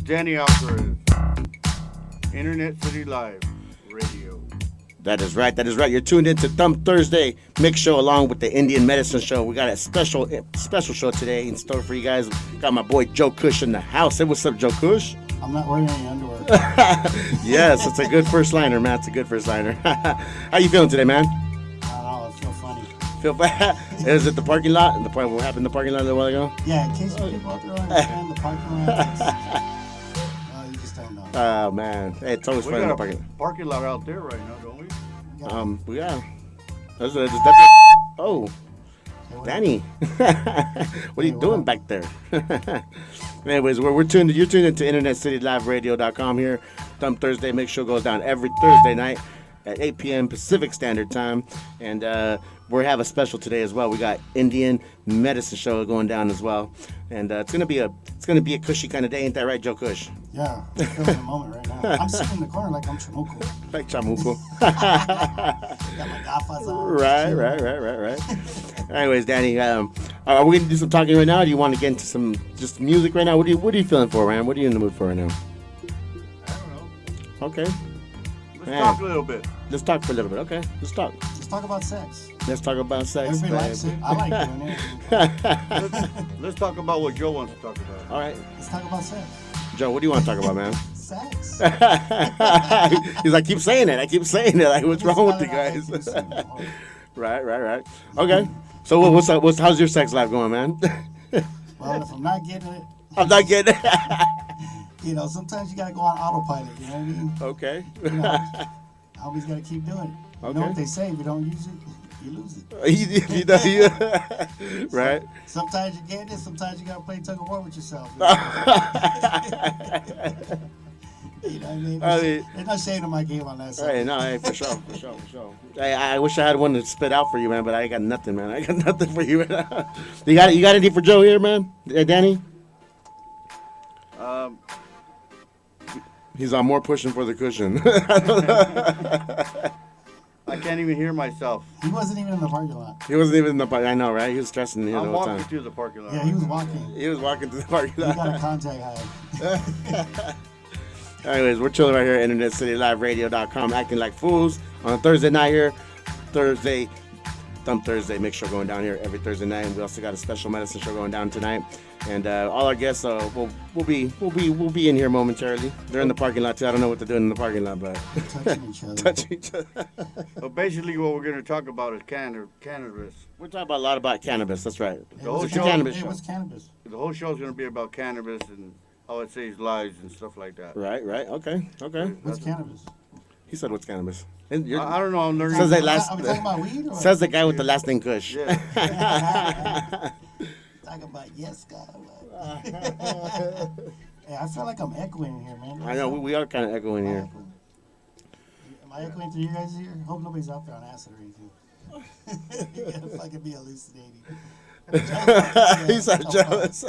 Danny Alvarez, Internet City Live Radio. That is right. That is right. You're tuned into Thump Thursday mix show along with the Indian Medicine Show. We got a special show today in store for you guys. Got my boy Joe Cush in the house. Hey, what's up, Joe Cush? I'm not wearing any underwear. Yes, it's a good first liner, man. It's a good first liner. How you feeling today, man? I don't know. I feel funny. Feel bad? Is it the parking lot? What happened in the parking lot a little while ago? Yeah, in case people out there don't understand, the parking lot. You just don't know. Oh, man. Hey, it's always fun in the parking lot out there right now, don't we? Yeah. There's definitely... Oh, Danny. What are you doing back there? Anyways, you're tuned into InternetCityLiveRadio.com here. Thump Thursday mix show goes down every Thursday night at 8 p.m. Pacific Standard Time. And we have a special today as well. We got Indian Medicine Show going down as well. And it's gonna be a cushy kind of day, ain't that right, Joe Cush? Yeah, I'm feeling the moment right now. I'm sitting in the corner like I'm Chamuco. Like Chamuco. Got my gafas on. Right. Anyways, Danny, are we gonna do some talking right now? Or do you want to get into some just music right now? What are you feeling for, man? What are you in the mood for right now? I don't know. Okay. Let's talk a little bit. Let's talk for a little bit. Okay, let's talk. Let's talk about sex. Let's talk about sex. Everybody likes it. I like doing it. Let's talk about what Joe wants to talk about. All right. Let's talk about sex. Joe, what do you want to talk about, man? Sex. He's like, keep saying it. I keep saying it. Like, what's wrong with you guys? Right. Okay. So what's up? How's your sex life going, man? Well, if I'm not getting it. I'm not getting it. Sometimes you gotta go on autopilot. You know what I mean? Okay. I always gotta keep doing it. You know what they say? If you don't use it, you lose it. Right. Sometimes you get it. Sometimes you gotta play tug of war with yourself. You know what I mean? There's no shame in my game on that side. Hey, no, for sure. Hey, I wish I had one to spit out for you, man, but I got nothing, man. I got nothing for you. You got anything for Joe here, man? Danny? He's on more pushing for the cushion. I can't even hear myself. He wasn't even in the parking lot. He wasn't even in the parking lot. I know, right? He was stressing the whole time. I'm walking through the parking lot. Yeah, he was walking. He was walking through the parking lot. He got a contact high. Anyways, we're chilling right here at InternetCityLiveRadio.com, acting like fools on a Thursday night here. Thump Thursday mix show going down here every Thursday night, and we also got a special medicine show going down tonight. And all our guests will be in here momentarily. They're in the parking lot too. I don't know what they're doing in the parking lot, but touching each other. So basically, what we're going to talk about is cannabis. We're talking about a lot about cannabis. That's right. The whole show. It was cannabis. The whole show is going to be about cannabis and how it saves lives and stuff like that. Right. Okay. What's cannabis? He said, "What's cannabis?" I don't know. I'm learning. Are we talking about weed? Says the guy with the last name Kush. Yeah. Talking about yes, God. Hey, I feel like I'm echoing here, man. I know we are kind of echoing here. Am I echoing through you guys here? Hope nobody's out there on acid or anything. You're gonna fucking be hallucinating. He's so jealous.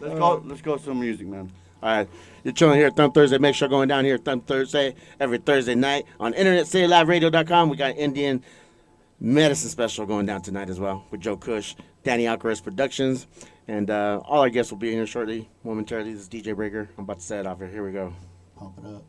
Let's go some music, man. All right, you're chilling here at Thump Thursday. Make sure going down here at Thump Thursday every Thursday night on InternetCityLiveRadio.com. We got Indian Medicine Special going down tonight as well with Joe Cush, Danny Alvarez Productions, and all our guests will be in here shortly, momentarily. This is DJ Breaker. I'm about to set it off here. Here we go. Pump it up.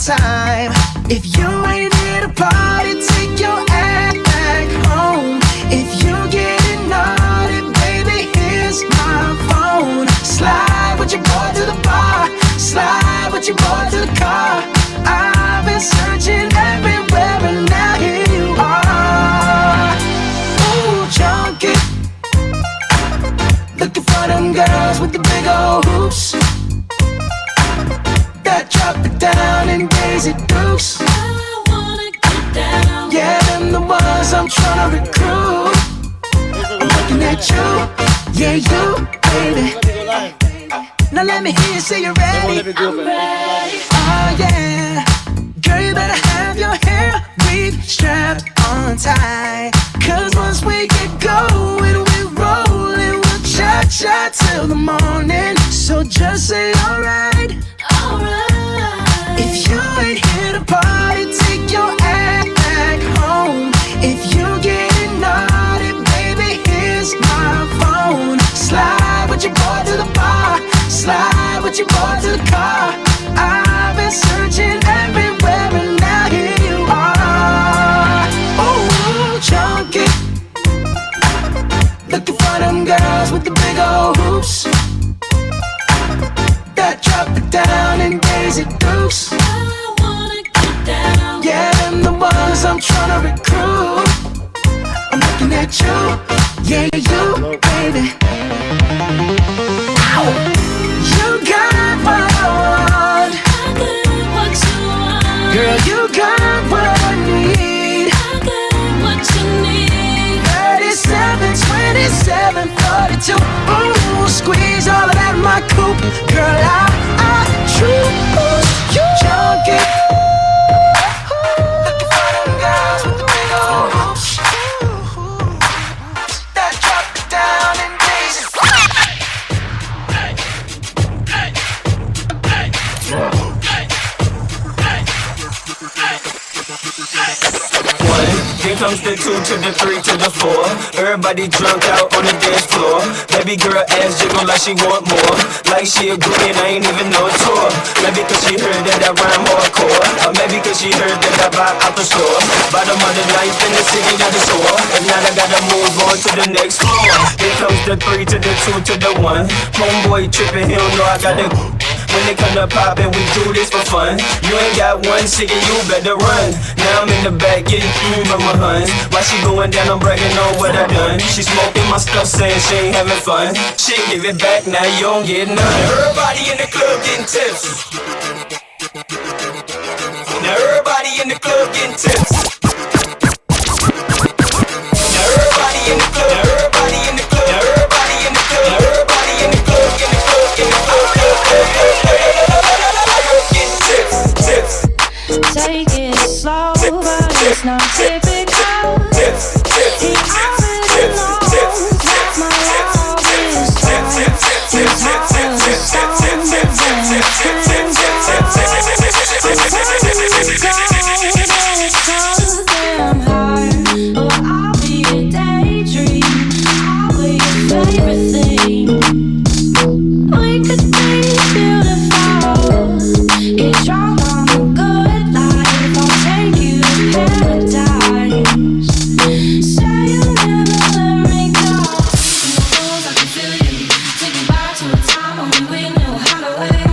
Time. If you ain't here to party, take your ass back home. If you getting naughty, baby, here's my phone. Slide with your boy to the bar, slide with your boy to the car. I've been searching everywhere and now here you are. for them girls with the big old hoops that drop it down in Daisy Dukes. I wanna get down. Yeah, them the ones I'm tryna recruit. I'm looking at you, yeah, you, baby. Now let me hear you say you're ready. I'm ready. Oh yeah, girl, you better have your hair weave strapped on tight. Cause once we get going, we rollin', we'll cha-cha till the morning. So just say alright. Alright. If you ain't here to party, take your ass back home. If you getting naughty, baby, here's my phone. Slide with your boy to the bar, slide with your boy to the car. I've been searching everywhere and now here you are. Ooh, chunky, looking for them girls with the big old hoops that drop it down in Daisy Dukes. I wanna get down. Yeah, them the ones I'm tryna recruit. I'm looking at you, yeah, you, baby. Ow. You got what I want. I got what you want. Girl, you got what I need. I got what you need. 37, 27, 42. Ooh, squeeze all of that in my coupe. Girl, I choose you. Junkie. Looking for them girls with the big old hoops that drop it down in Daisy. Here comes the 2 to the 3 to the 4. Everybody drunk out on the dance floor. Baby girl ass jiggle like she want more. Like she agreeing, I ain't even know a tour. Maybe cause she heard that I rhyme hardcore. Or maybe cause she heard that I buy out the store. Bottom of the ninth in the city of the shore. And now I gotta move on to the next floor. Here comes the 3 to the 2 to the 1. Homeboy tripping, he don't know I got the. When they come to poppin', we do this for fun. You ain't got one chicken, you better run. Now I'm in the back getting from my huns. While she going down, I'm bragging on what I done. She smoking my stuff, saying she ain't having fun. She give it back, now you don't get none. Everybody in the club getting tips. Now everybody in the club getting tips. Now everybody in the club, now everybody in the club, now everybody in the club, now everybody in the club, in the club, in the club. Take it slow, but it's not typical. He already knows that my love is strong. He's hot as a stone, so damn high. Oh, I'll be a daydream. I'll be your favorite thing. We could be beautiful. Get drunk on the good life. I'll take you to paradise. Say you'll never let me go. In the walls, I can feel you. Take me back to a time when we knew how to wait.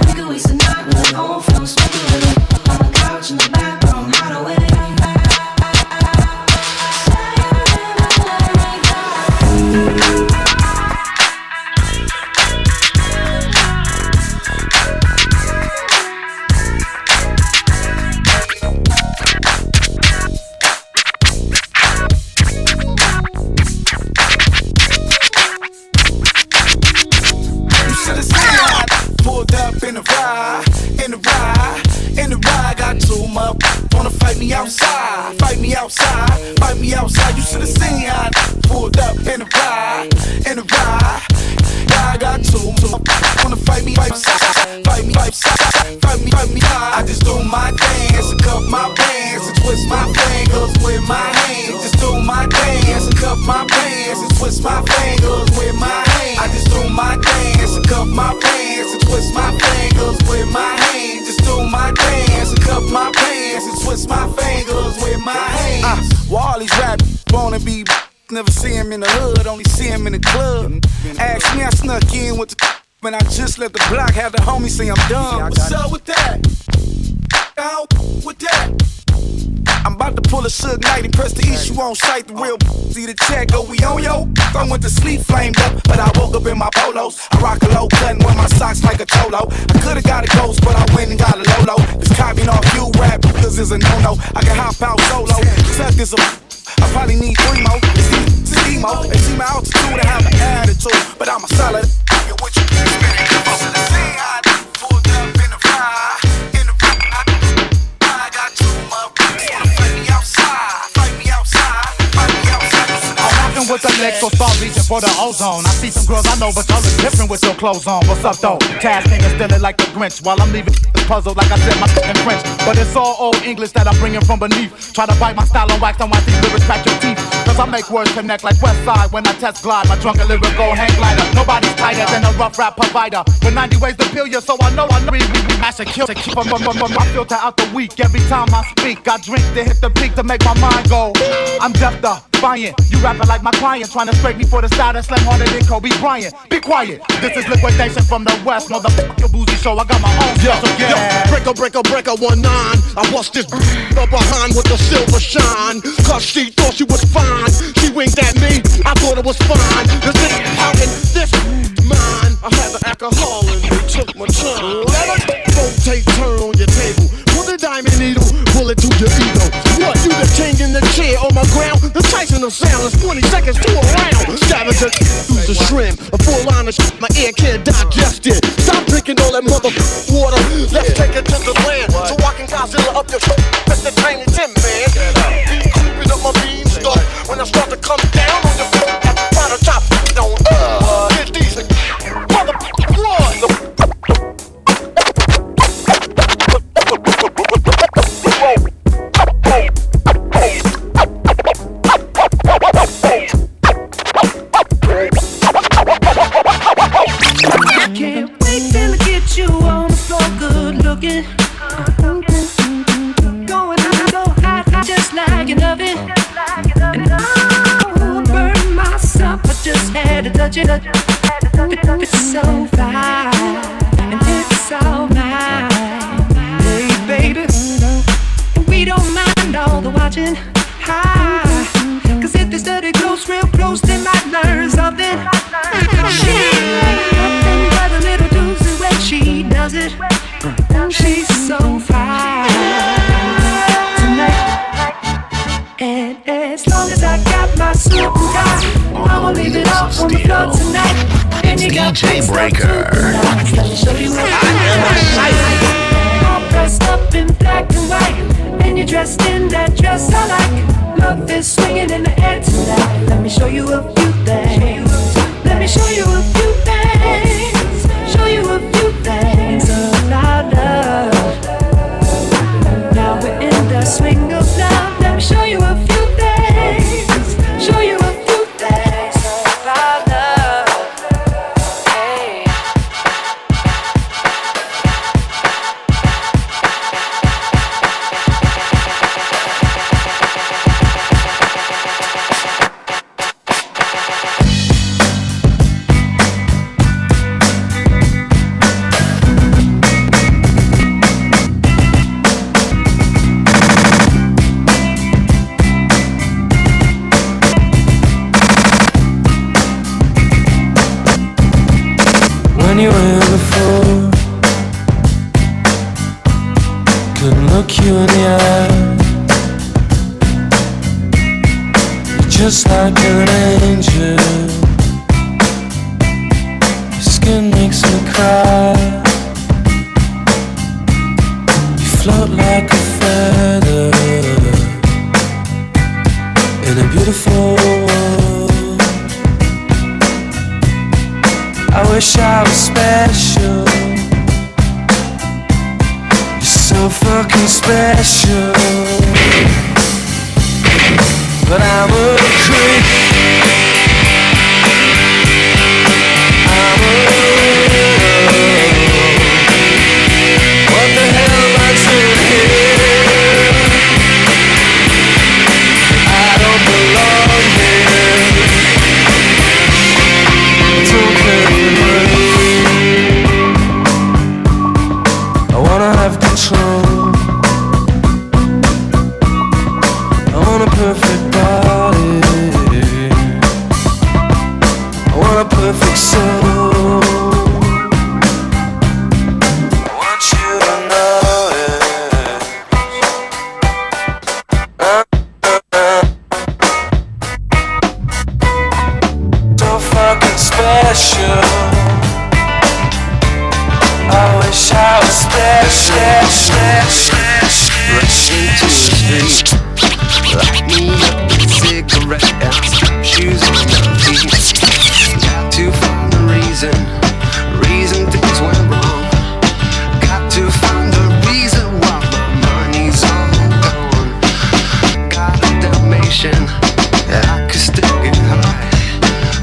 We could waste the night with an old friend, smoking a little on the couch in the back room, how to wait. Say you'll never let me go. You should've seen how I pulled up in the ride, in the ride, in the ride. Got two motherfuckers wanna fight me outside, fight me outside, fight me outside. You should've seen how I pulled up in the ride, in the ride. I got two motherfuckers wanna fight me outside, fight me outside, fight me. I just do my dance and cuff my pants and twist my fingers with my hands. Just do my dance and cuff my pants and twist my fingers with my hands. I just do my dance and cuff my pants and twist my fingers with my hands. Just do my dance and cuff my pants and twist my fingers with my hands. Well, all these rappers wanna be, never see him in the hood, only see him in the club. Ask me, I snuck in with the and I just let the block have the homie say I'm done. What's up with that? Out with that? I'm about to pull a Suge Knight and press the issue on sight. The real see the check, go we on yo. I went to sleep flamed up, but I woke up in my polos. I rock a low cut and wear my socks like a cholo. I could've got a ghost, but I went and got a Lolo. This copying off you rap, cause it's a no-no. I can hop out solo, suck this I probably need 3 more. It's emo. They see my altitude and have an attitude, but I'm a solid. What you spinning? Close to the scene, I pulled up in the ride. I got 2 motherfuckers wanna fight me outside. Fight me outside. Fight me outside. I'm rocking with the Lex, so start reaching for the ozone. I see some girls I know, but y'all look different with your clothes on. What's up though? Taz King is still it like the Grinch, while I'm leaving puzzled like I said my in French. But it's all old English that I'm bringing from beneath. Try to bite my style on wax and watch these lyrics crack your teeth. Cause I make words connect like West Side when I test glide. My drunken lyrical hang glider. Nobody's tighter than a rough rap provider. With 90 ways to kill you, so I know we mash a kill to keep I filter out the week every time I speak. I drink to hit the peak to make my mind go. I'm deaf defiant. You rapping like my client, trying to scrape me for the status. Slam harder than Kobe Bryant. Be quiet. This is liquidation from the West. Motherfucker boozy show. I got my own special guest. Breaker 19. I bust this up behind with the silver shine. Cause she thought she was fine. She winked at me, I thought it was fine. This thing pouting, this mine. I had the alcohol and they took my time. Don't take turn on your table. Pull the diamond needle, pull it to your ego. What, you the king in the chair on my ground? The Tyson of sound is 20 seconds to a round. Savage use the shrimp, a full line of shit my ear can't digest it. Stop drinking all that mother water. Let's take it to the land, so I can Godzilla up your Mr. Tiny Tim, man. Be creeping up my beanstalk when I start to come down on your by the top. Don't get these mother boys. I can't wait till I get you on the floor, good looking. Going so hot, just like an oven. And I'll burn myself, I just had to touch it. It's so fine, and it's all mine. Hey, baby, we don't mind all the watching. Cause if they study close, real close, they might learn something. She ain't nothing but a little doozy when she does it. She's so fine tonight. And as long as I got my suit and tie, I'ma leave it all on the floor tonight. And you got DJ Breaker. Let me show you what all dressed up in black and white, and you're dressed in that dress I like. Love is swinging in the air tonight. Let me show you a few things. Let me show you a few things. Show you a few things about love. Now we're in the swing of love. Let me show you a few things. Show you a few things about love. Hey. When you were here before, couldn't look you in the eye. You're just like an angel. Your skin makes me cry. You float like a feather in a beautiful world. I wish I was special. You're so fucking special. But I'm a creep. I'm a weirdo. What the hell am I doing here? I don't belong here. Don't care for me. I wanna have control. started. I want a perfect settle. I want you to notice. So fucking special. I wish I was special. Rush into the street, light me up with a cigarette and some shoes on my feet. Got to find a reason things went wrong. Got to find a reason why my money's all gone. Got a Dalmatian, and I could still get high.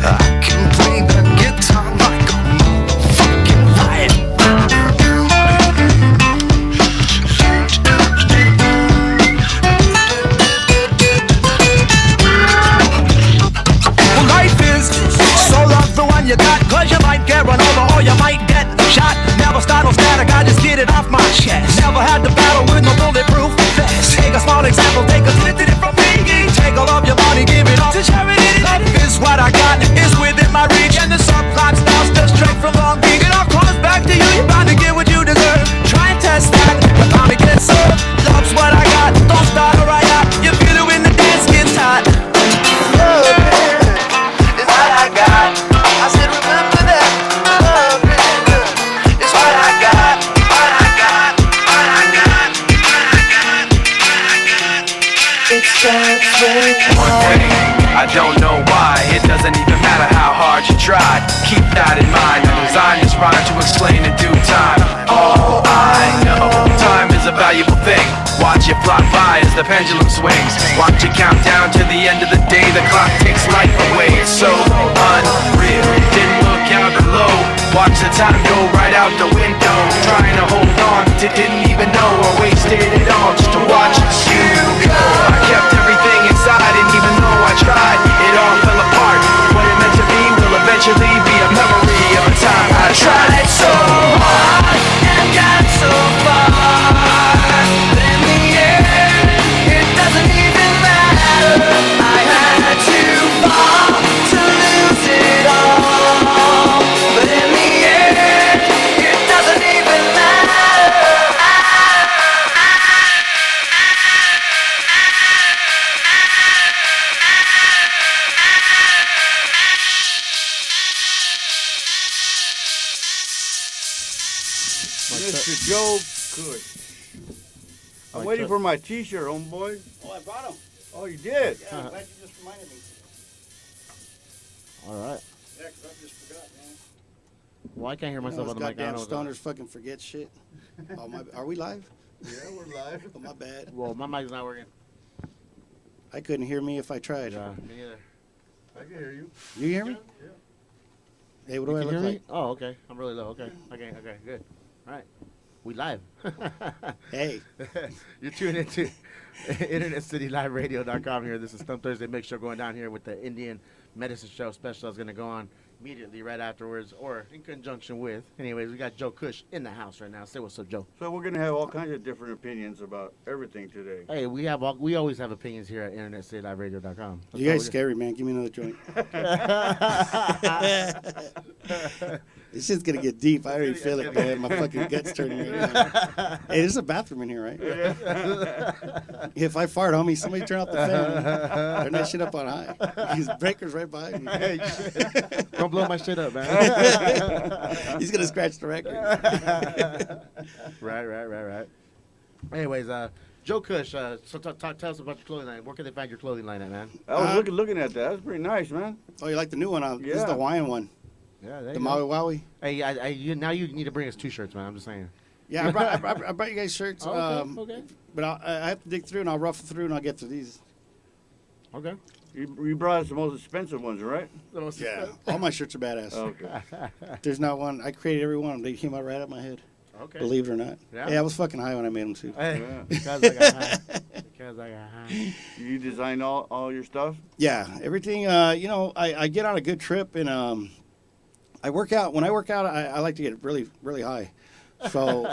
I can play the guitar like a motherfucking riot. You got, cause you might get run over or you might get shot. Never start no static, I just get it off my chest. Never had to battle with no bulletproof vest. Take a small example, take a little from me. Take all of your money, give it all to charity. This is what I got, is within my reach. And the subplot styles just straight from Long Beach. It all comes back to you, you're bound to get what you deserve. Try and test that, you're bound to get served. Love's what I got, don't start it right out. You feel it when the dance gets hot. Love is what I got. I said remember that. Love is what I got. What I got. What I got. It starts with one thing, I don't know why. It doesn't even matter how hard you try. Keep that in mind. I designed this rhyme to explain in due time. All I know, time is a valuable thing. Watch it fly by as the pendulum swings. Watch it count down to the end of the day. The clock takes life away. It's so unreal. Didn't look out below. Watch the time go right out the window. Trying to hold on to didn't even know I wasted it all just to watch you go. I kept everything inside and even though I tried, it all fell apart. What it meant to be will eventually be a memory of a time I tried so hard and got so far. In the end, it doesn't even matter. I had to fall to lose it all. But in the end, it doesn't even matter. Mr. Joe Kush. I'm waiting for my t-shirt, homeboy. Oh, I brought them. Oh, you did? Yeah, I'm glad you just reminded me. All right. Yeah, 'cause I just forgot, man. Well, I can't hear You know myself those on the mic. I goddamn don't know. stoners fucking forget shit. Oh, my, are we live? Yeah, we're live. Oh, my bad. Well, my mic's not working. I couldn't hear me if I tried. Me neither. I can hear you. You hear me? Yeah. Hey, what do You I can look hear like? me? Oh, okay. I'm really low. Okay. Okay, good. All right. We live. Hey. You're tuning into InternetCityLiveRadio.com here. This is Thump Thursday. Make sure going down here with the Indian Medicine Show special is going to go on immediately right afterwards or in conjunction with. Anyways, we got Joe Kush in the house right now. Say what's up, Joe. So we're going to have all kinds of different opinions about everything today. Hey, we always have opinions here at InternetCityLiveRadio.com. You guys scary, man. Give me another joint. This shit's gonna get deep. I already feel it, man. My fucking gut's turning right now. Hey, there's a bathroom in here, right? If I fart, homie, somebody turn off the fan. Turn that shit up on high. These breakers right behind me. Hey, don't blow my shit up, man. He's gonna scratch the record. Right. Anyways, Joe Kush, so tell us about your clothing line. Where can they find your clothing line at, man? I was looking at that. That's pretty nice, man. Oh, you like the new one? This is Yeah. the Hawaiian one. Yeah, there The you go. Maui Wowie. Hey, now you need to bring us 2 shirts, man. I'm just saying. Yeah, I brought you guys shirts. Okay. But I have to dig through and I'll ruffle through and I'll get to these. Okay. You brought us the most expensive ones, right? Yeah, all my shirts are badass. Okay. There's not one. I created every one. They came out right out of my head. Okay. Believe it or not. Yeah. Yeah, I was fucking high when I made them too. Hey, Yeah. because I got high. You design all your stuff? Yeah, everything. I get on a good trip and I work out. When I work out, I like to get really, really high. So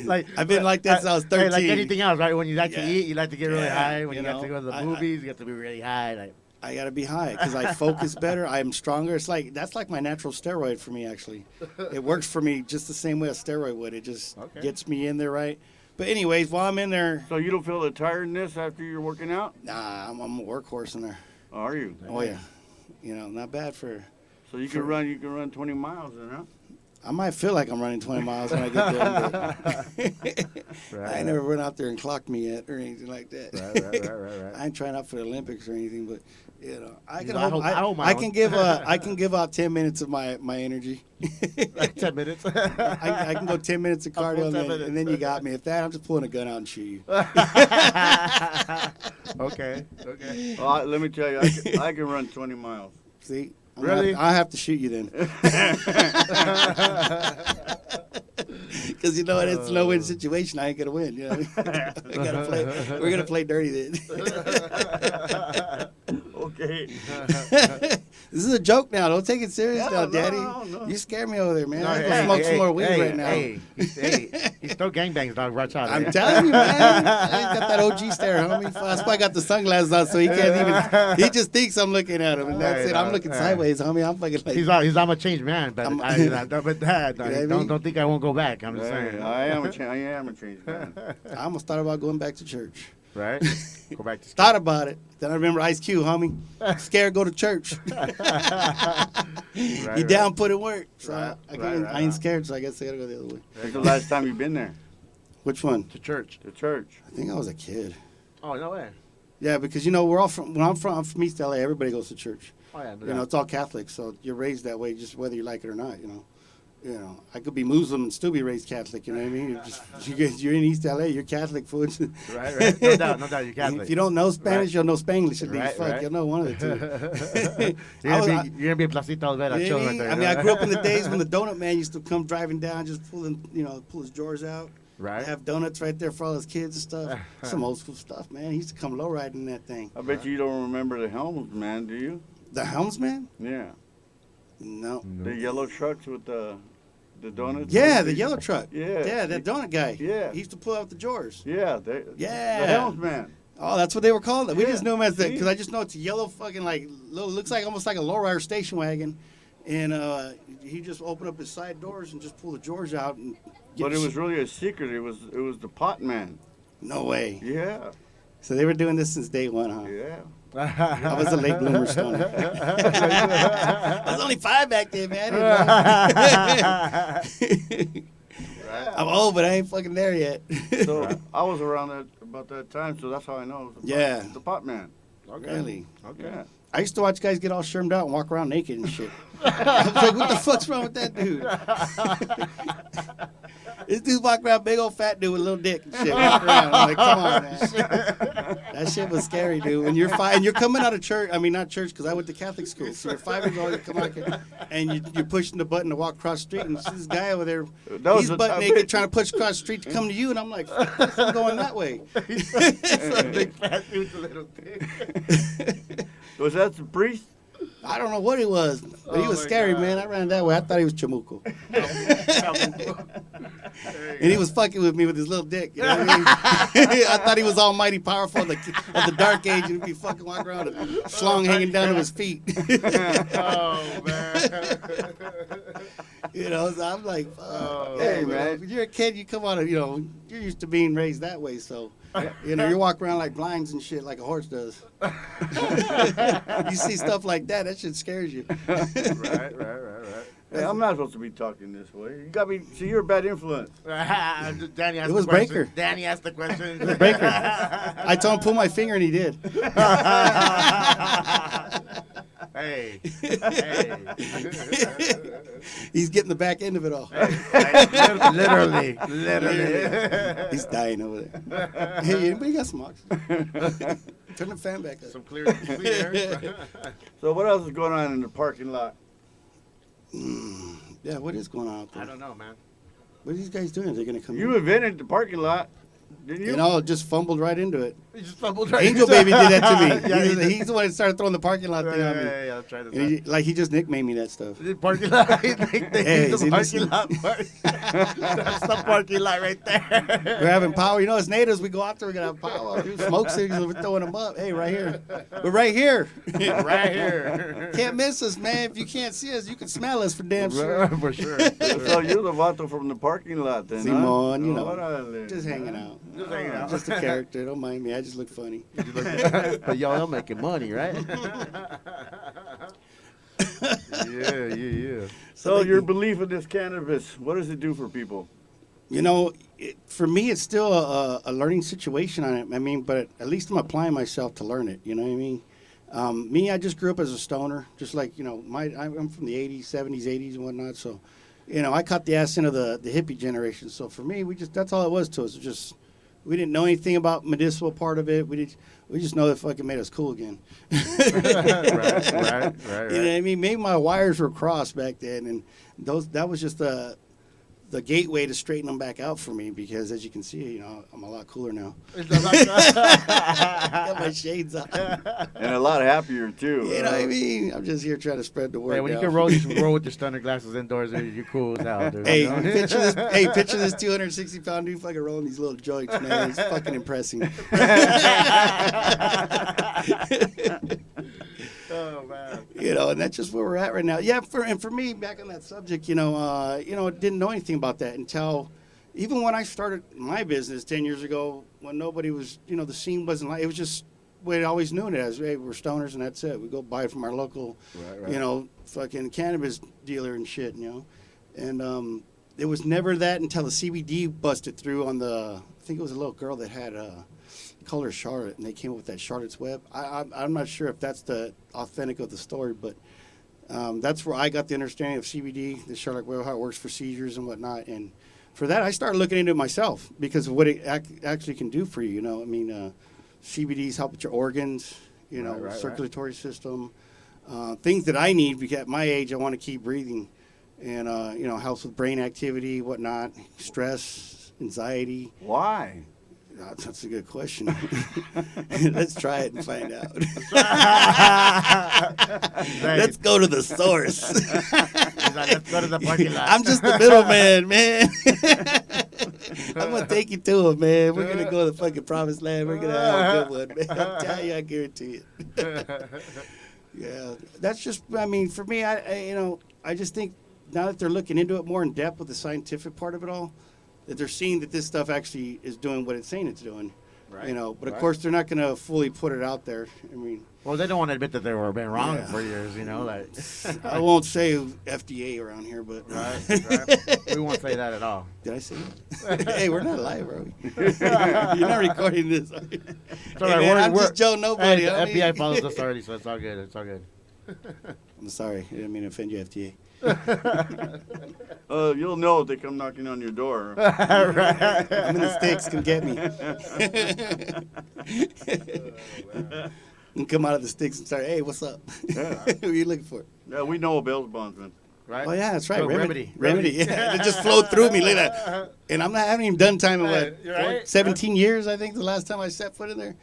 Like I've been like that since I was 13. Hey, like anything else, right? When you like to Yeah. eat, you like to get really Yeah, high. When you you got know, to go to the I- movies, you got to be really high. Like, I gotta be high because I focus better. I am stronger. It's like that's like my natural steroid for me. Actually, it works for me just the same way a steroid would. It just gets me in there right. But anyways, while I'm in there, So you don't feel the tiredness after you're working out? nah, I'm a workhorse in there. Are you? Oh yeah, you know, not bad for. So you can run 20 miles then, huh? I might feel like I'm running 20 miles when I get there. But I ain't never run out there and clocked me yet or anything like that. Right. I ain't trying out for the Olympics or anything, but you know, I You can. know, I hope my I own. can give. I can give out 10 minutes of my energy. Like 10 minutes. I can go 10 minutes of I'll cardio, pull and 10 then, minutes. you got me. If that, I'm just pulling a gun out and shoot you. Okay. Well, let me tell you, I can run 20 miles. See? Really? I have to shoot you then. Because you know what? It's a no-win situation. I ain't gonna win. You know what I mean? We're gonna play dirty then. Okay. This is a joke now. Don't take it serious now, No, Daddy. no. You scare me over there, man. No, I'm gonna smoke some more weed right now. Hey, he's still gangbangs, dog. Watch out. I'm telling you, man. I got that OG stare, homie. That's why I got the sunglasses on, so he can't even. He just thinks I'm looking at him, and that's it. I'm looking sideways, homie. I'm fucking like. He's I'm a changed man, but I'm- don't think I won't go back. I'm just saying. I am a changed man. I almost thought about going back to church. Right? Go back to Thought about it. Then I remember Ice Cube, homie. Scared, go to church. You down, put in work. So I ain't scared, so I guess I gotta go the other way. When's the last time you've been there? Which one? to church. The church. I think I was a kid. Oh no way. Yeah, because you know we're all from. When I'm from East LA. Everybody goes to church. Oh yeah. You know, it's all Catholic, so you're raised that way, just whether you like it or not. You know, I could be Muslim and still be raised Catholic. You know what I mean? You're in East LA. You're Catholic, food. Right. No doubt. You're Catholic. If you don't know Spanish, you'll know Spanglish at least. Right, Fuck, right. you'll know one of the two. You're gonna be a Placita Olvera Yeah, chilling right there. I mean, I grew up in the days when the donut man used to come driving down, just pull his drawers out. Right. Have donuts right there for all his kids and stuff. Some old school stuff, man. He used to come low riding in that thing. I bet you don't remember the Helms, man, do you? The helmsman? Yeah. No. The yellow trucks with the donuts. Yeah, the yellow truck. Yeah. Yeah, that donut guy. Yeah. He used to pull out the drawers. Yeah. Yeah. The Helms man. Oh, that's what they were called. We Yeah. just knew him as that See? because I just know it's a yellow fucking like looks like almost like a lowrider station wagon, and he just opened up his side doors and just pulled the drawers out and. But it was really a secret. It was the pot man. No way. Yeah. So they were doing this since day one, huh? Yeah. I was a late bloomer, Stone. I was only 5 back then, man. I didn't know. I'm old, but I ain't fucking there yet. So I was around about that time, so that's how I know. It was the pot man. Really? Okay. Yeah. I used to watch guys get all shermed out and walk around naked and shit. I was like, what the fuck's wrong with that dude? This dude walk around, big old fat dude with a little dick and shit. Walk around. I'm like, come on, man. That shit was scary, dude. When you're 5 and you're coming out of church, I mean, not church, because I went to Catholic school. So you're 5 years old, you come out and you're pushing the button to walk across the street, and this guy over there, he's butt naked trying to push across the street to come to you, and I'm like, fuck, I'm going that way. So big fat dude with a little dick. Was that the priest? I don't know what he was, but he was scary, man. I ran that way. I thought he was Chamuco. And he was fucking with me with his little dick. You know what I mean? I thought he was almighty powerful of the dark age and he'd be fucking walking around with a schlong hanging down to his feet. Oh man. You know, so I'm like, fuck. Hey, man. man. When you're a kid, you come out of, you're used to being raised that way, so. You walk around like blinds and shit like a horse does. You see stuff like that, that shit scares you. Right. Hey, I'm not supposed to be talking this way. You got me. See, you're a bad influence. Danny asked It was the question. Breaker. Danny asked the question. Breaker. I told him pull my finger and he did. Hey. He's getting the back end of it all. Literally. He's dying over there. Hey, anybody got some oxygen? Turn the fan back up. Some clear air. So what else is going on in the parking lot? Yeah, what is going on out there? I don't know, man. What are these guys doing? Are they going to come You in? invented the parking lot. Didn't You know, just fumbled right into it. You just fumbled right Angel into Baby it. did that to me. Yeah, He's the one that started throwing the parking lot thing on me. Yeah, I'll try this And he just nicknamed me that stuff. The parking lot. They Hey, use is he the parking listening? lot. That's the parking lot right there. We're having power. You know, as natives, we go out there, we're going to have power. Dude, smoke signals, we're throwing them up. Hey, right here. We're right here. Right here. Can't miss us, man. If you can't see us, you can smell us for damn sure. For sure. So you're the vato from the parking lot then, Simon, huh? you know, Órale. just hanging out. Just hanging out. Just a character. Don't mind me. I just look funny. But y'all making money, right? Yeah. So your belief in this cannabis, what does it do for people? You know, for me, it's still a learning situation on it. I mean, but at least I'm applying myself to learn it. You know what I mean? Me, I just grew up as a stoner, just like, you know, I'm from the 80s, 70s, 80s and whatnot. So, you know, I caught the ass into the hippie generation. So for me, that's all it was to us. It just, we didn't know anything about medicinal part of it. We just know it fucking made us cool again. right. You know what I mean? Maybe my wires were crossed back then, and that was just the gateway to straighten them back out for me, because as you can see, you know, I'm a lot cooler now. Got my shades on. And a lot happier too. You know what I mean? I'm just here trying to spread the word. Hey, when you out. can roll with your stunner glasses indoors, you're cool as hell, dude. Hey, You know? picture this 260-pound dude fucking rolling these little joints, man. It's fucking impressing. Oh man. You know, and that's just where we're at right now. Yeah, for me, back on that subject, you know, didn't know anything about that until even when I started my business 10 years ago, when nobody was, you know, the scene wasn't like, it was just we always knew it as, hey, we're stoners and that's it. We go buy it from our local, you know, fucking cannabis dealer and shit, you know. And it was never that until the CBD busted through on I think it was a little girl that had called her Charlotte, and they came up with that Charlotte's Web. I'm not sure if that's the authentic of the story, but that's where I got the understanding of CBD, the Charlotte Web, how it works for seizures and whatnot. And for that, I started looking into it myself because of what it actually can do for you. You know, I mean, CBDs help with your organs, you know, circulatory system, things that I need because at my age I want to keep breathing, and you know, helps with brain activity, whatnot, stress, anxiety. Why? That's a good question. Let's try it and find out. Let's go to the source. Let's go to the parking lot. I'm just the middleman, man. I'm going to take you to it, man. We're going to go to the fucking promised land. We're going to have a good one, man. I'm telling you, I guarantee it. Yeah, that's just, I mean, for me, I just think now that they're looking into it more in depth with the scientific part of it all, that they're seeing that this stuff actually is doing what it's saying it's doing. Right. You know, but of course they're not going to fully put it out there. I mean, well, they don't want to admit that they were being wrong for years, you know. Like, I won't say FDA around here, but right. We won't say that at all. Did I say that? Hey, we're not live, are we? You're not recording this. Are you? It's all Hey, right. man, I'm just Joe Nobody. Hey, the I mean. FBI follows us already, so it's all good. It's all good. I'm sorry. I didn't mean to offend you, FDA. You'll know if they come knocking on your door. I'm in the sticks. Come get me. And come out of the sticks and start, hey, what's up? Yeah. Who are you looking for? Yeah, we know a bail bondsman. Right? Oh, yeah, that's right. Oh, Remedy. Yeah, it just flowed through me. Look at that. And I haven't even done time in, what, 17 years, I think, the last time I set foot in there.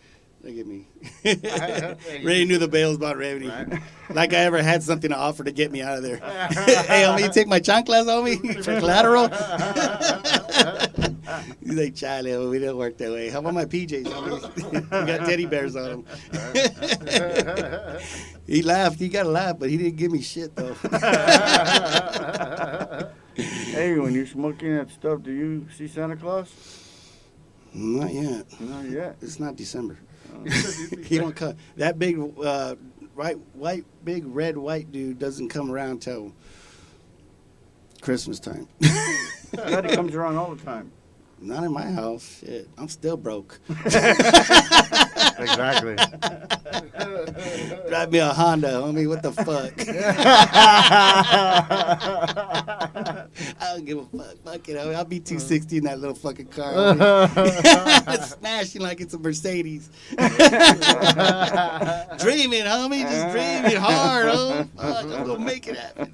Look at me. Ray knew the bail's about Remedy. Right. Like I ever had something to offer to get me out of there. Hey, homie, you take my chanclas, homie, for collateral? He's like, Charlie, we didn't work that way. How about my PJs, homie? We got teddy bears on them. He laughed. He got a laugh, but he didn't give me shit, though. Hey, when you're smoking that stuff, do you see Santa Claus? Not yet. Not yet. It's not December. He don't come. That big, big red white dude doesn't come around till Christmas time. God, he comes around all the time. Not in my house. Shit, I'm still broke. Exactly. Drive me a Honda, homie. What the fuck? I don't give a fuck. Fuck it, homie. I'll be 260 in that little fucking car. It's smashing like it's a Mercedes. Dreaming, homie. Just dreaming hard, homie. Fuck, I'm gonna make it happen.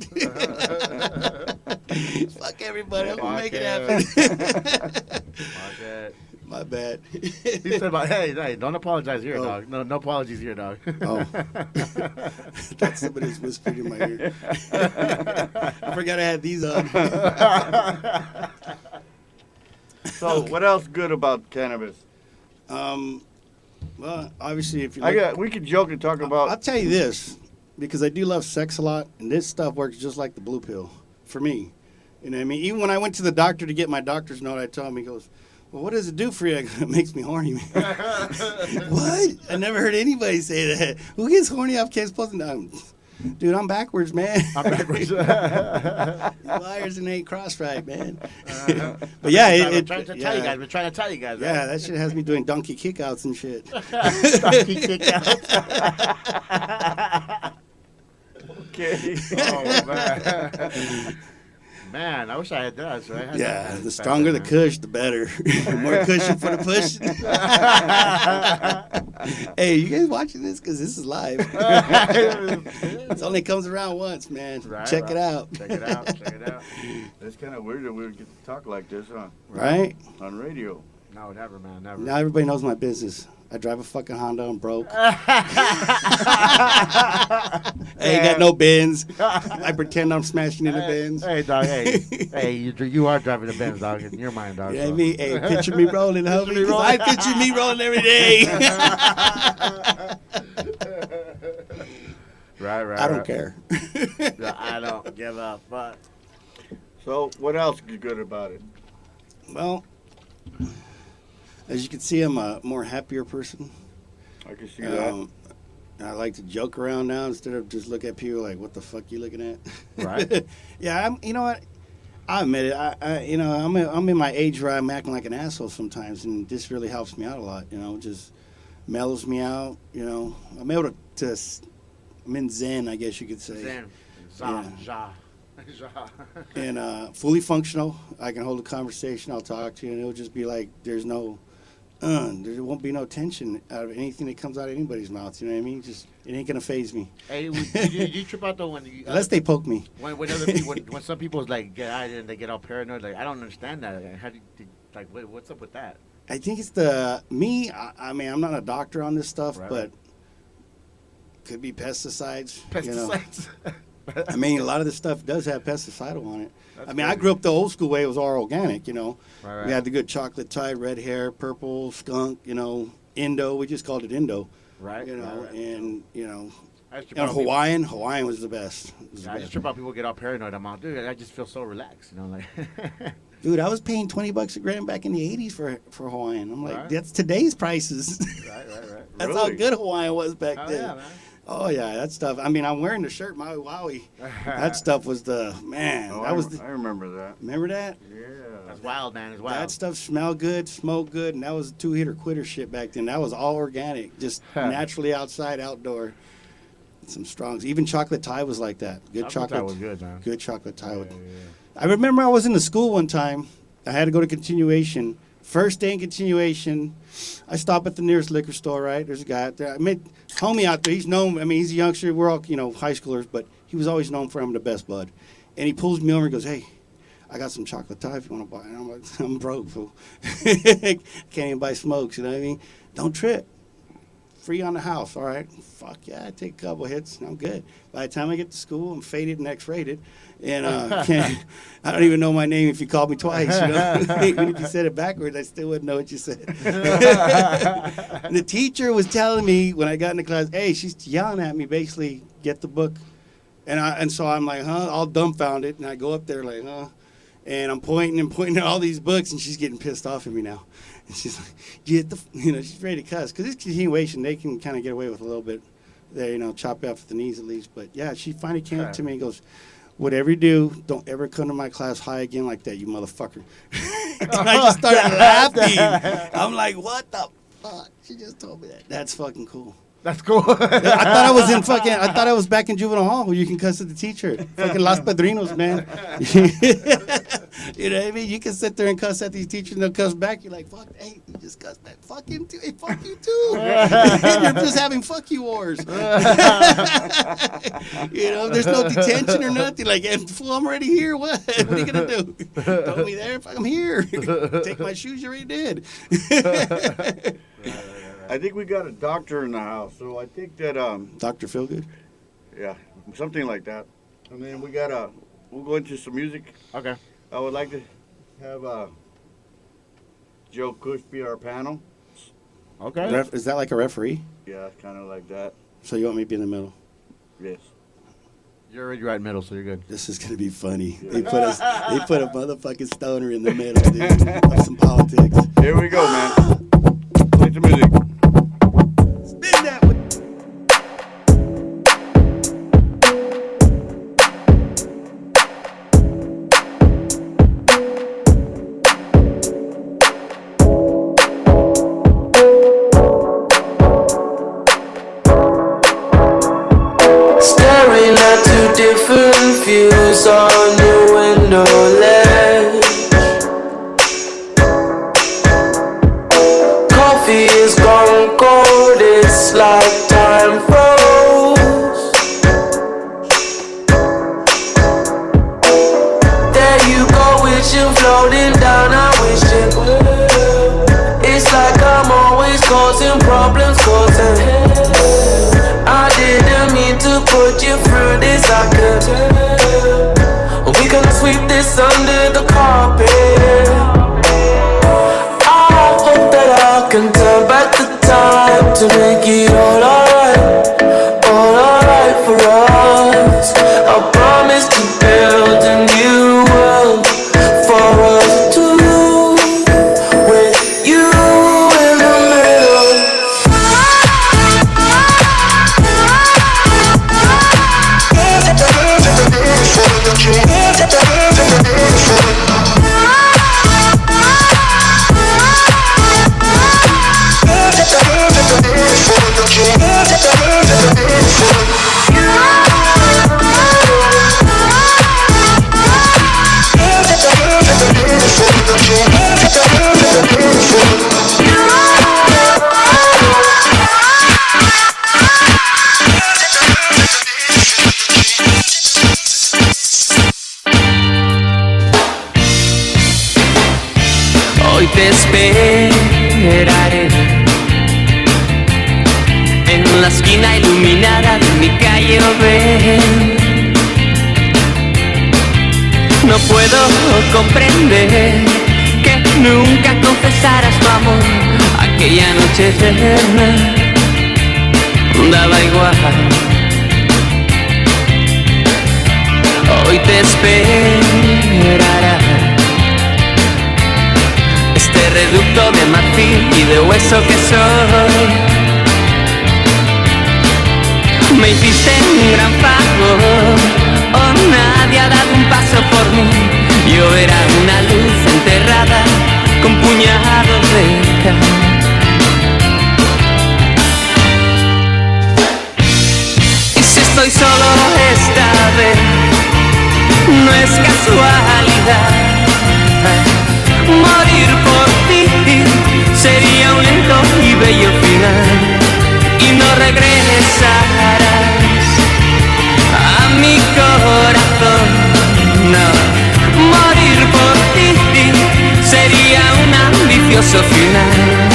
Fuck everybody. I'm gonna make it happen. My bad. He said, "Like, hey, don't apologize here, dog. No apologies here, dog." Oh, that's somebody's whispered in my ear. I forgot I had these on. So, what else good about cannabis? Well, obviously, if you we could joke and talk about. I'll tell you this, because I do love sex a lot, and this stuff works just like the blue pill for me. You know what I mean? Even when I went to the doctor to get my doctor's note, I told him, he goes, "Well, what does it do for you?" I go, "It makes me horny, man." What? I never heard anybody say that. Who gets horny off cannabis? Dude, I'm backwards, man. I'm backwards. Liars and ain't cross right, man. But yeah, we're trying to tell you guys. We're trying to tell you guys. Yeah, that shit has me doing donkey kickouts and shit. Donkey kickouts. Okay. Oh man. Man, I wish I had that. So the stronger the kush, the better. More cushion for the push. Hey, you guys watching this? Because this is live. It only comes around once, man. Check it out. Check it out. It's kind of weird that we would get to talk like this, huh? Right? On radio. No, never, man. Never. Now everybody knows my business. I drive a fucking Honda. I'm broke. I ain't got no Benz. I pretend I'm smashing into Benz. Hey, dog. Hey, you are driving a Benz, dog. In your mind, dog. You know what I mean? Hey, picture me rolling, homie. 'Cause I picture me rolling every day. Right. I don't care. I don't give a fuck. So, what else is good about it? Well, as you can see, I'm a more happier person. I can see that. I like to joke around now instead of just look at people like, "What the fuck you looking at?" Right. Yeah, you know what? I admit it. I'm in my age where I'm acting like an asshole sometimes, and this really helps me out a lot. You know, just mellows me out. You know, I'm able to I'm in Zen, I guess you could say. Zen. Ja. And fully functional. I can hold a conversation. I'll talk to you, and it'll just be like there won't be no tension out of anything that comes out of anybody's mouth. You know what I mean? Just it ain't gonna phase me. Hey, you trip out though when unless they poke me. When other people, when some people like get out and they get all paranoid, like I don't understand that. How do you, like what's up with that? I think it's me. I mean, I'm not a doctor on this stuff, but could be pesticides. You know? I mean, a lot of this stuff does have pesticidal on it. That's I grew up the old school way. It was all organic, you know. Right. We had the good chocolate Tide, red hair, purple, skunk, you know, Indo. We just called it Indo. Right. You know, right. And, you know, Hawaiian was the best. I just trip out people get all paranoid. I'm out, dude, I just feel so relaxed, you know, like. Dude, I was paying $20 a gram back in the 80s for Hawaiian. I'm like, that's today's prices. Right. That's how good Hawaiian was back then. Yeah, man. Oh yeah, that stuff. I mean, I'm wearing the shirt, Maui Wowie. That stuff was the man. Oh, I remember that. Remember that? Yeah. That's wild, man. It's wild. That stuff smelled good, smoked good, and that was 2-hitter quitter shit back then. That was all organic, just naturally outside, outdoor. Some strongs. Even chocolate Thai was like that. Good chocolate. Was good, man. Good chocolate Thai. Yeah. I remember I was in the school one time. I had to go to continuation. First day in continuation, I stop at the nearest liquor store, right? There's a guy out there. I met homie out there. He's known, I mean, he's a youngster. We're all, you know, high schoolers, but he was always known for having the best bud. And he pulls me over and goes, "Hey, I got some chocolate Thai if you want to buy it." And I'm like, I'm broke, fool. Can't even buy smokes, you know what I mean? Don't trip. Free on the house, all right? Fuck yeah, I take a couple hits and I'm good. By the time I get to school, I'm faded and X-rated. And I don't even know my name if you called me twice, you know? Even if you said it backwards, I still wouldn't know what you said. And the teacher was telling me when I got into class, hey, she's yelling at me, basically, get the book. And so I'm like, all dumbfounded. And I go up there like, and I'm pointing at all these books, and she's getting pissed off at me now. And she's like, she's ready to cuss. Because it's continuation, they can kind of get away with a little bit there, you know, chop off at the knees at least. But, yeah, she finally came up to me and goes, "Whatever you do, don't ever come to my class high again like that, you motherfucker." And I just started laughing. I'm like, what the fuck? She just told me that. That's fucking cool. That's cool. I thought I was I thought I was back in juvenile hall where you can cuss at the teacher. Fucking Los Padrinos, man. You know what I mean? You can sit there and cuss at these teachers and they'll cuss back. You're like, fuck, hey, you just cussed back. Fuck him too. Hey, fuck you too. You're just having fuck you wars. You know, there's no detention or nothing. Like, fool, I'm already here. What? What are you going to do? Throw me there? Fuck, I'm here. Take my shoes, you already did. I think we got a doctor in the house, so I think that Dr. Feelgood? Yeah, something like that. And then we'll go into some music. Okay. I would like to have Joe Cush be our panel. Okay. Is that like a referee? Yeah, it's kind of like that. So you want me to be in the middle? Yes. You're already right middle, so you're good. This is gonna be funny. They put a motherfucking stoner in the middle, dude, of some politics. Here we go, man. Play the music. Spin that way. Staring at two different views on your window ledge. Coffee is gone cold, it's like time froze. There you go, wishing floating down, I wish it would. It's like I'm always causing problems, causing hell. I didn't mean to put you through this, I could tell. We can sweep this under the carpet. I hope that I can turn back the time to make it all alright for us. I promise to build a new world for us two, with you in the middle. Hoy te esperaré en la esquina iluminada de mi calle Oven. No puedo comprender que nunca confesaras tu amor aquella noche eterna. Daba igual. Hoy te esperará este reducto de marfil y de hueso que soy. Me hiciste un gran favor, oh, nadie ha dado un paso por mí. Yo era una luz enterrada con puñados de cal. Y si estoy solo esta vez, no es casualidad. Morir por ti sería un lento y bello final, y no regresarás a mi corazón. No, morir por ti sería un ambicioso final.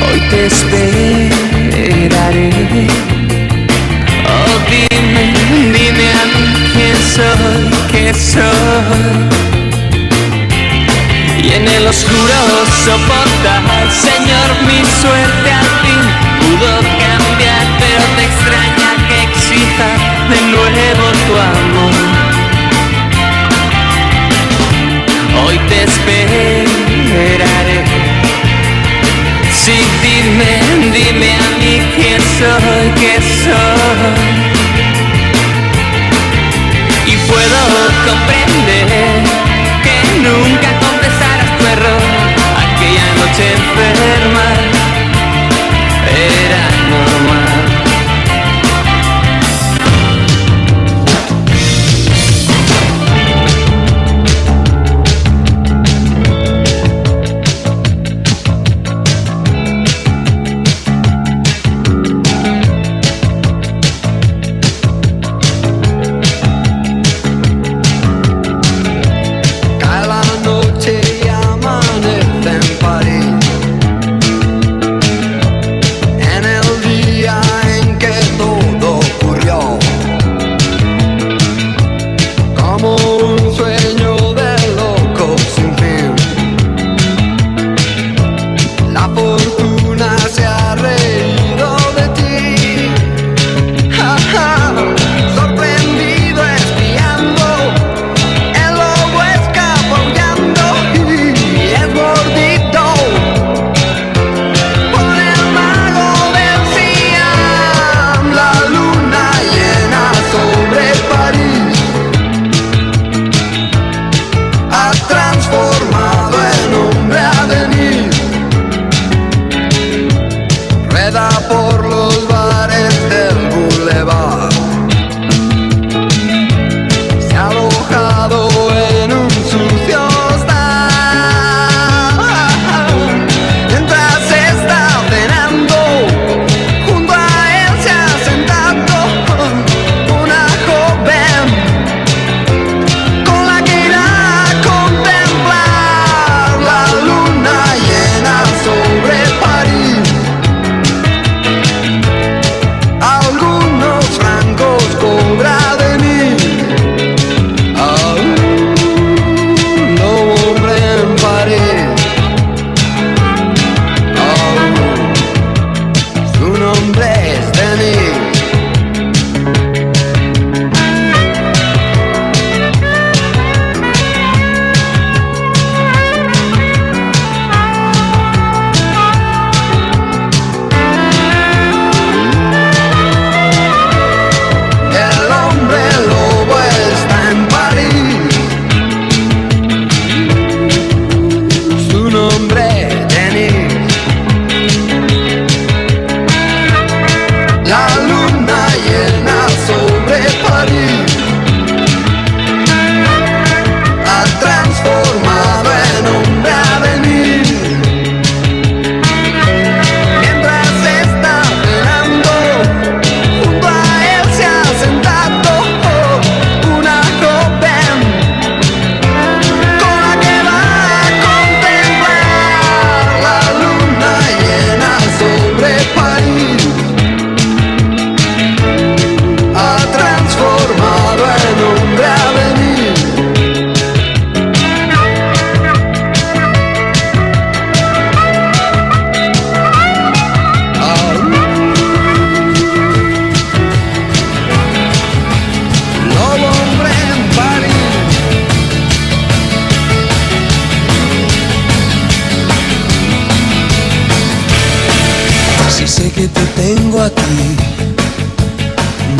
Hoy te esperaré. Oh, dime, dime a mí quién soy, qué soy. Y en el oscuro soportar, Señor, mi suerte al fin pudo cambiar, pero te extraña que exija de nuevo tu amor. Hoy te esperaré. Sí, dime, dime a mí quién soy, qué soy. Y puedo comprender que nunca confesaras tu error aquella noche enferma. Era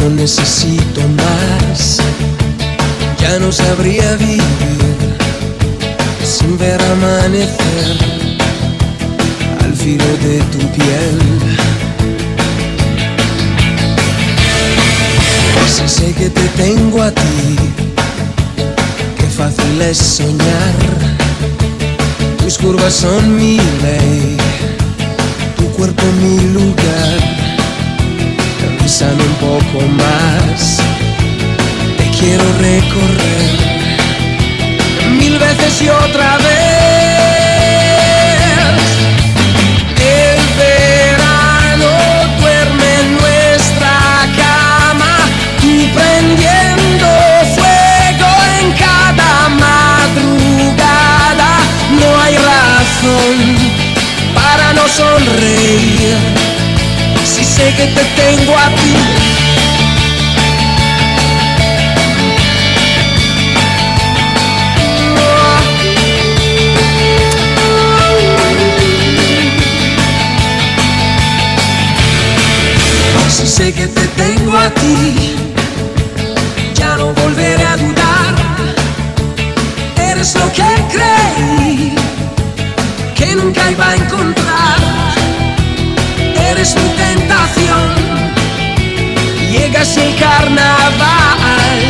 no necesito más. Ya no sabría vivir sin ver amanecer al filo de tu piel. Si sé que te tengo a ti, qué fácil es soñar. Tus curvas son mi ley, tu cuerpo mi lugar. Avísame un poco más, te quiero recorrer 1000 veces y otra vez. El verano duerme en nuestra cama, tú prendiendo fuego en cada madrugada. No hay razón para no sonreír si sé que te tengo a ti. Si sé que te tengo a ti, ya no volveré a dudar. Eres lo que creí que nunca iba a encontrar. Eres mi tentación, llegas el carnaval,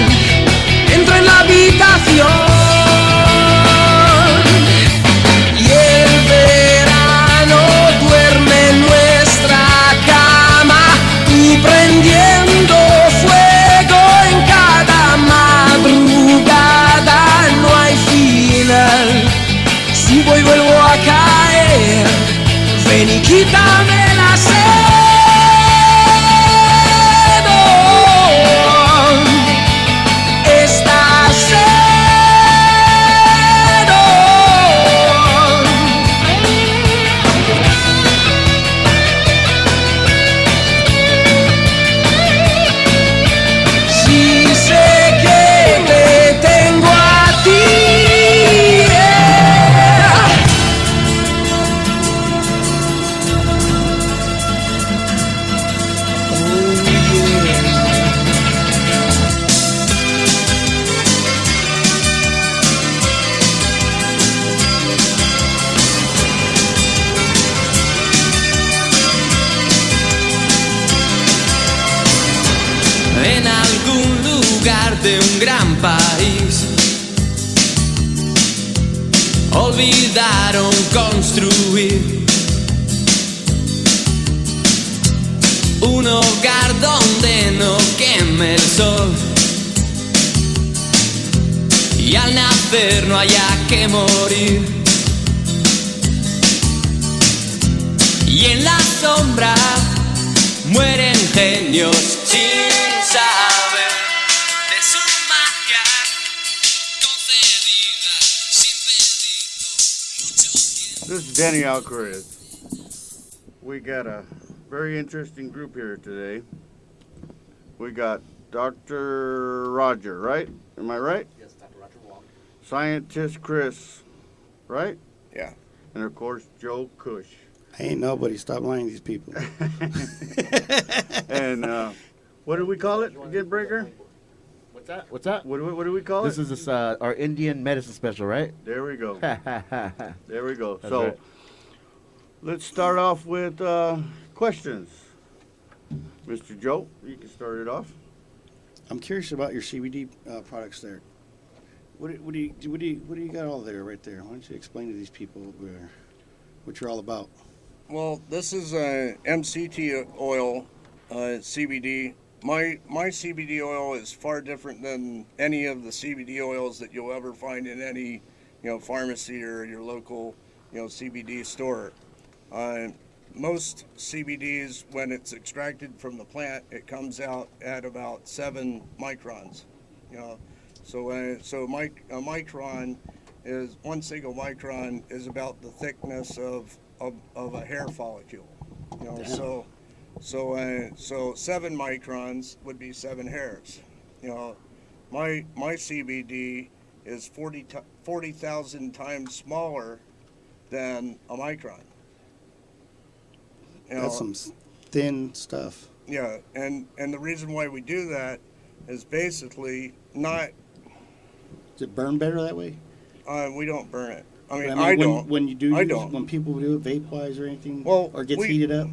entro en la habitación. Y el verano duerme en nuestra cama, tú prendiendo fuego en cada madrugada. No hay final, subo y vuelvo a caer. Ven y quítame la sed. Esta sed. Si sé que te tengo a ti, en algún lugar de un gran país olvidaron construir un hogar donde no queme el sol y al nacer no haya que morir. Y en la sombra mueren genios sin saber de su magia concedida sin pedirlo mucho tiempo. This is Danny Alcaraz. We got a very interesting group here today. We got Dr. Roger, right? Am I right? Yes, Dr. Roger Wong. Scientist Chris, right? Yeah. And of course, Joe Cush. Ain't nobody. Stop lying to these people. And what do we call it again, Breaker? What's that? What's that? What do we call This it? is our Indian medicine special, right? There we go. There we go. That's So right. let's start off with questions. Mr. Joe, you can start it off. I'm curious about your CBD products there. What do you got all there right there? Why don't you explain to these people what you're all about? Well, this is a MCT oil, CBD. My CBD oil is far different than any of the CBD oils that you'll ever find in any pharmacy or your local CBD store. Most CBDs, when it's extracted from the plant, it comes out at about 7 microns. So a micron is 1 single micron is about the thickness of a hair follicle. So 7 microns would be 7 hairs. My CBD is 40,000 times smaller than a micron. That's some thin stuff. Yeah, and the reason why we do that is basically not. Does it burn better that way? We don't burn it. I mean, But I don't. When you do I use, don't. when people do it vape-wise or anything, Well, or gets heated up?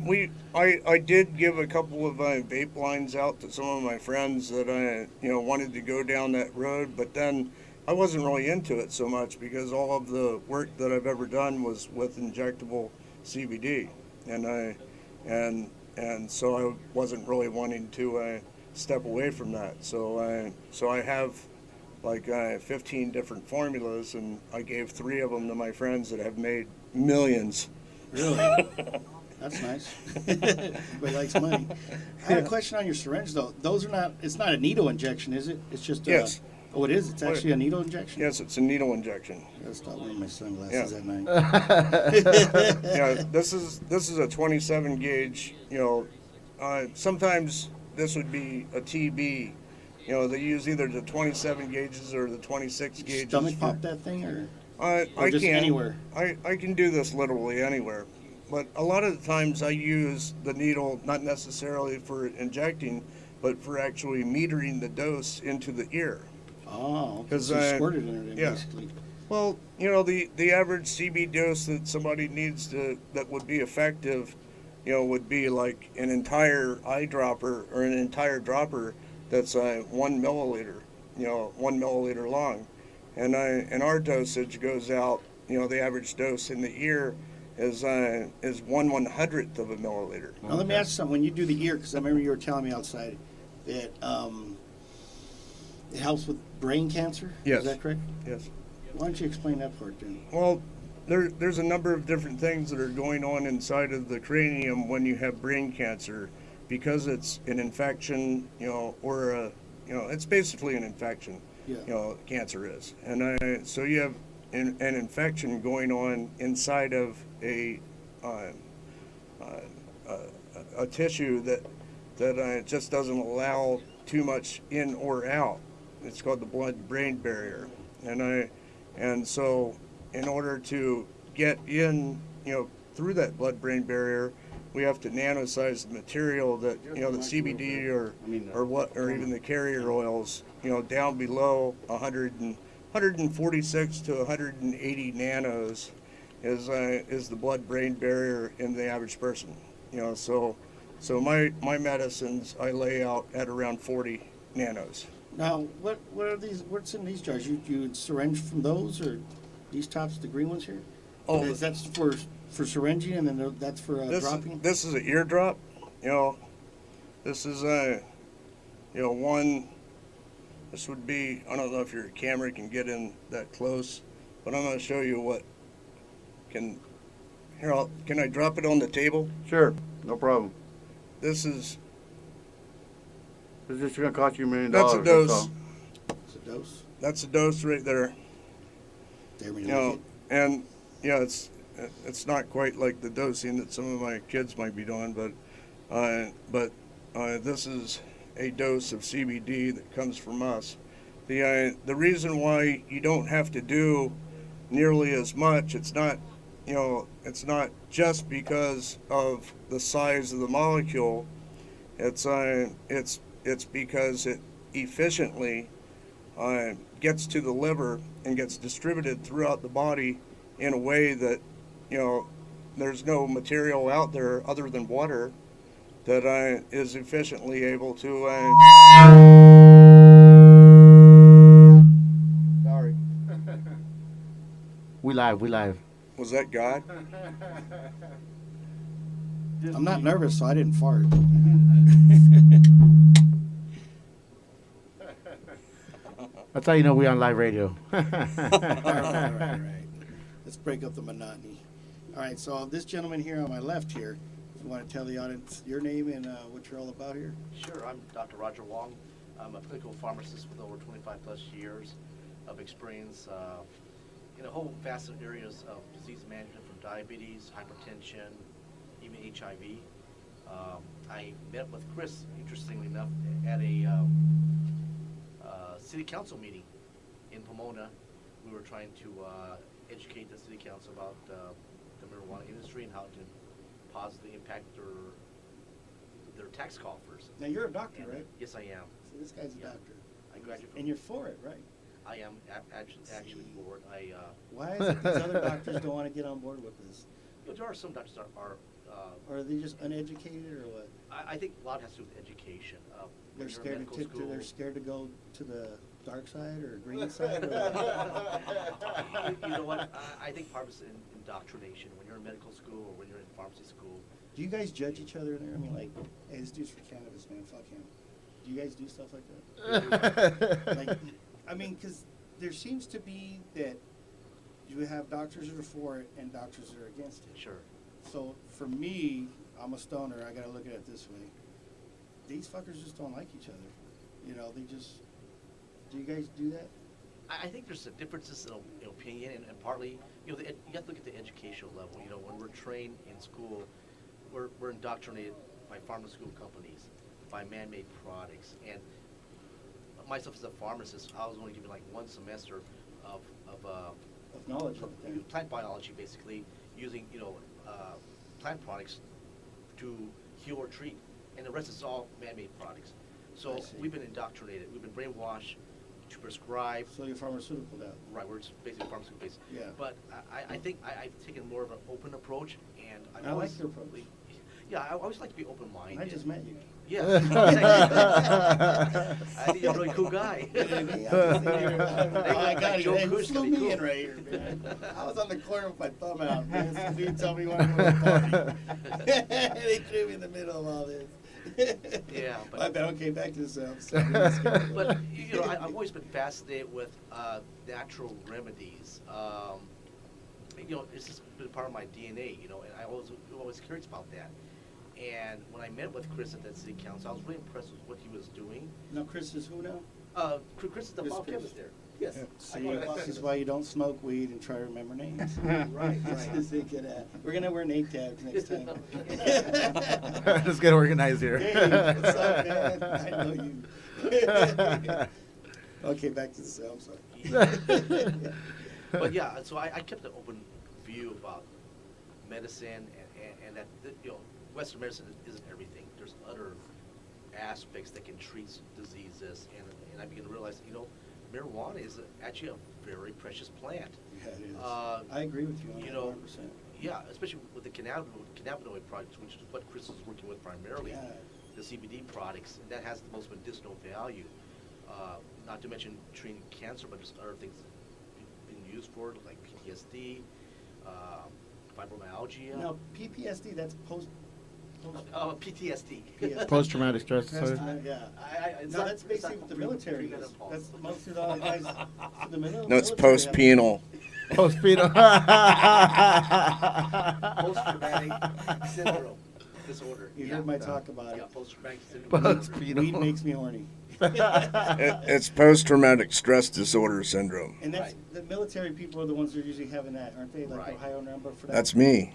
I did give a couple of vape lines out to some of my friends that wanted to go down that road, but then I wasn't really into it so much because all of the work that I've ever done was with injectable CBD, and so I wasn't really wanting to step away from that. So I have like 15 different formulas, and I gave 3 of them to my friends that have made millions. Really? That's nice. Everybody likes money. I had a question on your syringe, though. Those are not, it's not a needle injection, is it? It's just Yes. Oh, it is? It's actually a needle injection? Yes, it's a needle injection. I gotta stop wearing my sunglasses at night. Yeah, this is a 27 gauge. Sometimes this would be a TB. They use either the 27 gauges or the 26 gauges. Stomach pop that thing, or I just can anywhere? I can do this literally anywhere, but a lot of the times I use the needle not necessarily for injecting, but for actually metering the dose into the ear. Oh, because you squirt it in there, basically. Well, the average CB dose that somebody needs that would be effective, would be like an entire eyedropper or an entire dropper that's 1 milliliter, 1 milliliter long, and our dosage goes out. The average dose in the ear is 1/100th of a milliliter. Now let me ask you something. When you do the ear, because I remember you were telling me outside that it helps with brain cancer. Yes. Is that correct? Yes. Why don't you explain that part then? Well, there's a number of different things that are going on inside of the cranium when you have brain cancer, because it's an infection, or it's basically an infection. Yeah. Cancer is, and so you have an infection going on inside of a tissue that just doesn't allow too much in or out. It's called the blood-brain barrier, and so in order to get in, through that blood-brain barrier, we have to nanosize the material that the CBD or even the carrier oils, down below 146 to 180 nanos is the blood-brain barrier in the average person. So my medicines I lay out at around 40 nanos. Now, what are these? What's in these jars? You syringe from those, or these tops, the green ones here? Oh, that's for syringing, and then that's for dropping. This is an eardrop. This is one. This would be. I don't know if your camera can get in that close, but I'm going to show you what can. Here, can I drop it on the table? Sure, no problem. This is. It's just going to cost you $1 million. That's a dose. That's a dose. That's a dose right there. There we go. And it's not quite like the dosing that some of my kids might be doing, but this is a dose of CBD that comes from us. The reason why you don't have to do nearly as much, it's not just because of the size of the molecule. It's because it efficiently gets to the liver and gets distributed throughout the body in a way that, there's no material out there other than water that is efficiently able to. Sorry. We live. Was that God? I'm not nervous, so I didn't fart. That's how you know we on live radio. All right. Let's break up the monotony. All right, so this gentleman here on my left here, if you want to tell the audience your name and what you're all about here. Sure, I'm Dr. Roger Wong. I'm a clinical pharmacist with over 25 plus years of experience in a whole vast of areas of disease management, from diabetes, hypertension, even HIV. I met with Chris, interestingly enough, at a city council meeting in Pomona. We were trying to educate the city council about the marijuana industry and how it can positively impact they're tax coffers. Now you're a doctor, right? Yes, I am. So this guy's a doctor. I graduated from. And you're for it, right? I am actually for it. Why is it these other doctors don't want to get on board with this? There are some doctors that are. Or are they just uneducated, or what? I think a lot has to do with education. They're when you're in scared medical to school- they're scared to go to the dark side or green side. Or what? You know what? I think part of it's indoctrination. When you're in medical school or when you're in pharmacy school. Do you guys judge each other in there? I mean, like, hey, this dude's for cannabis, man. Fuck him. Do you guys do stuff like that? Like, I mean, because there seems to be that you have doctors that are for it and doctors that are against it. Sure. So for me, I'm a stoner. I gotta look at it this way. These fuckers just don't like each other. You know, they just. Do you guys do that? I think there's some differences in opinion, and partly, you know, you have to look at the educational level. You know, when we're trained in school, we're indoctrinated by pharmaceutical companies, by man-made products, and myself as a pharmacist, I was only given like one semester of knowledge of plant biology, basically using plant products to heal or treat, and the rest is all man-made products. So we've been indoctrinated, we've been brainwashed to prescribe. So you're pharmaceutical now. Right, we're basically pharmaceutical based. Yeah. But I think I've taken more of an open approach, and I like your approach. Yeah, I always like to be open-minded. I just met you. Yeah. I think you're a really cool guy. I got you. Hey, who Kush flew could be me cool. in right here, man? I was on the corner with my thumb out, man. Some dude told me he wanted to go to a party. They threw me in the middle of all this. Yeah, but I bet. Okay, back to the But you know, I've always been fascinated with natural remedies. You know, it's just been part of my DNA. You know, and I always curious about that. And when I met with Chris at that city council, I was really impressed with what he was doing. Now, Chris is who now? Chris is the Chris Bob Chris. chemist there. Yes. See, this is why you don't smoke weed and try to remember names. Right. This is good at. We're gonna wear name tags next time. Let's get organized here. Hey, what's up, man? I know you. Okay, back to the cell. I'm sorry. But yeah, so I kept an open view about medicine and that you know, Western medicine isn't everything. There's other aspects that can treat diseases, and I began to realize, you know, marijuana is actually a very precious plant. Yeah, it is. I agree with you on You that know, 100%. yeah, especially with the cannabinoid products, which is what Chris is working with primarily, Yeah. the CBD products, and that has the most medicinal value. Not to mention treating cancer, but just other things being used for, like PTSD, fibromyalgia. Now, PTSD, that's PTSD. Post-traumatic stress That's, disorder. yeah. It's No, not- that's it's basically not what the military is. premenopausal. That's most of the guys. The No, it's military post-penal. Post-penal. Post-traumatic syndrome disorder. You heard my talk about Yeah, it. post-traumatic syndrome disorder. Weed makes me horny. It's post-traumatic stress disorder syndrome. And that's the military people are the ones that are usually having that, aren't they? Like Right. Ohio number for that. That's me.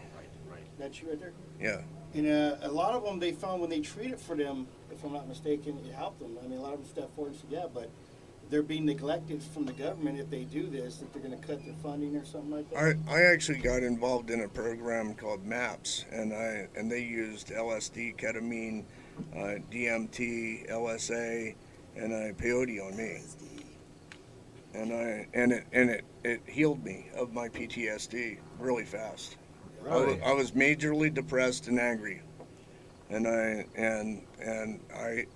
Right. That's you right there. Yeah. And a lot of them, they found when they treat it for them, if I'm not mistaken, it helped them. I mean, a lot of them step forward and said, yeah, but they're being neglected from the government if they do this, that they're going to cut their funding or something like that. I actually got involved in a program called MAPS, and they used LSD, ketamine, DMT, LSA, and peyote on me, and it healed me of my PTSD really fast. Really? I was majorly depressed and angry, and I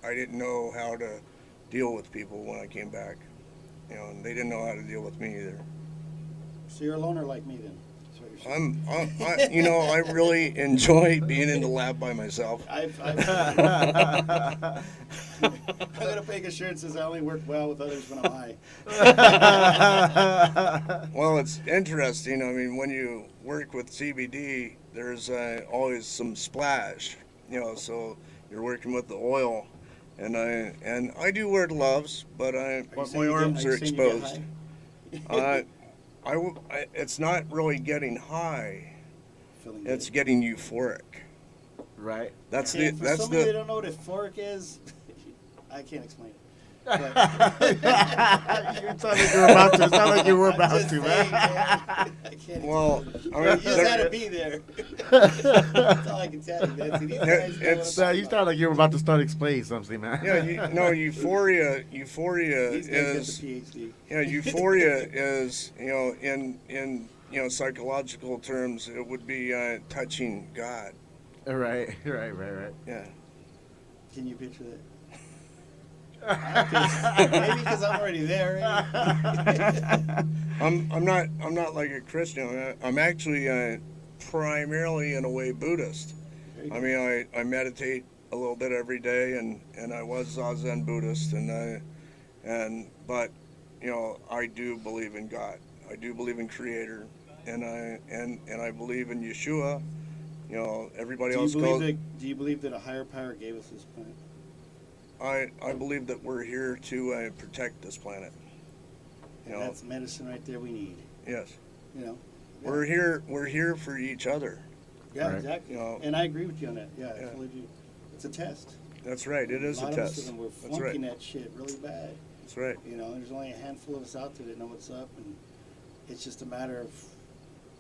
didn't know how to deal with people when I came back, you know, and they didn't know how to deal with me either. So you're a loner like me then? That's what you're saying. You know, I really enjoy being in the lab by myself. I'm going to make assurances I only work well with others when I'm high. Well, it's interesting. I mean, when you work with CBD, there's always some splash, you know, so you're working with the oil. And I do wear gloves, but my arms are exposed. It's not really getting high. It's getting euphoric. Right. And for somebody that don't know what euphoric is, I can't explain it. It sounded like you were about to, man. I can't. Well, I You mean, just had to be there. That's all I can tell you, man. See, these guys know what I'm You sound like you were about to start explaining something, man. yeah, euphoria These guys is got the PhD. euphoria is in psychological terms it would be touching God. Right. Yeah. Can you picture that? Maybe because I'm already there. I'm not like a Christian. I'm actually primarily in a way Buddhist. I mean, I meditate a little bit every day, and I was Zazen Buddhist, but I do believe in God. I do believe in Creator, and I believe in Yeshua. Everybody else goes. Do you believe that a higher power gave us this planet? I believe that we're here to protect this planet. And that's medicine right there we need. Yes. Yeah. We're here for each other. Yeah, exactly. And I agree with you on that. Yeah, I fully do. It's a test. That's right. It is a test. A lot of us we're flunking that shit really bad. That's right. There's only a handful of us out there that know what's up, and it's just a matter of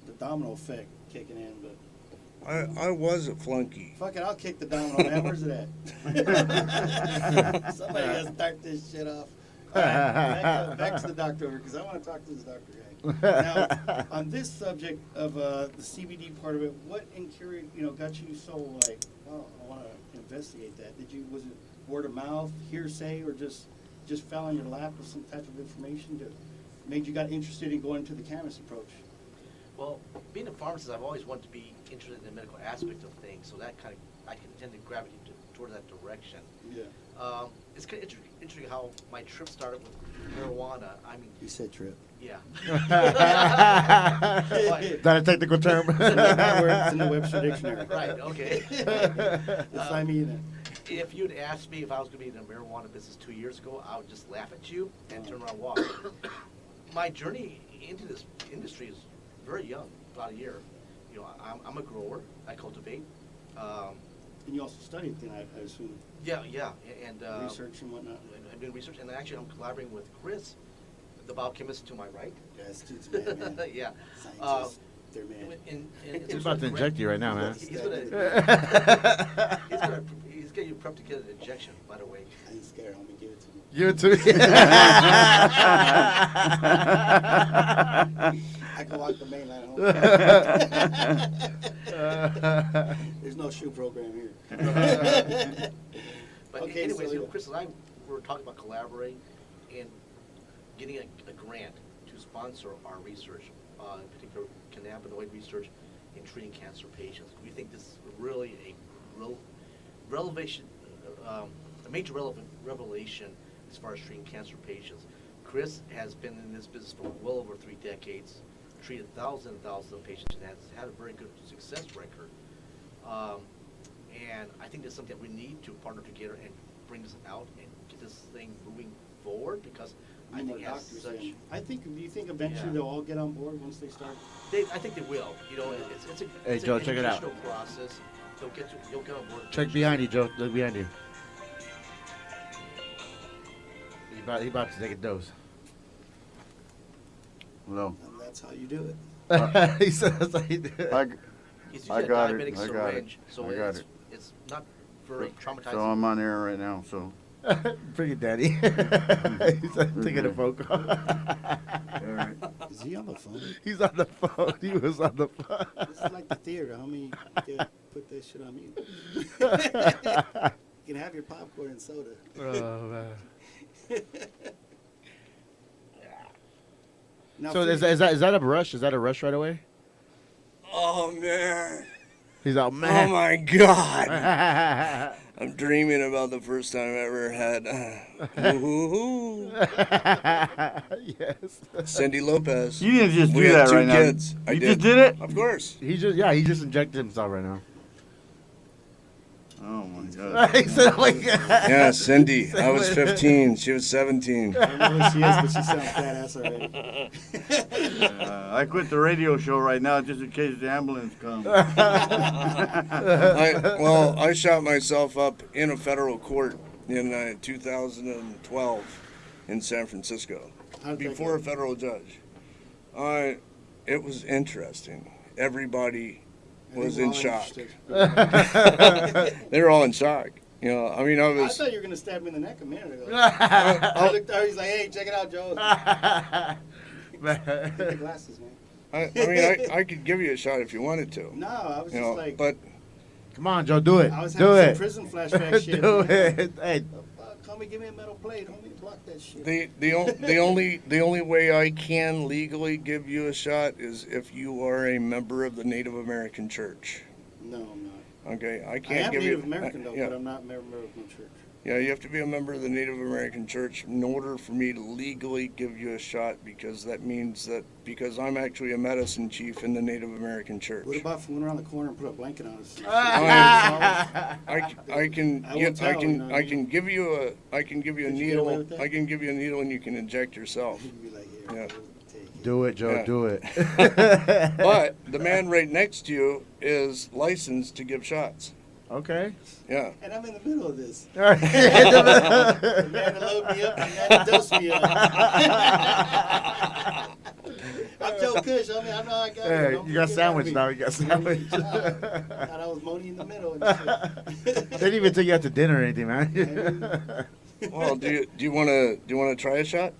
the domino effect kicking in. But I was a flunky. fuck it, I'll kick the domino, man. Where's it at? Somebody has to start this shit off. All right, back to the doctor over, because I want to talk to this doctor guy. Now, on this subject of the CBD part of it, what got you so like, oh, I want to investigate that? Was it word of mouth, hearsay, or just fell on your lap with some type of information that made you got interested in going to the cannabis approach? Well, being a pharmacist, I've always wanted to be interested in the medical aspect of things, so that kind of, I can tend to gravitate toward that direction. Yeah. It's kind of interesting how my trip started with marijuana. I mean, you said trip. Yeah. Is that a technical term? It's in the Webster Dictionary. Right, okay. Sign me in. If you'd asked me if I was going to be in the marijuana business 2 years ago, I would just laugh at you and turn around and walk. My journey into this industry is very young, about a year. I'm a grower. I cultivate. And you also studied then, I assume. Yeah, and research and whatnot. I'm doing research, and actually I'm collaborating with Chris, the biochemist to my right. Yes, dude's man. Yeah. Scientists, they're man. He's about to inject you right now, man. He's getting you prepped to get an injection, by the way. I ain't scared, homie. Give it to me. Give it to me. I can walk the main line home. There's no shoe program here. But okay, anyways, so, Chris and I were talking about collaborating and getting a grant to sponsor our research, in particular cannabinoid research in treating cancer patients. We think this is really a major revelation as far as treating cancer patients. Chris has been in this business for well over 3 decades, treated thousands and thousands of patients, and has had a very good success record. And I think that's something that we need to partner together and bring this out and get this thing moving forward, because I think it has such. Do you think eventually they'll all get on board once they start? I think they will. It's Hey, Joe, an check it out. educational process. They'll get on board. Check behind you, Joe. Look behind you. He about to take a dose. No. And that's how you do it. He said that's how you do it. He's using I a got it. diabetic I got it. syringe, so I got it. it's not very traumatizing. So I'm on air right now. So. Bring it, Daddy. He's taking a phone call. Is he on the phone? He's on the phone. He was on the phone. This is like the theater, homie. You gotta put that shit on mute. You can have your popcorn and soda. Oh, man. Now, So is that a rush? Is that a rush right away? Oh man. He's out, man. Oh my God. I'm dreaming about the first time I ever had. Yes. Cindy Lopez. You didn't just We do had that 2 right now. kids. I You did. just did it? Of course. He just injected himself right now. Oh my God. He said, "Oh my God." Yeah, Cindy. I was 15. She was 17. I don't know who she is, but she sounds badass already. I quit the radio show right now just in case the ambulance comes. I shot myself up in a federal court in 2012 in San Francisco How'd that before a go? federal judge. It was interesting. Everybody was in shock. They were all in shock. You know, I mean, I I was. thought you were gonna stab me in the neck a minute ago. I looked out. He's like, "Hey, check it out, Joe." Get the glasses, man. I mean, I could give you a shot if you wanted to. No, I was You just know, like, but Come on, Joe, do it. I was Do having some it. prison flashback shit. Do man. it. Hey, Homie, give me a metal plate. Homie, block that shit. the only way I can legally give you a shot is if you are a member of the Native American Church. No, I'm not. Okay, I I can't am give Native you. American though, yeah. but I'm not a member of no church. Yeah, you have to be a member of the Native American Church in order for me to legally give you a shot, because that means that because I'm actually a medicine chief in the Native American Church. What about if we went around the corner and put a blanket on us? I can I will tell, you know what I I mean? can give you a Could you get away needle. with that? I can give you a needle and you can inject yourself. You'd be like, Yeah. do it, Joe. Yeah. Do it. But the man right next to you is licensed to give shots. Okay. Yeah. And I'm in the middle of this. All right. The man to load me up and the man to dose me up. I'm Joe Kush. I mean, I know I got it. Hey, Don't you got forget sandwich about now. me. You got sandwich. Thought I was Moni in the middle and shit. They didn't even take you out to dinner or anything, man. Well, do you want to try a shot?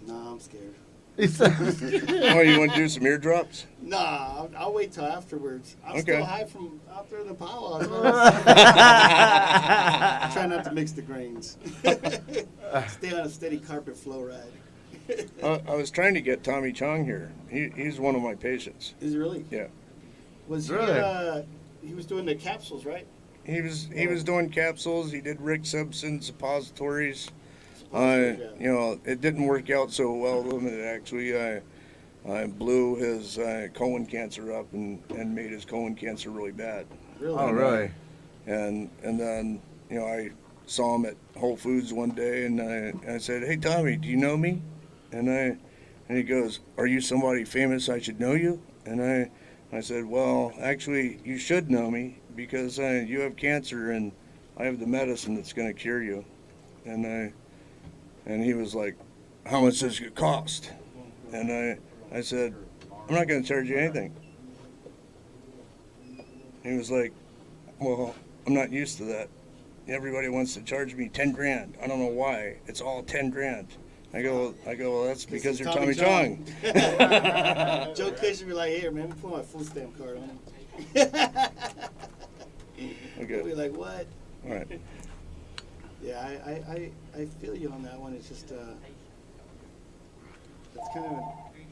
No, I'm scared. Oh, you want to do some eardrops? Nah, I'll wait till afterwards. I'm Okay. still high from out there in the powwows. Try not to mix the grains. Stay on a steady carpet flow ride. I was trying to get Tommy Chong here. He's one of my patients. Is he really? Yeah. Was Really? he was doing the capsules, right? He was doing capsules. He did Rick Simpson suppositories. Yeah. You know, it didn't work out so well with him. It actually, I blew his colon cancer up and made his colon cancer really bad. Really? Oh, really? And then, you know, I saw him at Whole Foods one day, and I said, "Hey, Tommy, do you know me?" And he goes, "Are you somebody famous I should know you?" And I said, "Well, actually, you should know me because you have cancer, and I have the medicine that's going to cure you." And he was like, "How much does it cost?" And I said, "I'm not going to charge you anything." He was like, "Well, I'm not used to that. Everybody wants to charge me 10 grand. I don't know why. It's all 10 grand." I go, well, that's because you're Tommy Chong. Joe Kush would be like, "Here, man, put my food stamp card on." Okay. We'll be like, "What?" All right. Yeah, I feel you on that one. It's just, it's kind of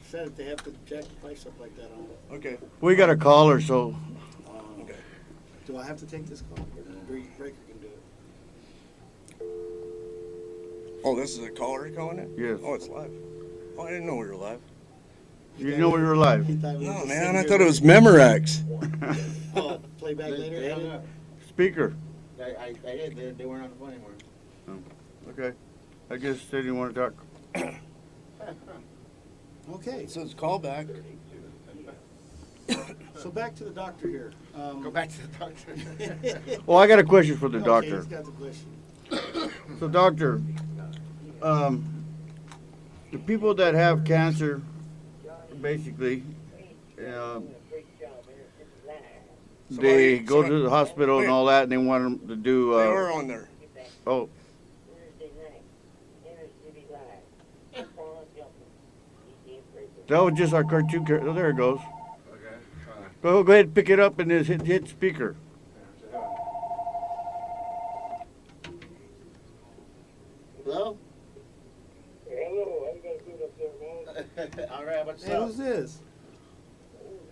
sad that they have to jack the price up like that on it. Okay. We got a caller, so Okay. Do I have to take this call? Or Breaker can do it. Oh, this is a caller calling it? Yes. Oh, it's live. Oh, I didn't know we were live. you didn't know we were live. He thought we were No, just man, sitting I here thought it was waiting. Memorex. Oh, play back later. Edit. Speaker. I did. They weren't on the phone anymore. Okay. I guess they didn't want to talk. Okay, It says call back. so back to the doctor here. Go back to the doctor. Well, I got a question for the Okay, doctor. he's got the question. So, doctor, the people that have cancer, basically, they go to the hospital and all that, and they want them to do. They are on there. Oh, that was just our cartoon. Oh, there it goes. Go ahead and pick it up and just hit speaker. Hello? Hello, how you guys doing up there, man? All right, how about Hey, who's this? Who's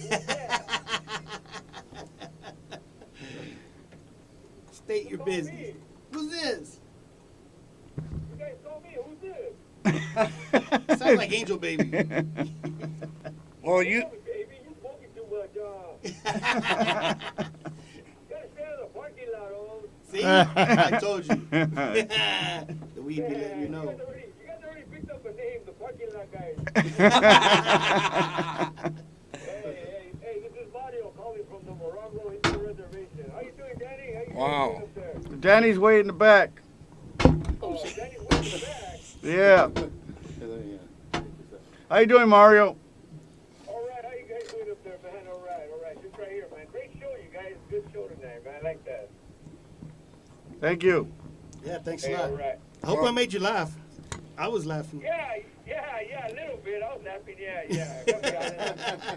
this? State your business. Who's this? You guys told me, who's this? Sounds like Angel Baby. Well, you. Baby, you smoking too much, You gotta stay in the parking lot, oh. See? I told you. The weed be letting you know. You guys already picked up a name, the parking lot guys. Hey, this is Mario calling from the Morongo Indian Reservation. How you doing, Danny? How you Wow. doing up there? Danny's way in the back. Oh, Danny's way in the back. Yeah. How you doing, Mario? All right, how you guys doing up there, man? All right. Just right here, man. Great show, you guys. Good show tonight, man. I like that. Thank you. Yeah, thanks Hey, a lot. all right. I hope I made you laugh. I was laughing. Yeah, a little bit. I was laughing, yeah.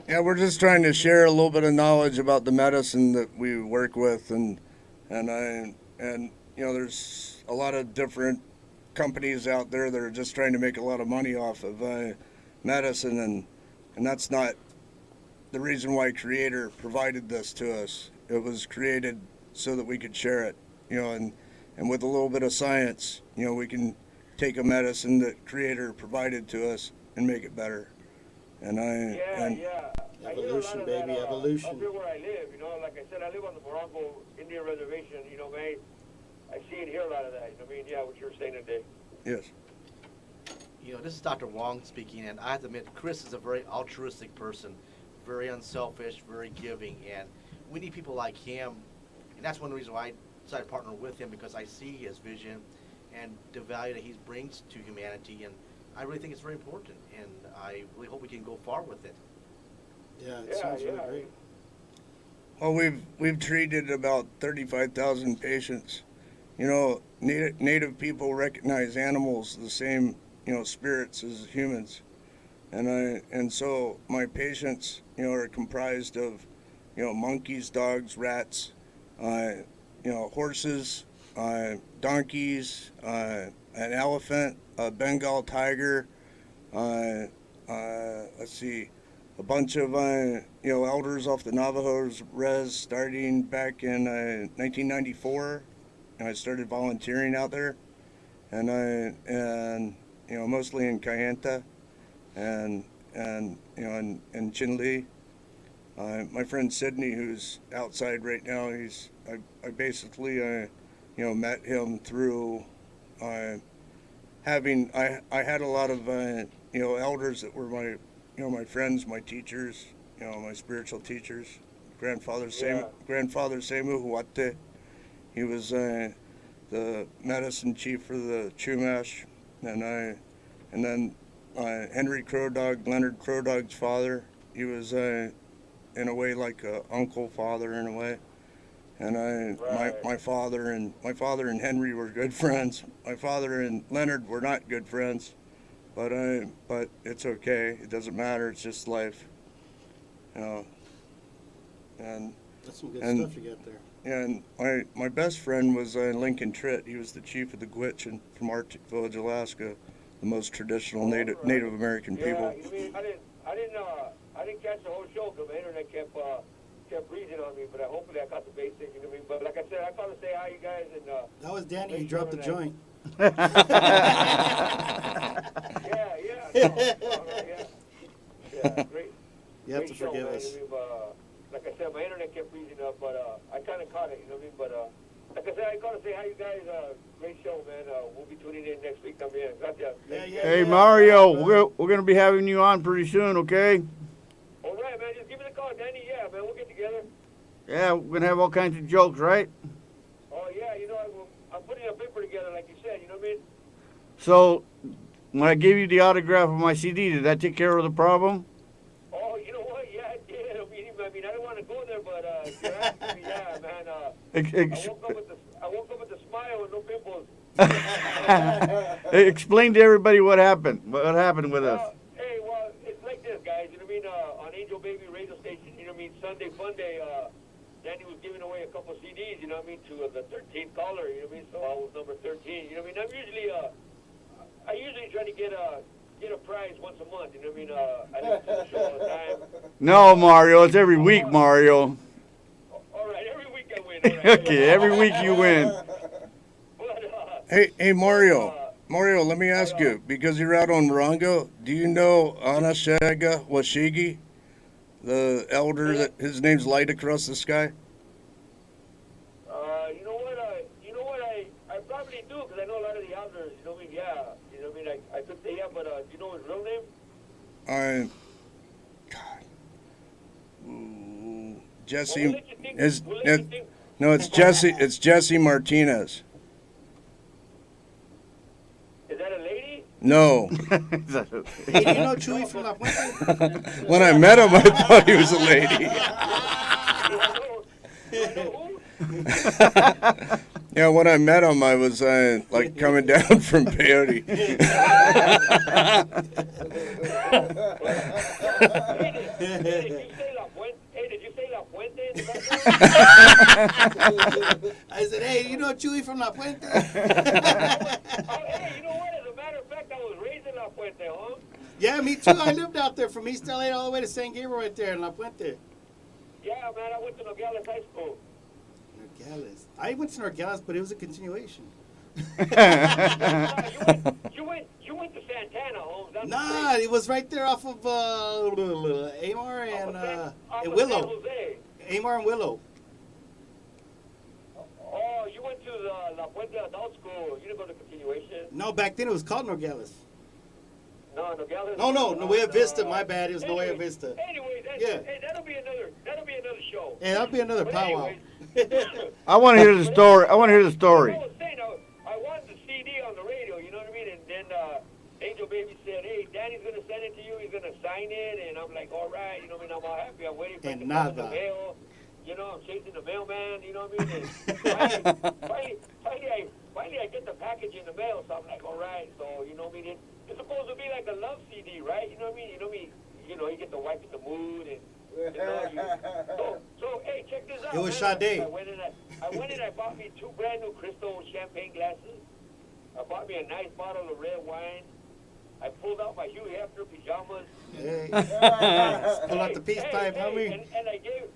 Yeah, we're just trying to share a little bit of knowledge about the medicine that we work with, and you know, there's a lot of different companies out there that are just trying to make a lot of money off of medicine, and that's not the reason why Creator provided this to us. It was created so that we could share it, you know, and with a little bit of science, you know, we can take a medicine that Creator provided to us and make it better. And Yeah. Evolution, baby, Up evolution. here where I live, you know, like I said, I live on the Morongo Indian Reservation, you know, man. I see and hear a lot of that, you know what I mean? Yeah, what you were saying today. Yes. You know, this is Dr. Wong speaking, and I have to admit, Chris is a very altruistic person, very unselfish, very giving, and we need people like him. And that's one of the reasons why I decided to partner with him, because I see his vision and the value that he brings to humanity, and I really think it's very important, and I really hope we can go far with it. Yeah, it sounds really great. Well, we've treated about 35,000 patients. You know, native people recognize animals the same, you know, spirits as humans, and so my patients, you know, are comprised of, you know, monkeys, dogs, rats, you know, horses, donkeys, an elephant, a Bengal tiger. Let's see, a bunch of you know, elders off the Navajo's res starting back in 1994. And I started volunteering out there, and you know, mostly in Kayenta, and you know, in Chinle. My friend Sydney, who's outside right now, I basically you know, met him through I had a lot of you know, elders that were my friends, my teachers, you know, my spiritual teachers. Grandfather Semu Huate. He was the medicine chief for the Chumash, and then Henry Crow Dog, Leonard Crow Dog's father. He was in a way like a uncle father in a way, and my father and Henry were good friends. My father and Leonard were not good friends, but it's okay. It doesn't matter. It's just life, you know. And that's some good stuff you got there. And my best friend was Lincoln Tritt. He was the chief of the Gwich'in from Arctic Village, Alaska, the most traditional Native American people. Yeah, you mean, I didn't catch the whole show because the internet kept breathing on me, but hopefully I caught the basics, you know what I mean? But like I said, I called to say hi, you guys, and that was Danny. He dropped the joint. Yeah. Great. You have to show, forgive man. us. I mean, like I said, my internet kept freezing up, but I kind of caught it, you know what I mean? But like I said, I called to say hi, you guys. Great show, man. We'll be tuning in next week también. Gracias. Hey, Mario, we're going to be having you on pretty soon, okay? All right, man. Just give me the call, Danny. Yeah, man. We'll get together. Yeah, we're going to have all kinds of jokes, right? Oh, yeah. You know, I'm putting a paper together, like you said. You know what I mean? So, when I gave you the autograph of my CD, did that take care of the problem? Oh, you know what? Yeah, it did. I mean, I didn't want to go there, but you're asking me, yeah, man. I woke up with a smile and no pimples. Explain to everybody what happened. What happened with us? Hey, well, it's like this, guys. You know what I mean? On Angel Baby radio station, you know what I mean? Sunday Fun Day, Danny was giving away a couple CDs, you know what I mean, to the 13th caller, you know what I mean? So I was number 13. You know what I mean? I usually try to get a prize once a month, you know what I mean? I listen to the show all the time. No, Mario, it's every week, Mario. All right, every week I win. All right. Okay, every week you win. Hey, Mario, let me ask you, because you're out on Morongo, do you know Anashaga Washigi, the elder that his name's Light Across the Sky? You know what, I probably do, because I know a lot of the elders, you know what I mean? Yeah, you know what I mean? I could say, yeah, but do you know his real name? Jesse, No, it's Jesse. It's Jesse Martinez. Is that a lady? No. Hey, do you know Chewy from La Puente? When I met him, I thought he was a lady. Yeah, when I met him, I was like coming down from Peyote. Did you say La Puente? I said, hey, you know Chewy from La Puente? Oh, hey, you know what? As a matter of fact, I was raised in La Puente, huh? Yeah, me too. I lived out there from East LA all the way to San Gabriel right there in La Puente. Yeah, man, I went to Nogales High School. Nogales. I went to Nogales, but it was a continuation. You went to Santana, Holmes. That's Nah, it was right there off of Amar and Willow. Amar and Willow. Oh, you went to the La Puente Adult School. You didn't go to continuation? No, back then it was called Nogales. No, Nogales. No, Nueva Vista. My bad. It was Nueva Vista. Anyway, Yeah. hey, that'll be another show. Yeah, that'll be another powwow. I want to hear the story. I want to hear the story. I was saying, I wanted the CD on the radio, you know what I mean? And then Angel Baby said, hey, Danny's going to send it to you. He's going to sign it. And I'm like, all right. You know what I mean? I'm all happy. I'm waiting for it to come in the mail. You know, I'm chasing the mailman. You know what I mean? And finally, I get the package in the mail. So I'm like, all right. So, you know what I mean? It's supposed to be like a love CD, right? You know what I mean? You get the wife in the mood and so hey, check this out. It was man. Sade. I went in. I bought me 2 brand new Crystal champagne glasses. I bought me a nice bottle of red wine. I pulled out my Hugh Hefner pajamas. Hey. Pull out the peace pipe, homie. And I gave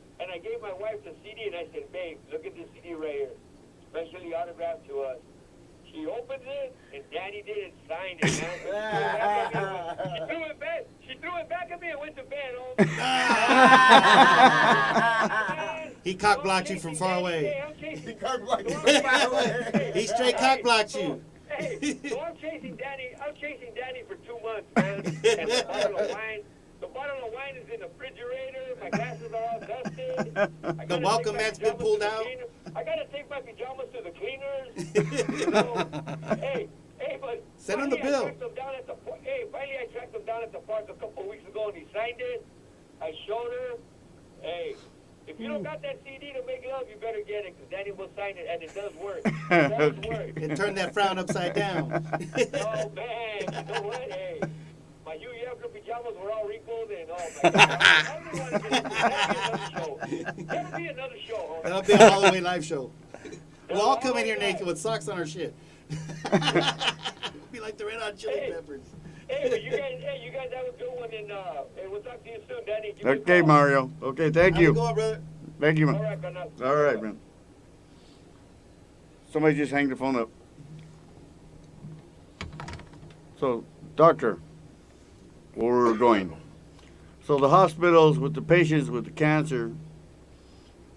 my wife the CD, and I said, babe, look at this CD right here, specially autographed to us. She opened it, and Danny did it, signed it, man. She threw it back at me and went to bed. He cock blocked you from far away. He straight cock blocked you. Hey, so I'm chasing Danny for 2 months, man. And the bottle of wine is in the refrigerator. My glasses are all dusted. The welcome mat's been pulled out. I gotta take my pajamas to the cleaners. Hey, but send him the bill. Finally I tracked him down at the park a couple of weeks ago, and he signed it. I showed her. Hey, if you don't got that CD to make love, you better get it, because Danny will sign it, and it does work. It does work. And turn that frown upside down. Oh, man, you know what? Hey, my Hugh Hefner pajamas were all wrinkled, and oh, my God. That'll be another show. That'll be a Halloween live show. We'll all come in here naked with socks on our shit. Be like the Red Hot Chili Peppers. Hey, but you guys have a good one, and we'll talk to you soon, Danny. Give me a Okay, call. Mario. Okay, thank you. How's it going, brother? Thank you, man. All right, Gunnar. All right, man. Somebody just hang the phone up. So, doctor, where we're going. So the hospitals with the patients with the cancer,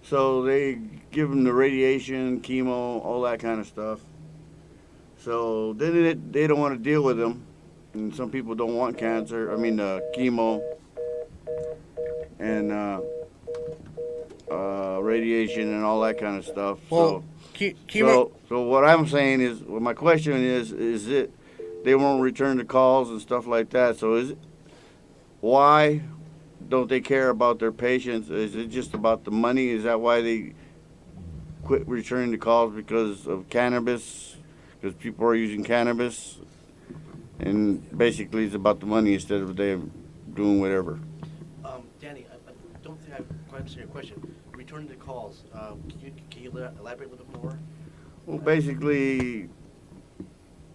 so they give them the radiation, chemo, all that kind of stuff. So then they don't want to deal with them, and some people don't want chemo and radiation and all that kind of stuff. Well, So what I'm saying is, well, my question is it they won't return the calls and stuff like that. So why don't they care about their patients? Is it just about the money? Is that why they quit returning the calls, because of cannabis? Because people are using cannabis, and basically it's about the money instead of them doing whatever. Danny, I don't think I quite understand your question. Returning the calls, can you elaborate a little bit more? Well, basically,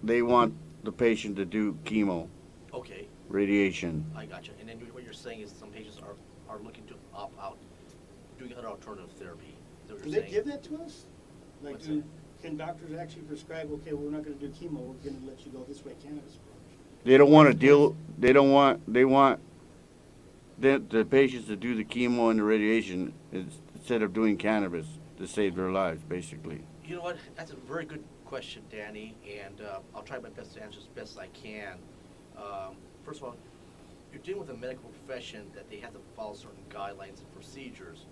they want the patient to do chemo, Okay, radiation. I gotcha. And then what you're saying is some patients are looking to opt out, doing other alternative therapy. Is that what Can you're they saying? give that to us? Like, What's that? can doctors actually prescribe, okay, we're not going to do chemo, we're going to let you go this way, cannabis approach? They don't want to deal. They want the patients to do the chemo and the radiation instead of doing cannabis to save their lives, basically. You know what? That's a very good question, Danny, and I'll try my best to answer as best I can. First of all, you're dealing with a medical profession that they have to follow certain guidelines and procedures.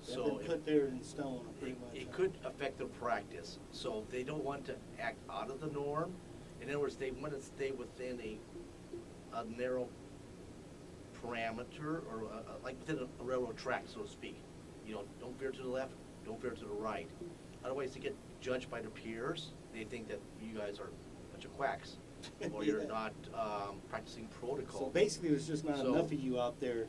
They've So been put there in stone, pretty much. it could affect their practice. So they don't want to act out of the norm. In other words, they want to stay within a narrow parameter, or like within a railroad track, so to speak. Don't veer to the left, don't veer to the right. Otherwise, they get judged by their peers. They think that you guys are a bunch of quacks, or you're not practicing protocol. So basically, there's just not So- enough of you out there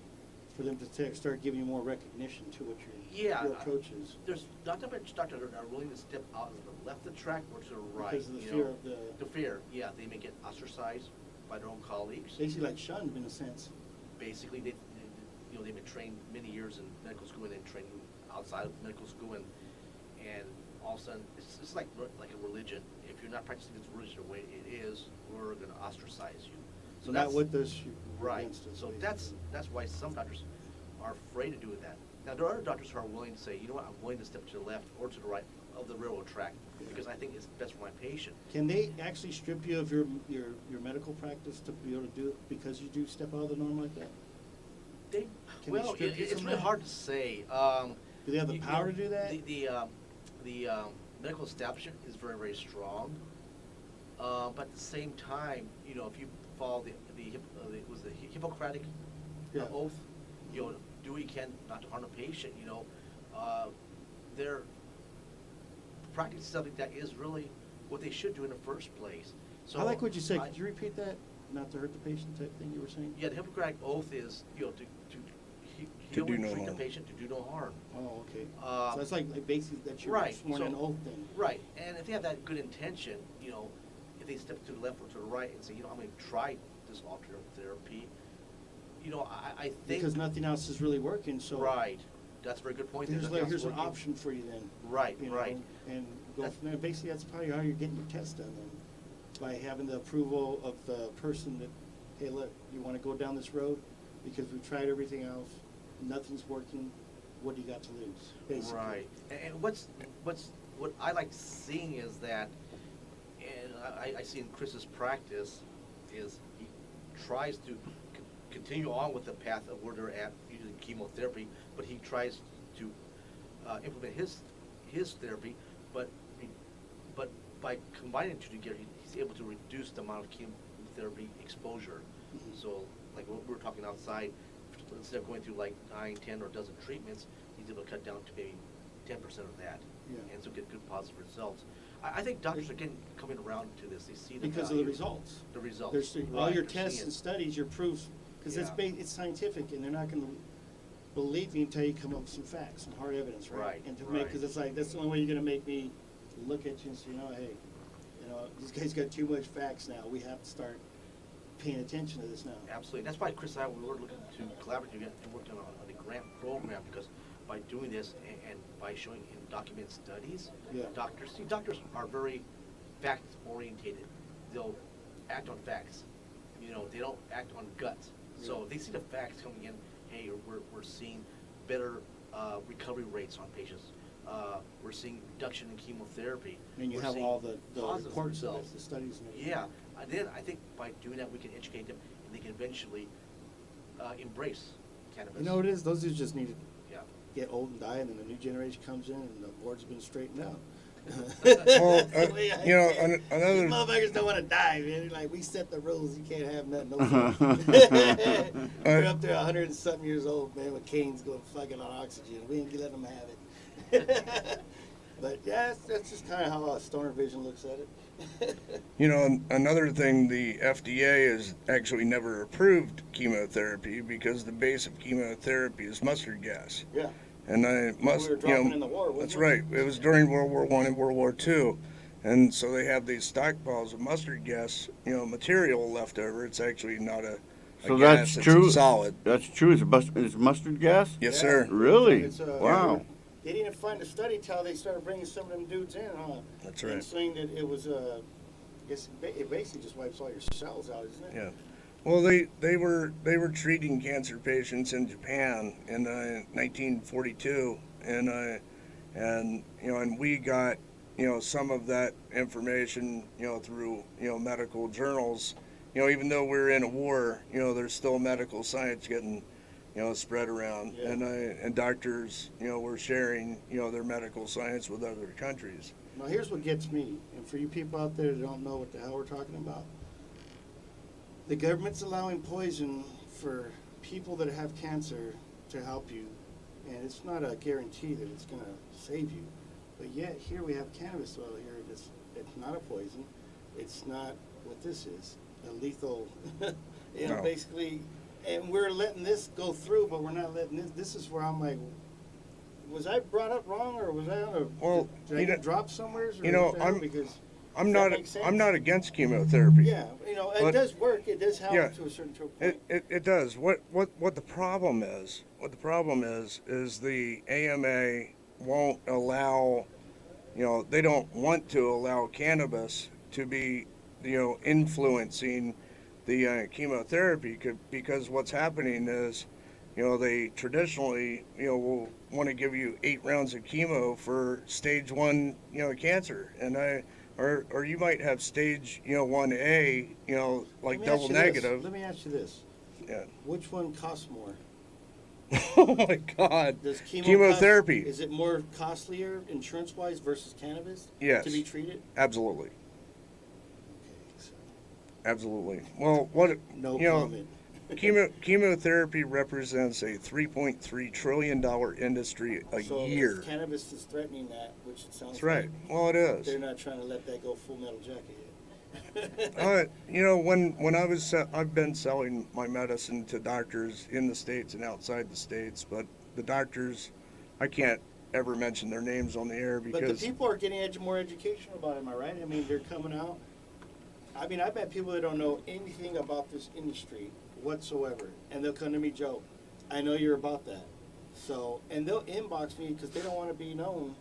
for them to start giving you more recognition to what your approach is. There's not that much doctors that are willing to step out of the left of the track or to the right. Because of the you fear know. of the... The fear, yeah. They may get ostracized by their own colleagues. Basically like shunned in a sense. Basically, they've been trained many years in medical school and then trained outside of medical school, and all of a sudden, it's like a religion. If you're not practicing this religion the way it is, we're going to ostracize you. So not that's with this. right. So that's why some doctors are afraid of doing that. Now there are other doctors who are willing to say, you know what, I'm willing to step to the left or to the right of the railroad track because I think it's best for my patient. Can they actually strip you of your medical practice to be able to do it because you do step out of the norm like that? It's really hard to say. Do they have the power to do that? The medical establishment is very, very strong. But at the same time, if you follow the Hippocratic oath, do what you can not to harm a patient. They're practicing something that is really what they should do in the first place. So I like what you said. Could you repeat that? Not to hurt the patient type thing you were saying? Yeah, the Hippocratic oath is to heal do and no treat the harm. patient, to do no harm. Oh, okay. So it's like basically that you're Right. sworn an oath thing. Right, and if they have that good intention, if they step to the left or to the right and say, I'm going to try this alternative therapy, I think... Because nothing else is really working, so... Right, that's a very good point. Here's Nothing else an working. option for you then. Right, you know, right. And go from there. Basically, that's probably how you're getting your test done then. By having the approval of the person that, hey, look, you want to go down this road? Because we've tried everything else, nothing's working, what do you got to lose? Basically. Right, and what I like seeing is that, and I see in Chris's practice, is he tries to continue on with the path of where they're at using chemotherapy, but he tries to implement his therapy, but by combining the two together, he's able to reduce the amount of chemotherapy exposure. Mm-hmm. So, like what we were talking outside, instead of going through like 9, 10, or a dozen treatments, he's able to cut down to maybe 10% of that, and so get good positive results. I think doctors are coming around to this. They see the Because value. of the results. The results. There's all Right, your they're tests seeing and it. studies, your proofs, because it's scientific, and they're not going to believe me until you come up with some facts, some hard evidence, right? Right, And to right. because it's like that's the only way you're going to make me look at you and say, hey, these guys got too much facts now. We have to start paying attention to this now. Absolutely. That's why Chris and I were looking to collaborate together and work on a grant program, because by doing this and by showing in documented studies, doctors are very fact orientated. They'll act on facts. They don't act on guts. So if they see the facts coming in, hey, we're seeing better recovery rates on patients. We're seeing reduction in chemotherapy. And you We're have seeing all the positive reports of results. it, the studies and everything. Yeah, and then I think by doing that we can educate them, and they can eventually embrace cannabis. You know what it is? Those dudes just need to Yeah. get old and die, and then the new generation comes in, and the board's been straightened out. Well, That's the way I you know, see it. another- These motherfuckers don't want to die, man. Like, we set the rules. You can't have nothing. No We're up there 100 and something years old, man, with canes going fucking on oxygen. We ain't letting them have it. But yeah, that's just kind of how Stoner Vision looks at it. You know, another thing, the FDA has actually never approved chemotherapy because the base of chemotherapy is mustard gas. Yeah. And We were dropping in the war, wasn't that's it? right. It was during World War I and World War II. And so they have these stockpiles of mustard gas, material left over. It's actually not a So gas, that's it's true. a solid. That's true. It's mustard gas. Yes, sir. Really? It's, Wow. They didn't find a study till they started bringing some of them dudes in, huh? That's And right. saying that it was, I guess it basically just wipes all your cells out, isn't it? Yeah. Well, they were treating cancer patients in Japan in 1942, and we got some of that information through medical journals. Even though we're in a war, there's still medical science getting spread around, and doctors, were sharing, their medical science with other countries. Now, here's what gets me, and for you people out there that don't know what the hell we're talking about, the government's allowing poison for people that have cancer to help you, and it's not a guarantee that it's going to save you. But yet, here we have cannabis oil here. It's not a poison. It's not what this is, a lethal, No. basically. And we're letting this go through, but we're not letting this. This is where I'm like, was I brought up wrong, or was I on a? Well, did I get dropped somewhere? Because I'm not against chemotherapy. Yeah, it but- does work. It does help Yeah. to a certain point. It does. What the problem is? What the problem is the AMA won't allow, they don't want to allow cannabis to be, influencing the chemotherapy because what's happening is, they traditionally, will want to give you 8 rounds of chemo for stage 1, cancer, and or you might have stage, 1A, like double negative. Let me ask you this. Yeah. Which one costs more? Oh my God. Does chemotherapy. Is it more costlier insurance-wise versus cannabis? Yes. To be treated? Absolutely. Okay, so Absolutely. Well, what no you know, comment. chemotherapy represents a $3.3 trillion industry a So year. if cannabis is threatening that, which it sounds That's right. like. Well, it is. They're not trying to let that go full metal jacket yet. When I've been selling my medicine to doctors in the States and outside the States, but the doctors, I can't ever mention their names on the air But the because people are getting more educational about it, am I right? I mean, they're coming out. I mean, I've met people that don't know anything about this industry whatsoever, and they'll come to me, Joe, I know you're about that. So, and they'll inbox me because they don't want to be known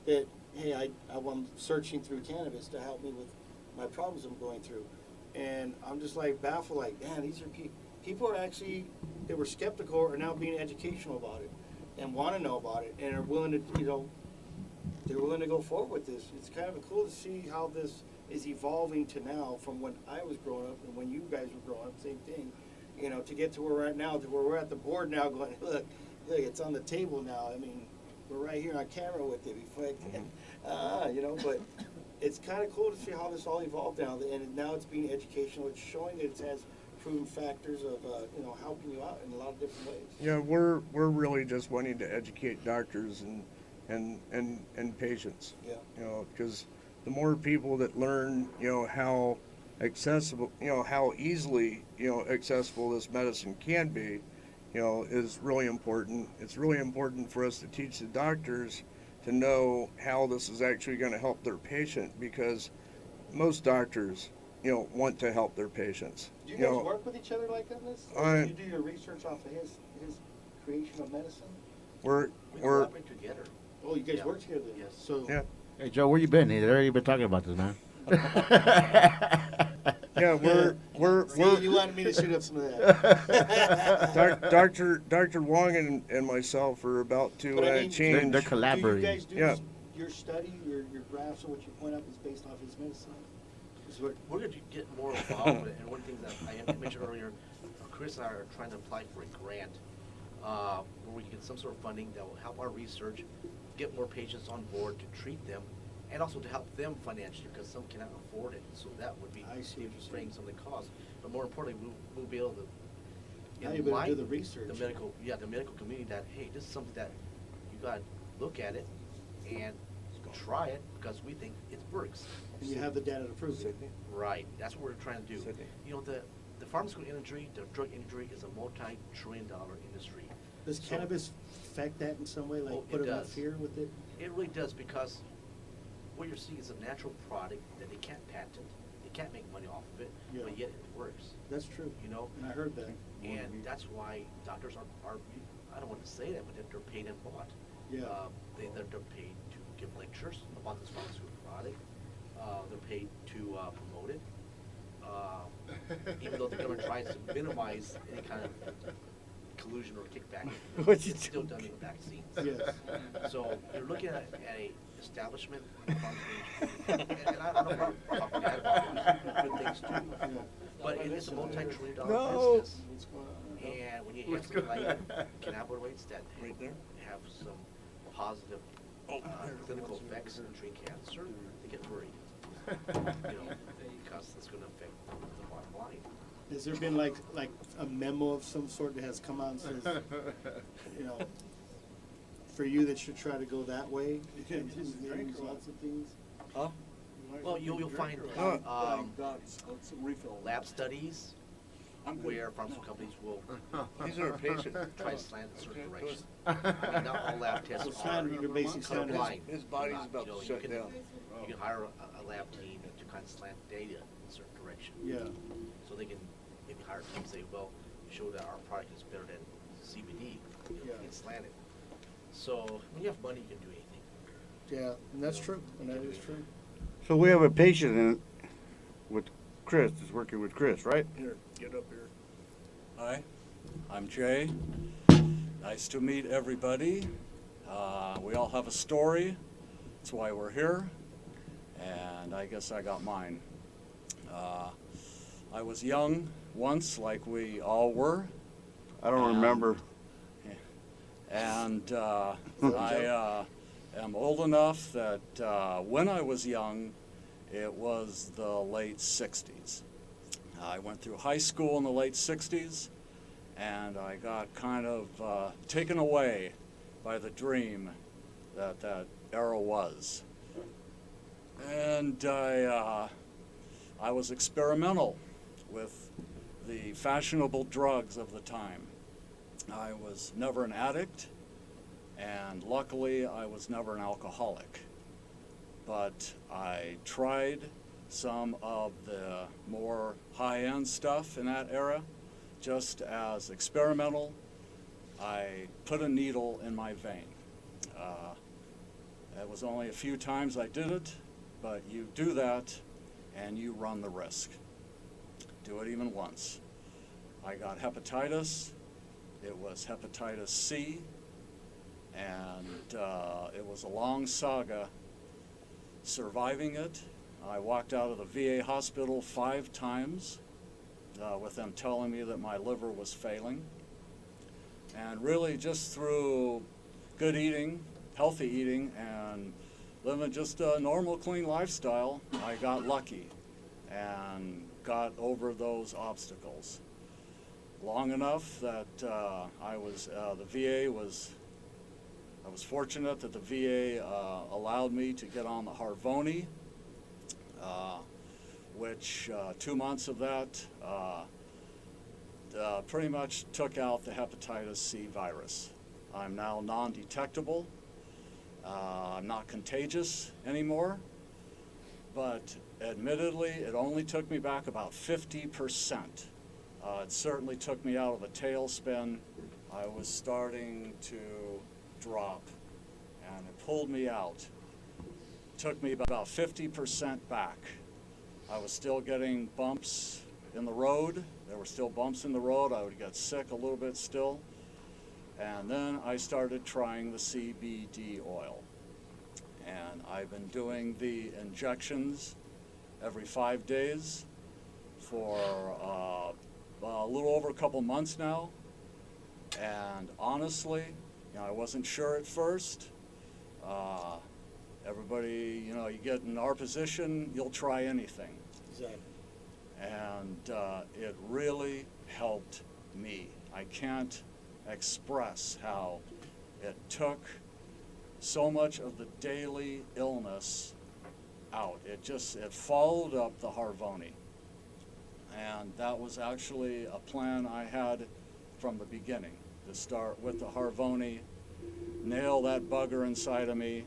that, hey, I'm searching through cannabis to help me with my problems I'm going through. And I'm just like baffled, like, man, these are people are actually, they were skeptical, are now being educational about it and want to know about it and are willing to, they're willing to go forward with this. It's kind of cool to see how this is evolving to now from when I was growing up and when you guys were growing up, same thing. To get to where we're at now, to where we're at the board now going, look, it's on the table now. I mean, we're right here on camera with it. But it's kind of cool to see how this all evolved now. And now it's being educational. It's showing that it has proven factors of, helping you out in a lot of different ways. yeah, we're really just wanting to educate doctors and patients. Yeah. Because the more people that learn, how accessible, how easily, accessible this medicine can be, is really important. It's really important for us to teach the doctors to know how this is actually going to help their patient because most doctors, want to help their patients. Do you guys work with each other like on this? Or do you do your research off of his creation of medicine? We're collaborate together. Oh, you guys work together? Yes. So yeah. Hey, Joe, where you been? He's already been talking about this, man. Yeah, we're See, you wanted me to shoot up some of that. Dr. Wong and myself are about to But I mean, change. They're collaborating. Do you guys do Yeah. your study, your graphs, or what you point out is based off his medicine? Is what, We're going to get more involved with it. And one thing that I mentioned earlier, Chris and I are trying to apply for a grant where we can get some sort of funding that will help our research, get more patients on board to treat them, and also to help them financially because some cannot afford it. So that would be I see what you're saying. some of the cost. But more importantly, we'll be able to Now you're gonna do the research. the medical community that, hey, this is something that you got to look at it and try it because we think it works. and you have the data to prove it. Right. That's what we're trying to do. The pharmaceutical industry, the drug industry is a multi-trillion-dollar industry. Does cannabis affect that in some way, like Oh, put it them in does. fear with it? It really does because what you're seeing is a natural product that they can't patent. They can't make money off of it, Yeah. but yet it works. That's true. And I heard that. And that's why doctors are I don't want to say that, but they're paid and bought. Yeah. They're paid to give lectures about this pharmaceutical product. They're paid to promote it. Even though the government tries to minimize any kind of collusion or kickback, it's still done in the back scenes. Yes. So you're looking at a establishment, and I don't know about bad about it, good things too. But it is a multi-trillion-dollar business. What's going on? And when you have something like cannabinoids that Right there. have some positive clinical effects in tree cancer, they get worried. Because it's going to affect the bottom line. Has there been like a memo of some sort that has come out and says, for you that should try to go that way and getting results of things? Huh? Well, you'll find lab studies where pharmaceutical companies will These are a patient. try to slant in a certain direction. Not all lab tests are You're basically saying colorblind. His body's about to shut down. You can hire a lab team to kind of slant data in a certain direction. Yeah. So they can maybe hire a team and say, well, show that our product is better than CBD. You can slant it. So when you have money, you can do anything. Yeah, and that's true, and that is true. So we have a patient in with Chris, is working with Chris, right? Here, get up here. Hi, I'm Jay. Nice to meet everybody. We all have a story. That's why we're here. And I guess I got mine. I was young once, like we all were. I don't remember. And I am old enough that when I was young, it was the late 60s. I went through high school in the late 60s, and I got kind of taken away by the dream that that era was. And I was experimental with the fashionable drugs of the time. I was never an addict, and luckily I was never an alcoholic. But I tried some of the more high-end stuff in that era, just as experimental. I put a needle in my vein. It was only a few times I did it, but you do that and you run the risk. Do it even once. I got hepatitis. It was hepatitis C, and it was a long saga surviving it. I walked out of the VA hospital 5 times with them telling me that my liver was failing. And really just through good eating, healthy eating, and living just a normal, clean lifestyle, I got lucky and got over those obstacles. Long enough that I was fortunate that the VA allowed me to get on the Harvoni, which 2 months of that pretty much took out the hepatitis C virus. I'm now non-detectable. I'm not contagious anymore, but admittedly, it only took me back about 50%. It certainly took me out of a tailspin. I was starting to drop, and it pulled me out. Took me about 50% back. I was still getting bumps in the road. There were still bumps in the road. I would get sick a little bit still. And then I started trying the CBD oil. And I've been doing the injections every 5 days for a little over a couple months now. And honestly, I wasn't sure at first. Everybody, you get in our position, you'll try anything. Exactly. And it really helped me. I can't express how it took so much of the daily illness out. It followed up the Harvoni. And that was actually a plan I had from the beginning, to start with the Harvoni, nail that bugger inside of me,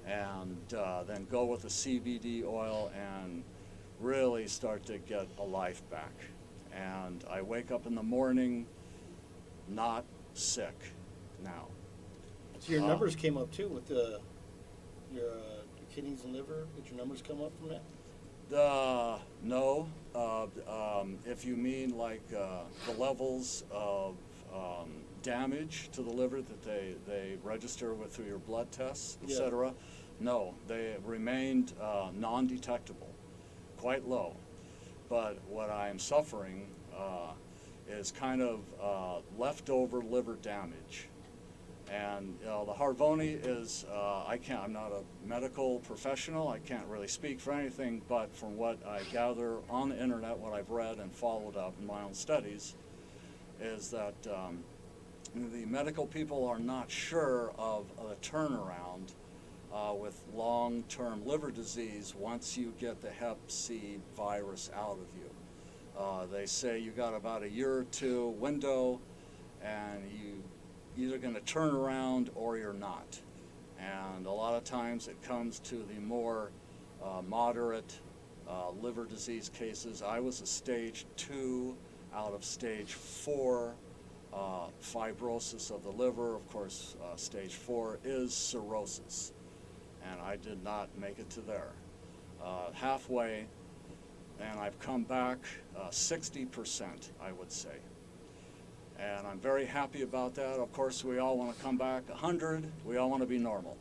and then go with the CBD oil and really start to get a life back. And I wake up in the morning not sick now. So your numbers came up too with your kidneys and liver. Did your numbers come up from that? No. If you mean like the levels of damage to the liver that they register with through your blood tests, etc., no, they remained non-detectable, quite low. But what I'm suffering is kind of leftover liver damage. And the Harvoni is, I'm not a medical professional, I can't really speak for anything, but from what I gather on the internet, what I've read and followed up in my own studies, is that the medical people are not sure of a turnaround with long-term liver disease once you get the Hep C virus out of you. They say you got about a year or two window, and you either going to turn around or you're not. And a lot of times it comes to the more moderate liver disease cases. I was a stage 2 out of stage 4 fibrosis of the liver. Of course, stage 4 is cirrhosis. And I did not make it to there. Halfway, and I've come back 60%, I would say. And I'm very happy about that. Of course, we all want to come back 100. We all want to be normal.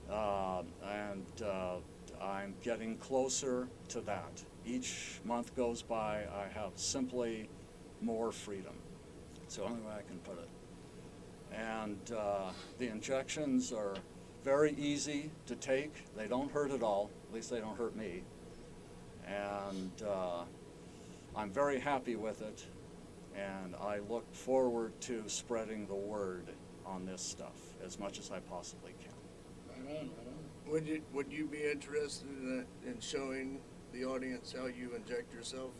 And I'm getting closer to that. Each month goes by, I have simply more freedom. It's the only way I can put it. And the injections are very easy to take. They don't hurt at all. At least they don't hurt me. And I'm very happy with it. And I look forward to spreading the word on this stuff as much as I possibly can. Right on. Would you be interested in showing the audience how you inject yourself?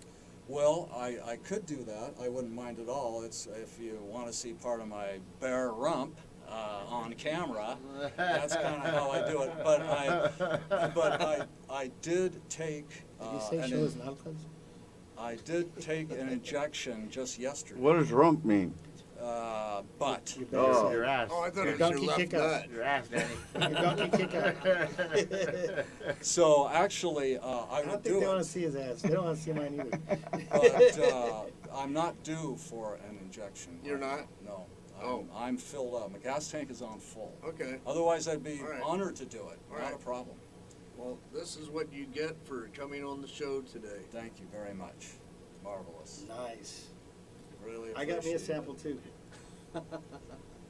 Well, I could do that. I wouldn't mind at all. It's if you want to see part of my bare rump on camera, that's kind of how I do it. But I did take. Did you say show us nalgas? I did take an injection just yesterday. What does rump mean? Butt. Oh. Your ass. Oh, I thought Your it was your donkey left kick out. nut. Your ass, Danny. Your donkey kick out. So actually, I I would don't do think they it. want to see his ass. They don't want to see mine either. But I'm not due for an injection. You're not? No. Oh. I'm filled up. My gas tank is on full. Okay. Otherwise, I'd be All right. honored to do it. All Not right. a problem. Well, this is what you get for coming on the show today. Thank you very much. Marvelous. Nice. Really I got me a appreciate it. sample too.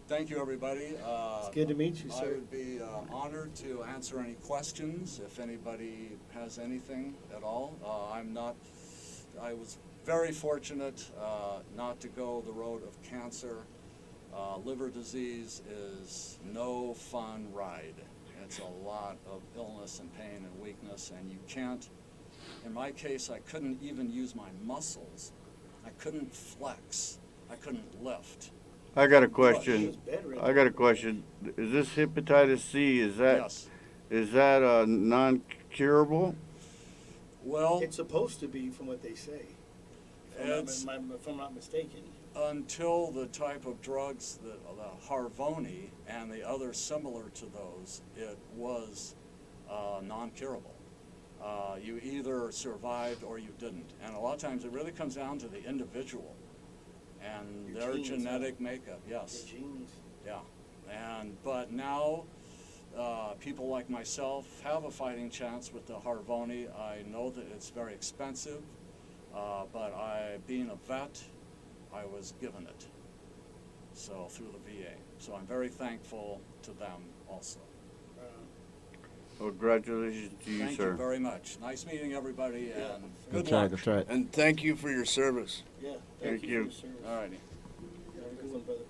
Thank you, everybody. It's good to meet you, I sir. would be honored to answer any questions if anybody has anything at all. I was very fortunate not to go the road of cancer. Liver disease is no fun ride. It's a lot of illness and pain and weakness, and you can't, in my case, I couldn't even use my muscles. I couldn't flex. I couldn't lift. I got a question. Is this hepatitis C? Is that Yes. non-curable? Well, It's supposed to be, from what they say. It's- If I'm not mistaken. until the type of drugs, the Harvoni and the other similar to those, it was non-curable. You either survived or you didn't. And a lot of times it really comes down to the individual and Your their genes, genetic makeup, yes. The genes. Yeah. But now people like myself have a fighting chance with the Harvoni. I know that it's very expensive, but being a vet, I was given it. So through the VA. So I'm very thankful to them also. Well, congratulations to you, Thank sir. you very much. Nice meeting everybody, and good That's luck. right, that's right. And thank you for your service. Yeah. Thank for you. your service. All righty. You have a good one, brother.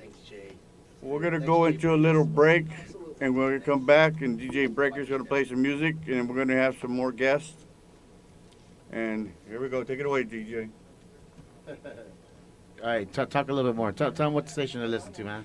Thanks, Jay. We're gonna go into a little break, and we're gonna come back, and DJ Breaker's gonna play some music, and we're gonna have some more guests. And here we go. Take it away, DJ. All right, talk a little bit more. Tell them what station to listen to, man.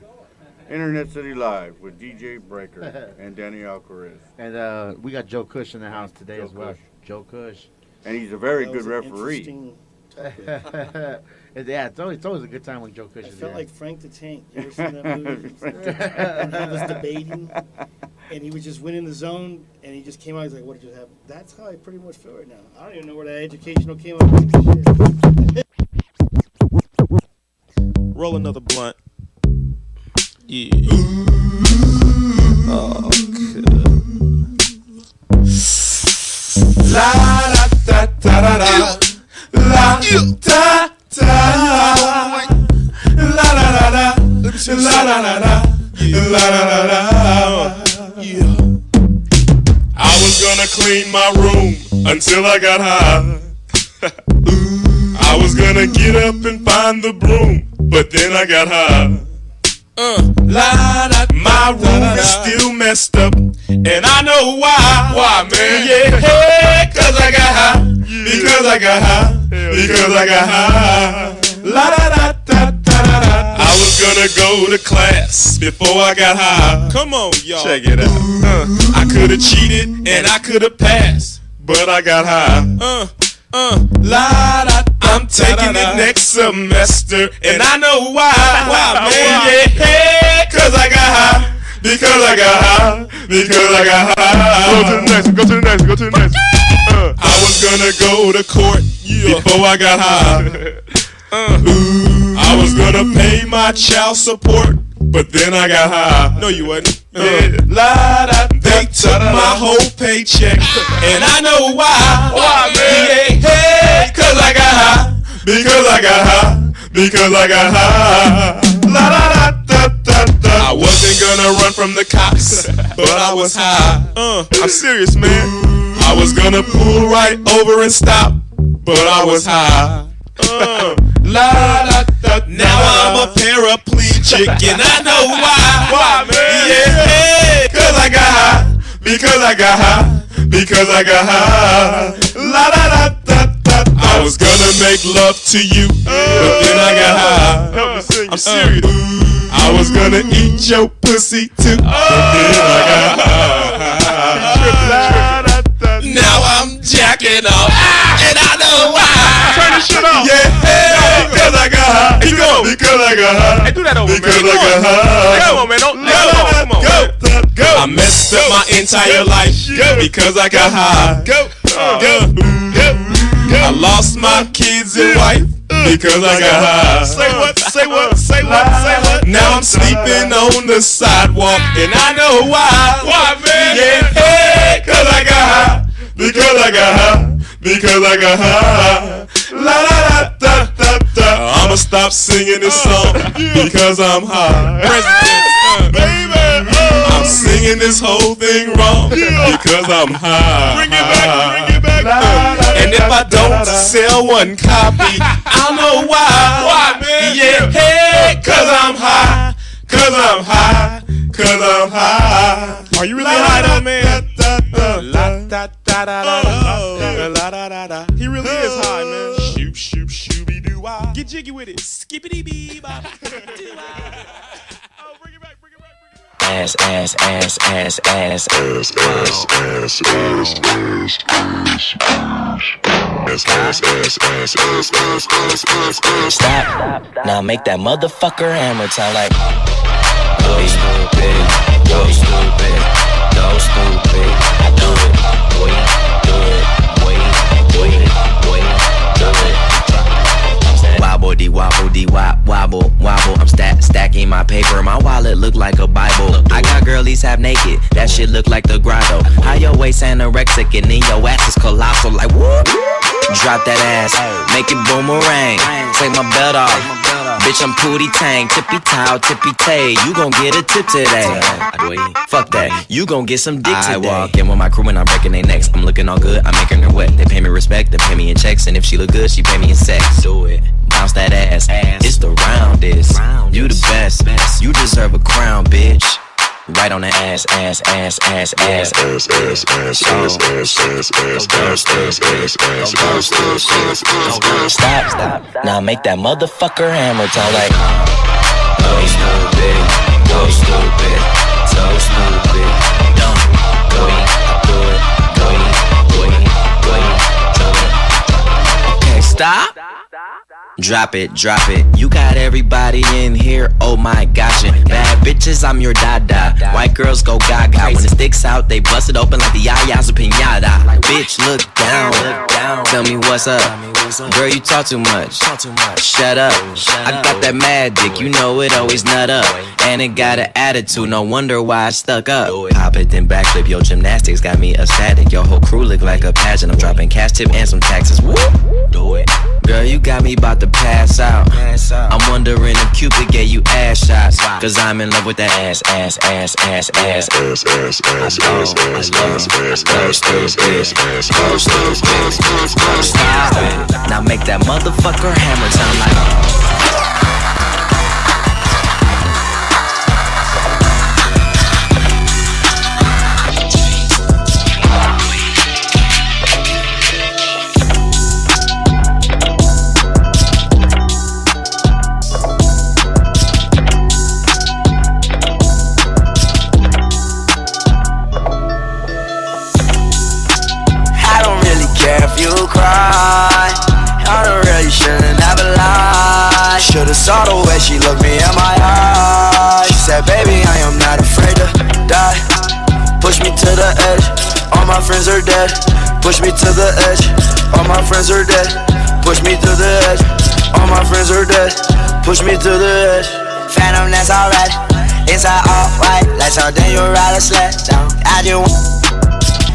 Internet City Live with DJ Breaker and Danny Alcarez. And we got Joe Cush in the house today Joe as well. Cush. Joe Cush. And he's a very That good was an referee. interesting topic. Yeah, it's always a good time when Joe Cush I is felt here. like Frank the Tank. You ever seen that movie? And he was debating, and he was just winning the zone, and he just came out. He's like, "What just happened?" That's how I pretty much feel right now. I don't even know where that educational came up with. Roll another blunt. Yeah. Oh, la da da da da da. La da da da da da, la da da da. Yeah. I was gonna clean my room until I got high. I was gonna get up and find the broom, but then I got high. My room is still messed up, and I know why. Why, man? Yeah, cause I got high. Because I got high. Because I got high. La da da da da da. I was gonna go to class before I got high. Come on, y'all. Check it out. I could've cheated and I could've passed, but I got high. La da. I'm taking it next semester, and I know why. Why, man? Yeah, cause I got high. Because I got high. Because I got high. Go to the next one. Go to the next one. Go to the next one. I was gonna go to court before I got high. I was gonna pay my child support, but then I got high. No, you wasn't. They took my whole paycheck, and I know why. Why, man? Yeah, cause I got high. Because I got high. Because I got high. La da da da da da. I wasn't gonna run from the cops, but I was high. I'm serious, man. I was gonna pull right over and stop, but I was high. Now I'm a paraplegic and I know why. Why, man? Yeah, cause I got high. Because I got high. Because I got high. La da da da da. I was gonna make love to you, but then I got high. I'm serious. I was gonna eat your pussy too, but then I got high. Now I'm jacking off, and I know why. Turn this shit off. Yeah, because I got high. Keep going. Because I got high. Hey, do that over, because man. Because I got high. Come on, man. Come on. Go. I messed up my entire life because I got high. Go. I lost my kids and wife because I got high. Say what? Say what? Say what? Say what? Now I'm sleeping on the sidewalk, and I know why. Why, man? Yeah, cause I got high. Because I got high. Because I got high. La da da da da. I'ma stop singing this song because I'm high. Baby, I'm singing this whole thing wrong because I'm high. Bring it back. Bring it back. And if I don't sell one copy, I'll know why. Why, man? Yeah, hey, cause I'm high. Cause I'm high. Cause I'm high. Are you really high though, man? He really is high, man. Shoop, shoop, shooby doo wah. Get jiggy with it. Skippity bee bop. Oh, bring it back, bring it back. Ass, ass, ass, ass, ass, ass, ass, ass, ass, ass. Stop. Now make that motherfucker hammer time like. Go stupid, go stupid, go stupid. I do it, wait, do it, wait, do it. Wobble dee wobble dee wobble wobble. I'm stacking my paper. My wallet look like a Bible. I got girlies half naked. That shit look like the grotto. How your waist anorexic and then your ass is colossal. Like whoop. Drop that ass, make it boomerang. Take my belt off. Bitch, I'm Pootie Tang, tippy towel, tippy tay. You gon' get a tip today. Fuck that, you gon' get some dick today. I walk in with my crew and I'm breaking their necks. I'm looking all good, I'm making her wet. They pay me respect, they pay me in checks. And if she look good, she pay me in sex. Do it, bounce that ass. It's the roundest. You the best, you deserve a crown, bitch. Right on the ass, ass, ass, ass, ass, ass, ass, ass, ass, ass, ass. Stop. Now make that motherfucker hammer time like. Go stupid, go stupid, so stupid. Don't go, do it. Okay, stop. Drop it. You got everybody in here, oh my gosh. Bad bitches, I'm your dada. White girls go gaga. When it sticks out, they bust it open like the yayas of pinata. Bitch, look down. Tell me what's up. Girl, you talk too much. Shut up. I got that mad dick, you know it always nut up. And it got an attitude, no wonder why I stuck up. Pop it, then backflip, your gymnastics got me ecstatic. Your whole crew look like a pageant. I'm dropping cash tip and some taxes. Woo! Do it. Girl, you you got me about to pass out. I'm wondering if Cupid gave you ass shots. Cause I'm in love with that ass. Now make that motherfucker hammer sound like. Should've saw the way she looked me in my eyes. She said, baby, I am not afraid to die. Push me to the edge, all my friends are dead. Push me to the edge, all my friends are dead. Push me to the edge, all my friends are dead. Push me to the edge. Phantom, that's alright. Inside all white, like something you ride a sled down. I just want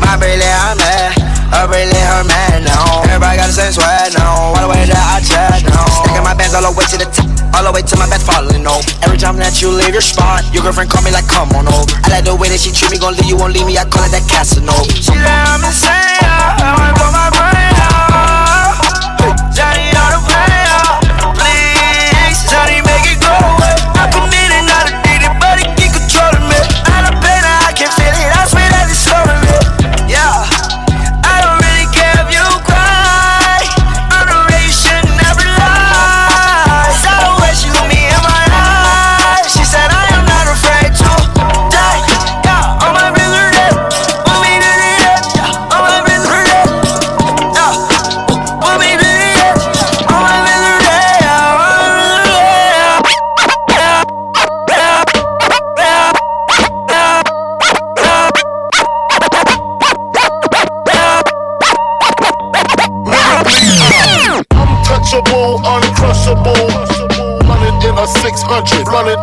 my bracelet, I'm mad. Her bracelet, her man now. Everybody got the same sweat now. All the way that I check now. Stacking my bands all the way to the top, all the way to my bed falling over. Every time that you leave your spot, your girlfriend call me like, come on over. I like the way that she treat me, gon' leave you, won't leave me. I call it that Casanova. She said I'm insane, I wanna blow my brain out. Johnny on the play out. Please, Johnny make it go away. I commit it, not addicted, but it keep controlling me. I don't pain, I can feel it, I swear that it's slowing me. Yeah. Untouchable, uncrushable. Run it in a 600. Run it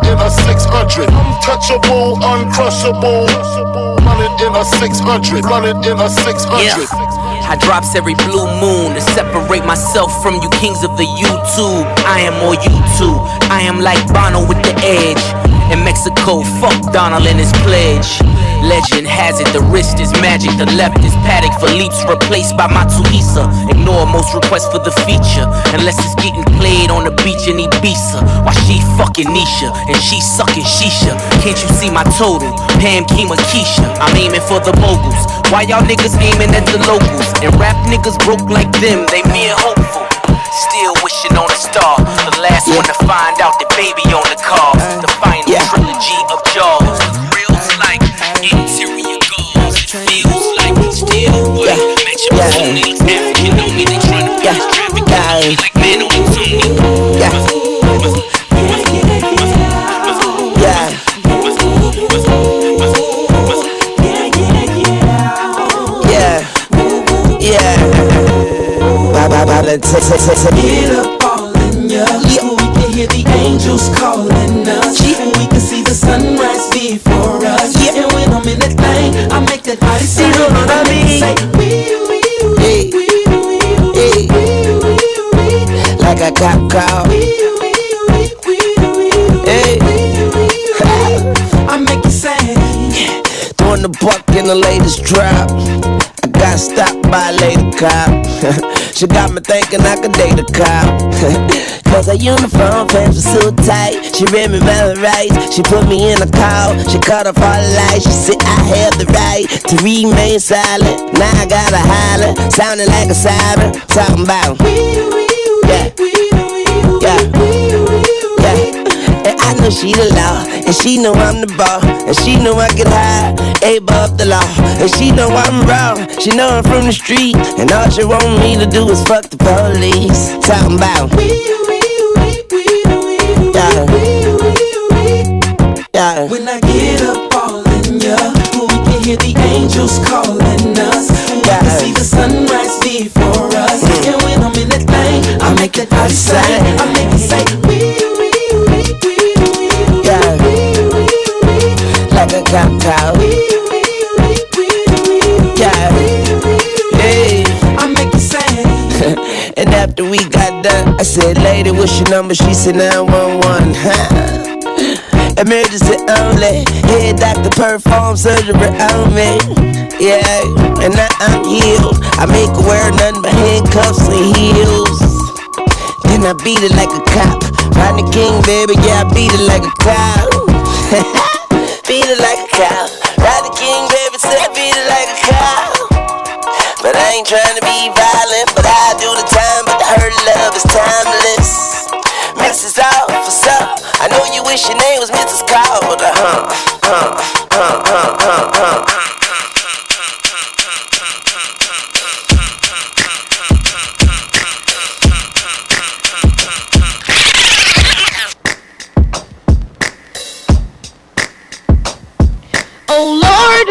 in a 600. Yeah. I drops every blue moon to separate myself from you kings of the YouTube. I am more YouTube. I am like Bono with the edge. In Mexico, fuck Donald and his pledge. Legend has it, the wrist is magic, the left is Paddock. Philippe's replaced by Matuisa. Ignore most requests for the feature, unless it's getting played on the beach in Ibiza. While she fucking Nisha, and she sucking Shisha. Can't you see my total? Pam, Kima, Keisha. I'm aiming for the moguls. Why y'all niggas aiming at the locals? And rap niggas broke like them, they mere hopeful. Still wishing on a star. The last one to find out the baby on the car. The final trilogy of Jaws. Reels like interior goals. It feels like still what? Match up with Tony. African on me, they tryna push traffic. Me like man on Tony. Get up all in ya. We can hear the angels calling us. And we can see the sunrise before us. And when I'm in that thing, I make that body say, you know what I mean? Say, like a cop call. Hey. I make it say, throwing the buck in the latest drop. I got stopped by a lady cop. She got me thinking I could date a cop. Cause her uniform pants were so tight. She read me my rights. She put me in a call. She cut off all the lights. She said I have the right to remain silent. Now I gotta holler, sounding like a siren. Talking about and I know she the law, and she know I'm the ball, and she know I get high, above the law, and she know I'm raw, she know I'm from the street, and all she want me to do is fuck the police. Talking about when I get up all in ya, we can hear the angels calling us. We can see the sunrise before us. And when I'm in that thing, I make that body say, I make it say, like a cop cow. I make it say, And after we got done, I said, lady, what's your number? She said 911. Emergency only. Head doctor perform surgery on me. Yeah, and now I'm healed. I make her wear nothing but handcuffs and heels. Then I beat it like a cop. Rodney King, baby, yeah, I beat it like a cop. Beat it like a cop. Rodney King, baby, said I beat it like a cop. But I ain't trying to be violent, but I do the time. But her love is timeless. Mrs. Officer, I know you wish your name was Mrs. Calder. Oh Lord,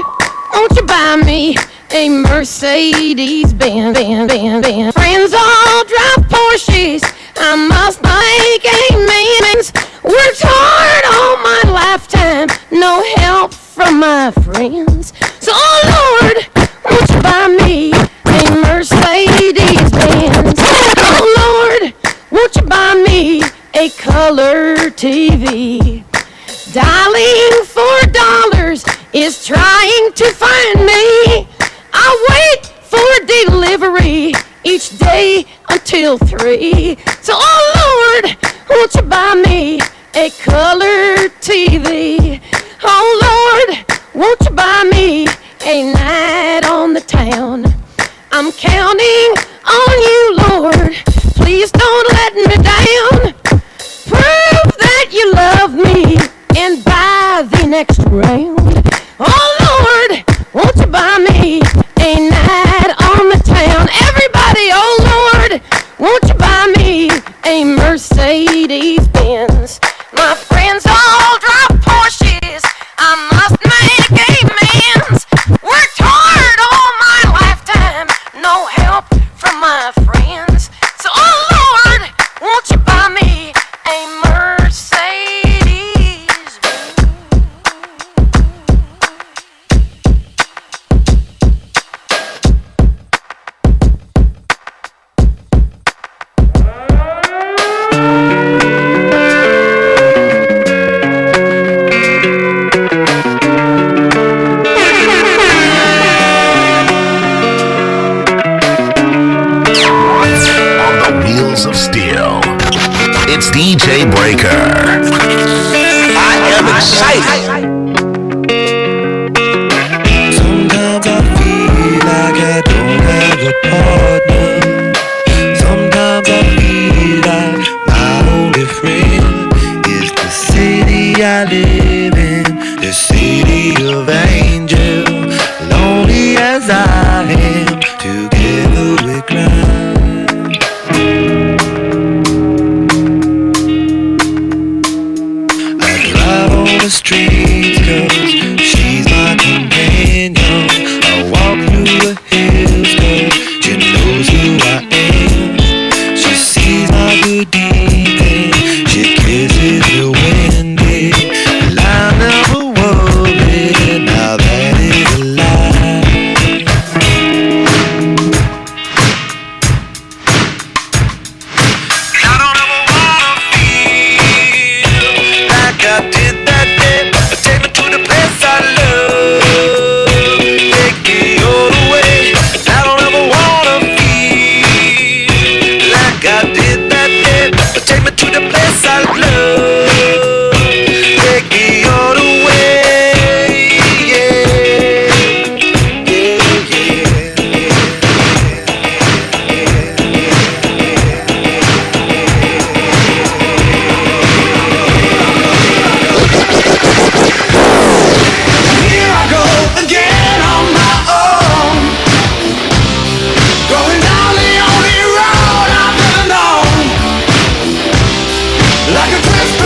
won't you buy me a Mercedes Benz? Friends all drive Porsches. I must make amends. Worked hard all my lifetime, no help from my friends. So, oh Lord, won't you buy me a Mercedes Benz? Oh Lord, won't you buy me a color TV? Dialing $4 is trying to find me. I wait for delivery each day until 3. So, oh Lord, won't you buy me a color TV? Oh Lord, won't you buy me a night on the town? I'm counting on you, Lord. Please don't let me down. Prove that you love me and buy the next round. Oh Lord, won't you buy me a night on the town? Everybody, oh Lord, won't you buy me a Mercedes Benz? My friends all drive Porsches. I must make amends. Worked hard all my lifetime, no help from my friends. So, oh Lord, won't you buy me a Mercedes Benz? Of steel. It's DJ Breaker. I am excited. Sometimes I feel like I don't have a partner. Sometimes I feel like my only friend is the city I live in, the city of angels. Lonely as I am, together we cry. The streets, 'cause she's my companion. I walk through the hills, 'cause she knows who I am. She sees my good deeds and she kisses the windy. And I never worry, now that is a lie. I don't ever wanna feel like I did. Take me to the place I love. Take me all the way. I don't ever wanna feel like I did that day. Take me to the place I love. Take me all the way. Yeah, yeah, Here I go again on my own, going down the only road I've ever known, like a twist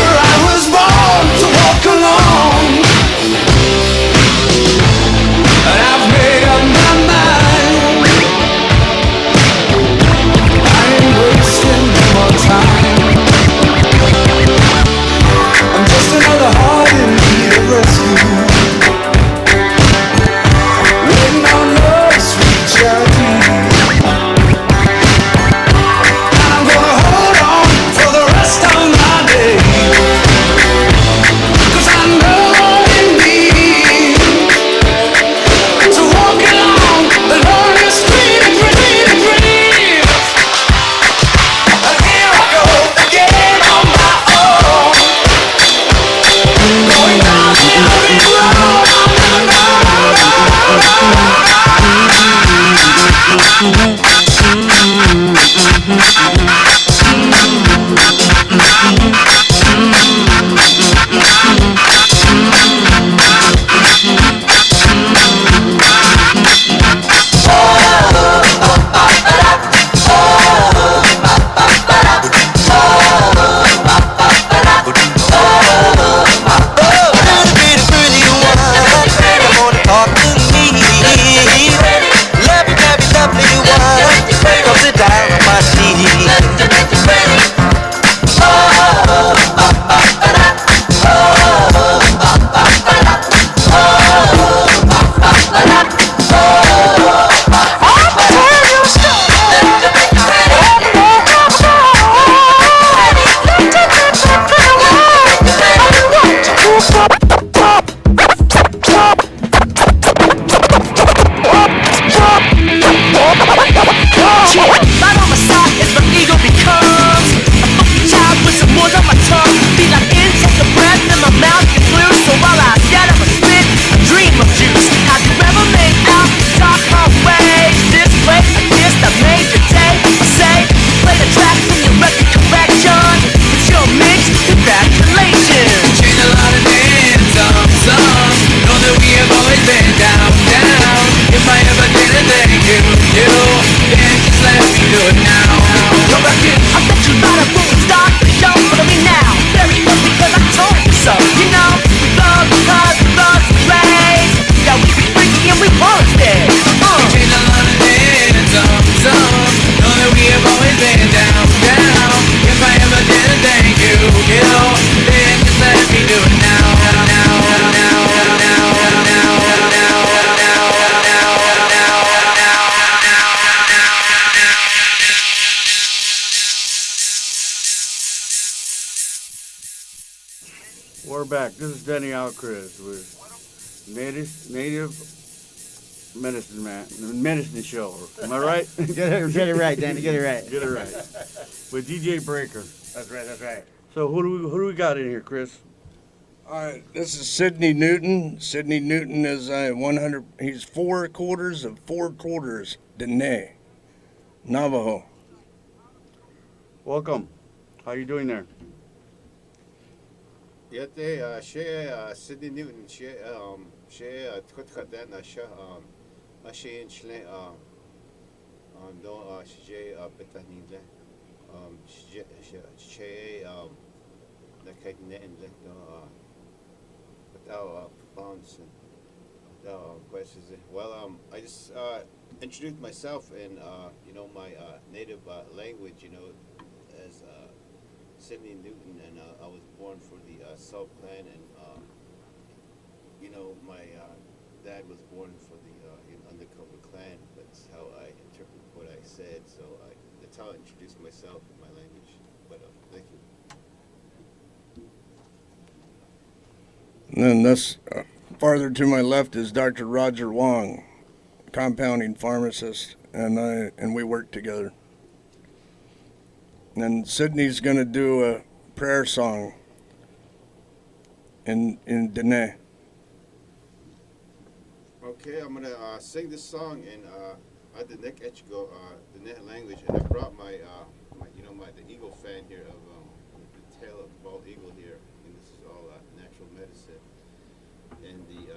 We're back. This is Danny Alcrest with Native Medicine Man, Medicine Show. Am I right? Get it right, Danny. Get it right. Get it right. With DJ Breaker. That's right. That's right. So who do we got in here, Chris? This is Sidney Newton. Sidney Newton is 100. He's 4 quarters of 4 quarters. Dene, Navajo. Welcome. How you doing there? Yate Sidney Newton Tukatkadan Ashe Chle no Shje Betanile She the Kagnet and without bonds and questions. Well, I just introduced myself in my native language, as Sidney Newton, and I was born for the Salt Clan, and my dad was born for the Undercover Clan. That's how I interpret what I said. So that's how I introduced myself in my language. But thank you. And then this farther to my left is Dr. Roger Wong, compounding pharmacist, and we work together. And Sydney's gonna do a prayer song in Dene. Okay, I'm gonna sing this song in the Nek Echgo, the Net language, and I brought my the eagle fan here of the tail of the bald eagle here, and this is all natural medicine, and the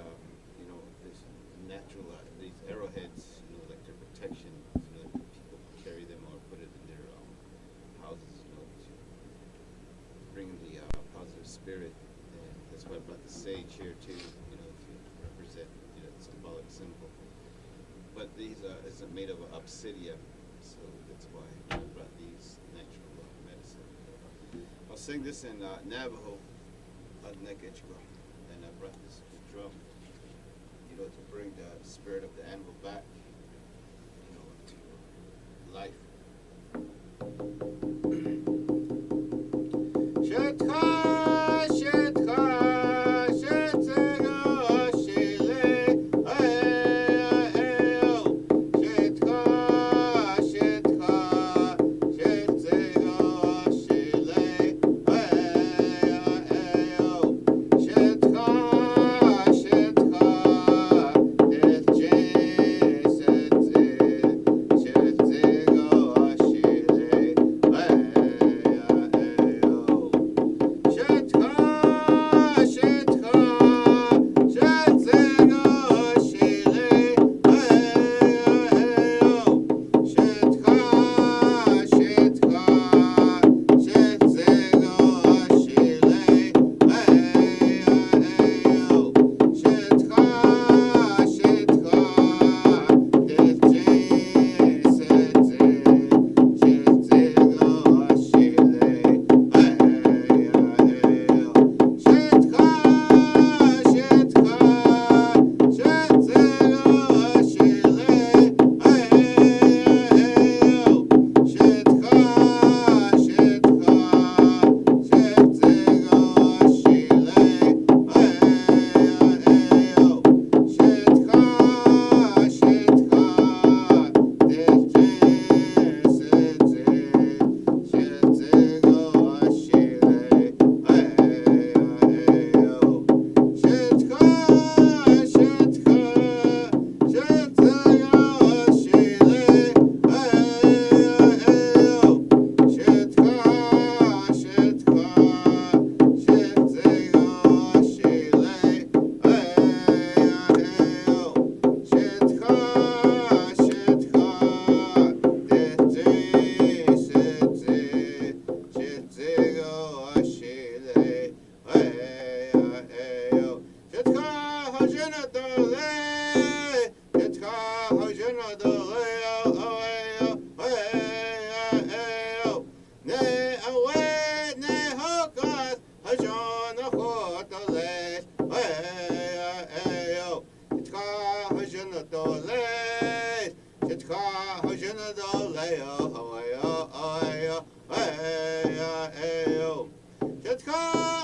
this natural these arrowheads, like their protection, people carry them or put it in their houses, to bring the positive spirit, and that's why I brought the sage here too, to represent symbolic symbol. But these is made of obsidian, so that's why I brought these natural medicine. I'll sing this in Navajo, Adnekechgo, and I brought this drum, to bring the spirit of the animal back, to life. Chetka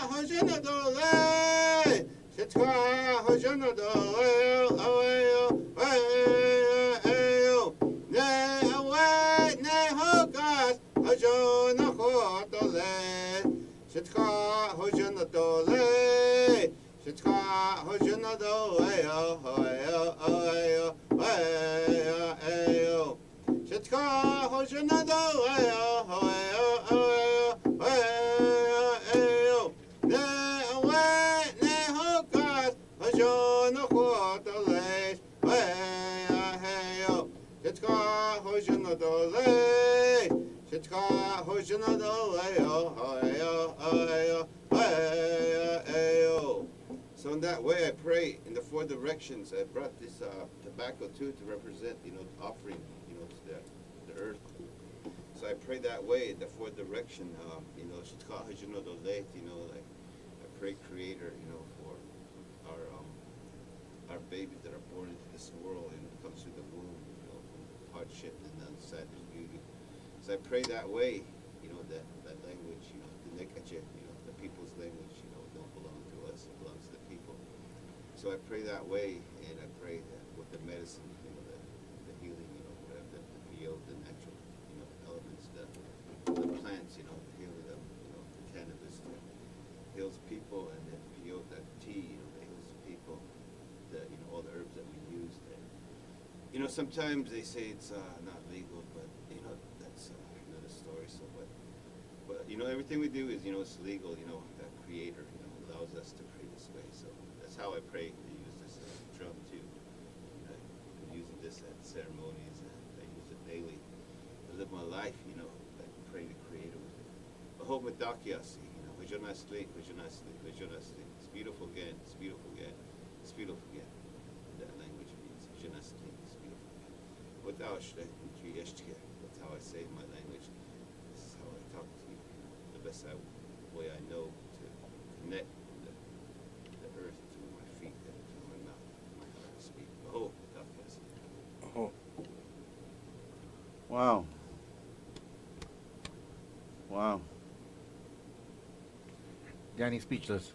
hojena dole Shitka Hojana do Aweo Aweo Ne Awe Ne Hokas Hojana Hotole Shitka Hojana Dole Shitka Hojana do Aweo Aweo Aweo Shitka Hojana do Aweo Aweo Aweo Ne Awe Ne Hokas Hojana Hotole Aweo Shitka Hojana Dole Shitka Hojana Dole So in that way, I pray in the four directions. I brought this tobacco too to represent, offering, to the earth. So I pray that way in the four direction. Shitka Hojana Dole, like I pray, Creator, for our babies that are born into this world and come through the womb, hardship and then sadness, beauty. So I pray that way, that language, the Nekache, the people's language, don't belong to us, it belongs to the people. So I pray that way, and I pray that with the medicine, the healing, the PO, the natural, elements, the plants, the healing of, the cannabis that heals people, and then PO, that tea, that heals people, all the herbs that we use. And, sometimes they say it's not legal, but that's another story. So, but everything we do is it's legal. That Creator allows us to pray this way. So that's how I pray. I use this drum too. I'm using this at ceremonies, and I use it daily. I live my life. I pray to Creator with it. Ahomedakiasi, Vijonasli, Vijonasli, Vijonasli. It's beautiful again. It's beautiful again. It's beautiful again. That language means Vijonasli. It's beautiful again. Without that's how I say my language. This is how I talk to you. The best way I know to connect the earth to my feet and to my mouth, my heart to speak. Oh, God. Oh. Wow. Wow. Danny speechless.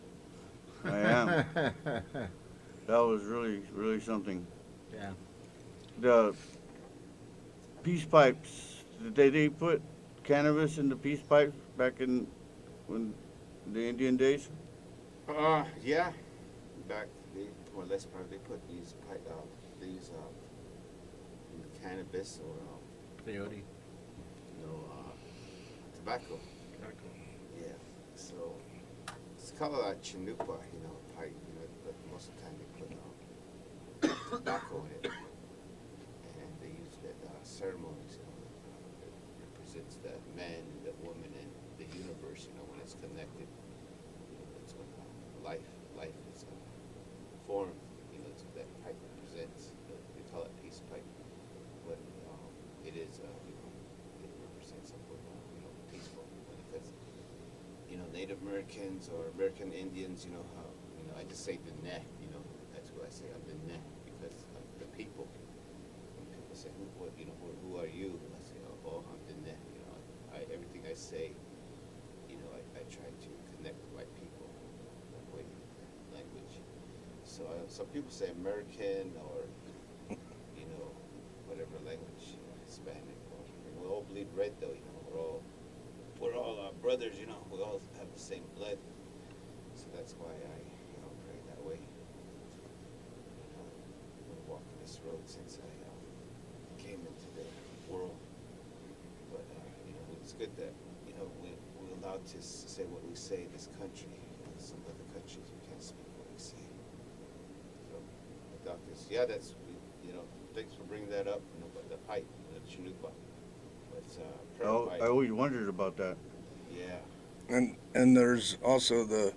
I am. That was really, really something. Yeah. The peace pipes, did they put cannabis in the peace pipes back in the Indian days? Yeah. Back, they more or less probably put these cannabis or peyote. Tobacco. Yeah. So it's called a chinupa, pipe. But most of the time they put tobacco in it, and they use it at ceremonies. It represents the man, the woman, and the universe. When it's connected, that's when life is formed. It's what that pipe represents. They call it peace pipe, but it is. It represents something peaceful. Because Native Americans or American Indians, how I just say the neck. That's what I say. I'm the neck because of the people. When people say, who are you? I say, oh, I'm the neck. Everything I say, I try to connect with white people that way, language. So some people say American or whatever language, Hispanic. We all bleed red though. We're all brothers. We all have the same blood. So that's why I pray that way. I've been walking this road since I came into the world. But it's good that we're allowed to say what we say in this country. Some other countries we can't speak what we say. So the doctors, that's thanks for bringing that up. But the pipe, the chinupa. But I always wondered about that. Yeah. And there's also the,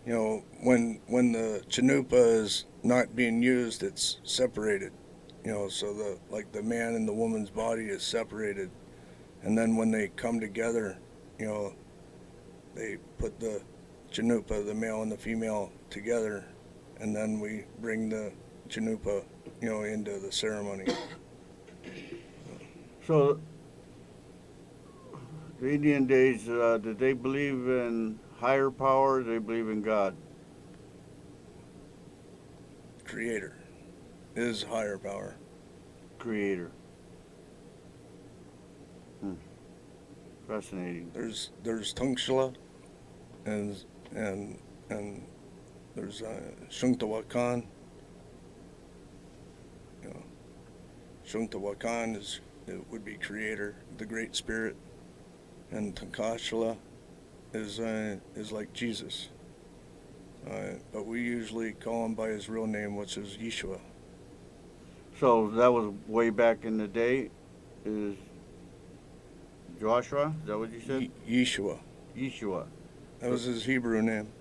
when the chinupa is not being used, it's separated. So the man and the woman's body is separated, and then when they come together, they put the chinupa, the male and the female, together, and then we bring the chinupa, into the ceremony. So, the Indian days, did they believe in higher power? Or did they believe in God? Creator is higher power. Creator. Fascinating. There's Tungshla, and there's Shungtawakan. You know, Shungtawakan would be Creator, the Great Spirit, and Tankashla is like Jesus. But we usually call him by his real name, which is Yeshua. So that was way back in the day. Is Joshua? Is that what you said? Yeshua. Yeshua. That was his Hebrew name.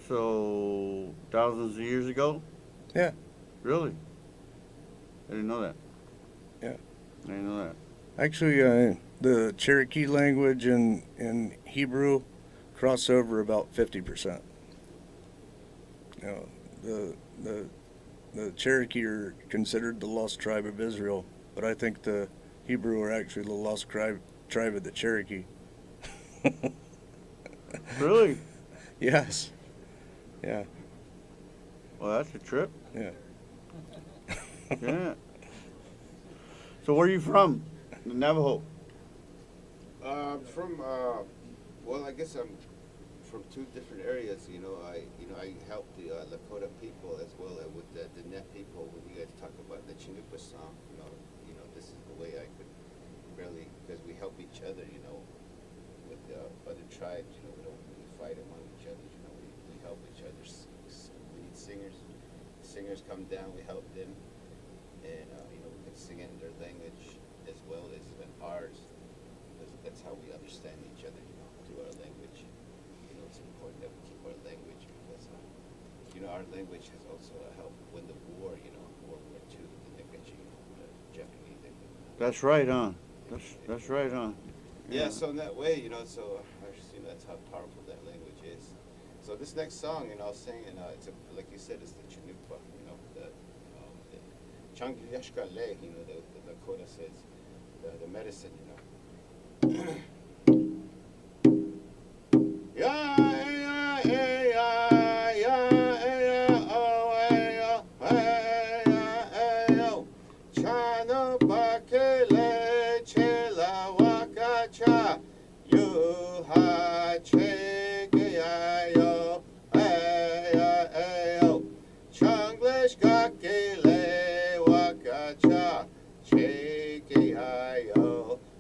So thousands of years ago? Yeah. Really? I didn't know that. Yeah. I didn't know that. Actually, the Cherokee language and Hebrew cross over about 50%. You know, the Cherokee are considered the lost tribe of Israel, but I think the Hebrew are actually the lost tribe of the Cherokee. Really? Yes. Yeah. Well, that's a trip. Yeah. Yeah. So where are you from? Navajo. From well, I guess I'm from two different areas. I help the Lakota people as well as with the Net people. When you guys talk about the Chinoopa song, this is the way I could really, because we help each other. With the other tribes, we don't really fight among each other. We help each other. We need singers. Singers come down, we help them, and we can sing it in their language as well as in ours. That's how we understand each other, through our language. It's important that we keep our language because, our language has also helped win the war, World War II, the Nikachi, the Japanese. That's right, huh? That's right, huh? Yeah, so in that way, so that's how powerful that language is. So this next song, I'll sing, and it's like you said, it's the Chinoopa, the Changyashka Le, the Lakota says, the medicine, Yeah, yeah, yeah, yeah, oh, yeah, yeah, Chana Bakele Chela Wakacha, you ha chegayo, ayo, Changlish Gakele Wakacha, chegayo,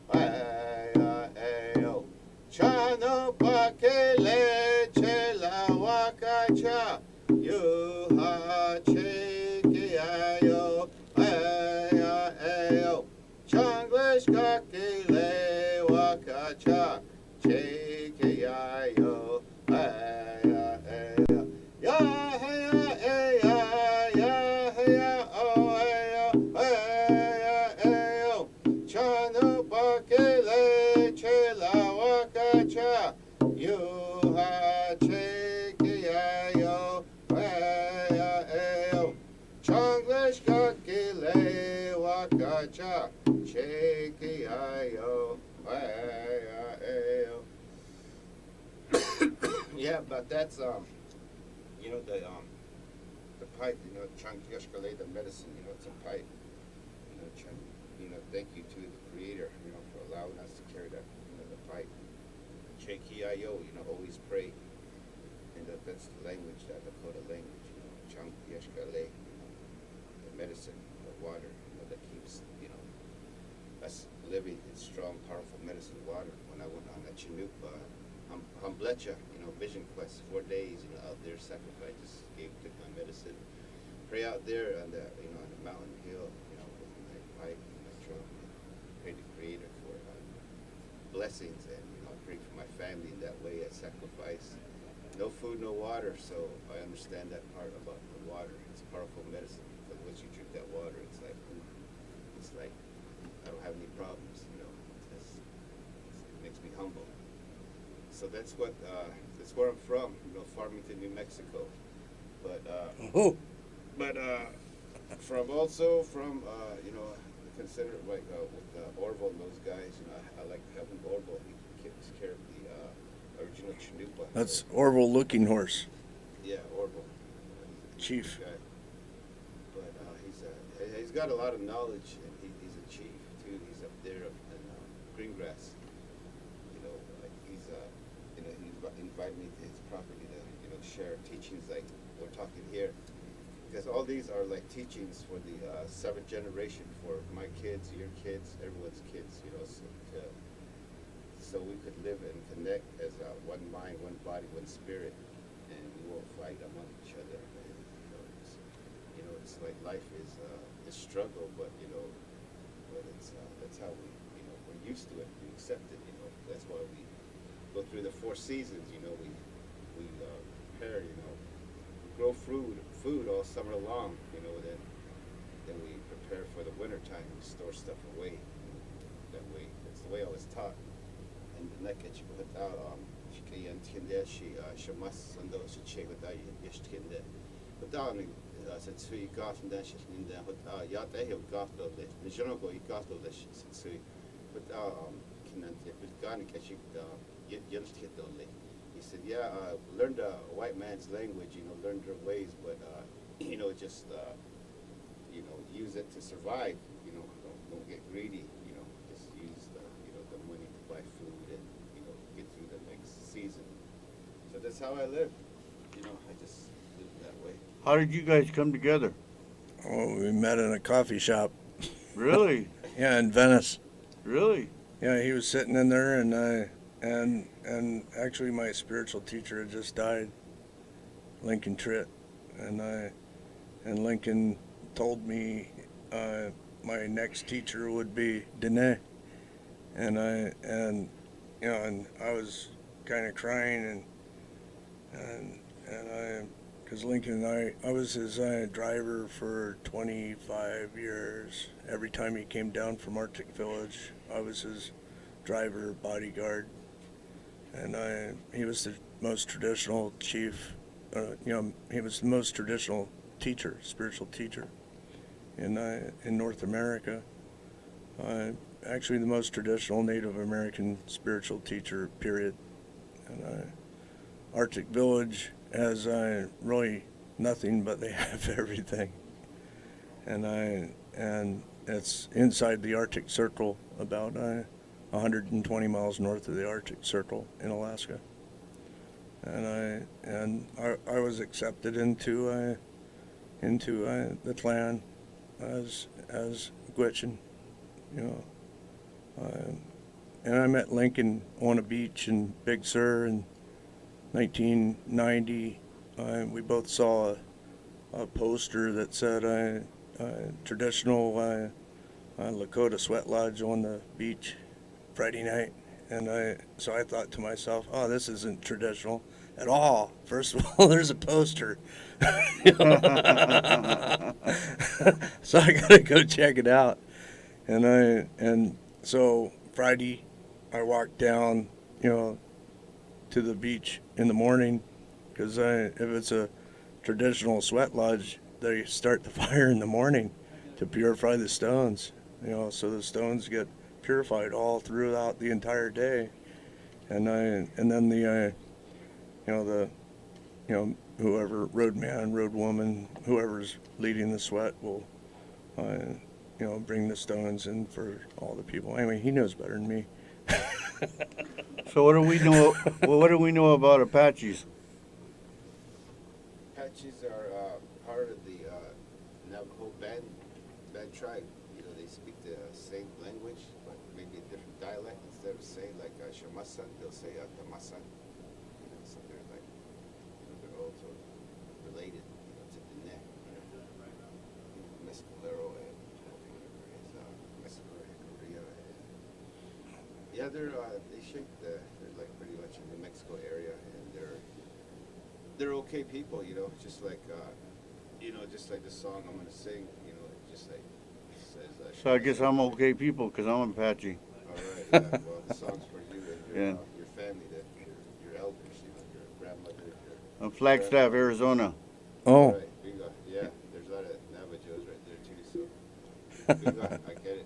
ayo, Chana Bakele Chela Wakacha, you ha chegayo, ayo, Changlish Gakele Wakacha, chegayo, ayo, ya, oh, ayo, Chana Bakele Chela Wakacha, you ha chegayo, ayo, Changlish Gakele Wakacha, chegayo, ayo. Yeah, but that's the pipe, Changyashkale, the medicine, it's a pipe. Thank you to the Creator, for allowing us to carry that, the pipe. Chekiayo, always pray. And that's the language, that Lakota language, Changyashkale, the medicine, the water, that keeps, us living in strong, powerful medicine water. When I went on that Chinook, Humblecha, Vision Quest, 4 days, out there, sacrifice, just took my medicine. Pray out there on the, on the mountain hill, with my pipe and my drum. Pray to Creator for blessings, and I pray for my family in that way. I sacrifice. No food, no water, so I understand that part about the water. It's powerful medicine, because once you drink that water, it's like I don't have any problems, it makes me humble. So that's where I'm from, Farmington, New Mexico. But from consider it like with Orville and those guys, I like helping Orville. He takes care of the original Chinoopa. That's Orville Looking Horse. Yeah, Orville. Chief. got a lot of knowledge, and he's a chief too. He's up there in Greengrass. You know, like he's you know, he invited me to his property to share teachings like we're talking here, because all these are like teachings for the seventh generation, for my kids, your kids, everyone's kids. You know, so we could live and connect as one mind, one body, one spirit, and we won't fight among each other. And, it's like life is a struggle, but it's that's how we're used to it. We accept it. That's why we go through the 4 seasons. We prepare. We grow food all summer long. Then we prepare for the winter time. We store stuff away. That way, that's the way I was taught. And the neck at you without se tsui gaten den shit in den ja they have got the general go got the shit tsui but kinan te but gan catch you just hit the lake. He said, yeah, learn the white man's language, learn their ways, but just use it to survive. Don't get greedy. Just use the money to buy food and get through the next season. So that's how I live. I just live that way. How did you guys come together? Oh, we met in a coffee shop. Really? Yeah, in Venice. Really? Yeah, he was sitting in there, and actually my spiritual teacher had just died, Lincoln Tritt, and Lincoln told me my next teacher would be Dene, and I was kind of crying and because Lincoln and I was his driver for 25 years. Every time he came down from Arctic Village, I was his driver, bodyguard, and he was the most traditional chief. He was the most traditional teacher, spiritual teacher in North America. Actually, the most traditional Native American spiritual teacher, period. And Arctic Village has really nothing, but they have everything. And it's inside the Arctic Circle, about 120 miles north of the Arctic Circle in Alaska. And I was accepted into the clan as Gwich'in, and I met Lincoln on a beach in Big Sur in 1990. We both saw a poster that said traditional Lakota sweat lodge on the beach Friday night, and so I thought to myself, oh, this isn't traditional at all. First of all, there's a poster. So I gotta go check it out. And so Friday I walked down, to the beach in the morning, because if it's a traditional sweat lodge, they start the fire in the morning to purify the stones, so the stones get purified all throughout the entire day. And then whoever, roadman, roadwoman, whoever's leading the sweat will bring the stones in for all the people. Anyway, he knows better than me. So what do we know? What do we know about Apaches? Apaches are part of the Navajo band tribe. They speak the same language, but maybe a different dialect. Instead of saying like Shamasan, they'll say Tamasan. So they're like, they're also related, to the neck. Mescalero and Mescalero. Yeah, they shape they're like pretty much in the Mexico area, and they're okay people, just like just like the song I'm gonna sing, just like it says. So I guess I'm okay people because I'm Apache. All right, yeah. Well, the song's for you and your family, your elders, your grandmother. I'm Flagstaff, Arizona. Oh. Right, yeah, there's a lot of Navajos right there too. So I get it.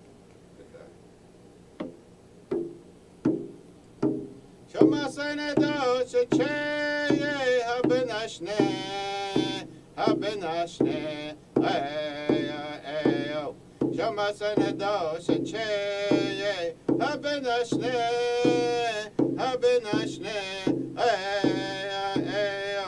Chamasane do che habenashne, ay. Shamasana dosha che, Habinashne, Habinashne, Ayo.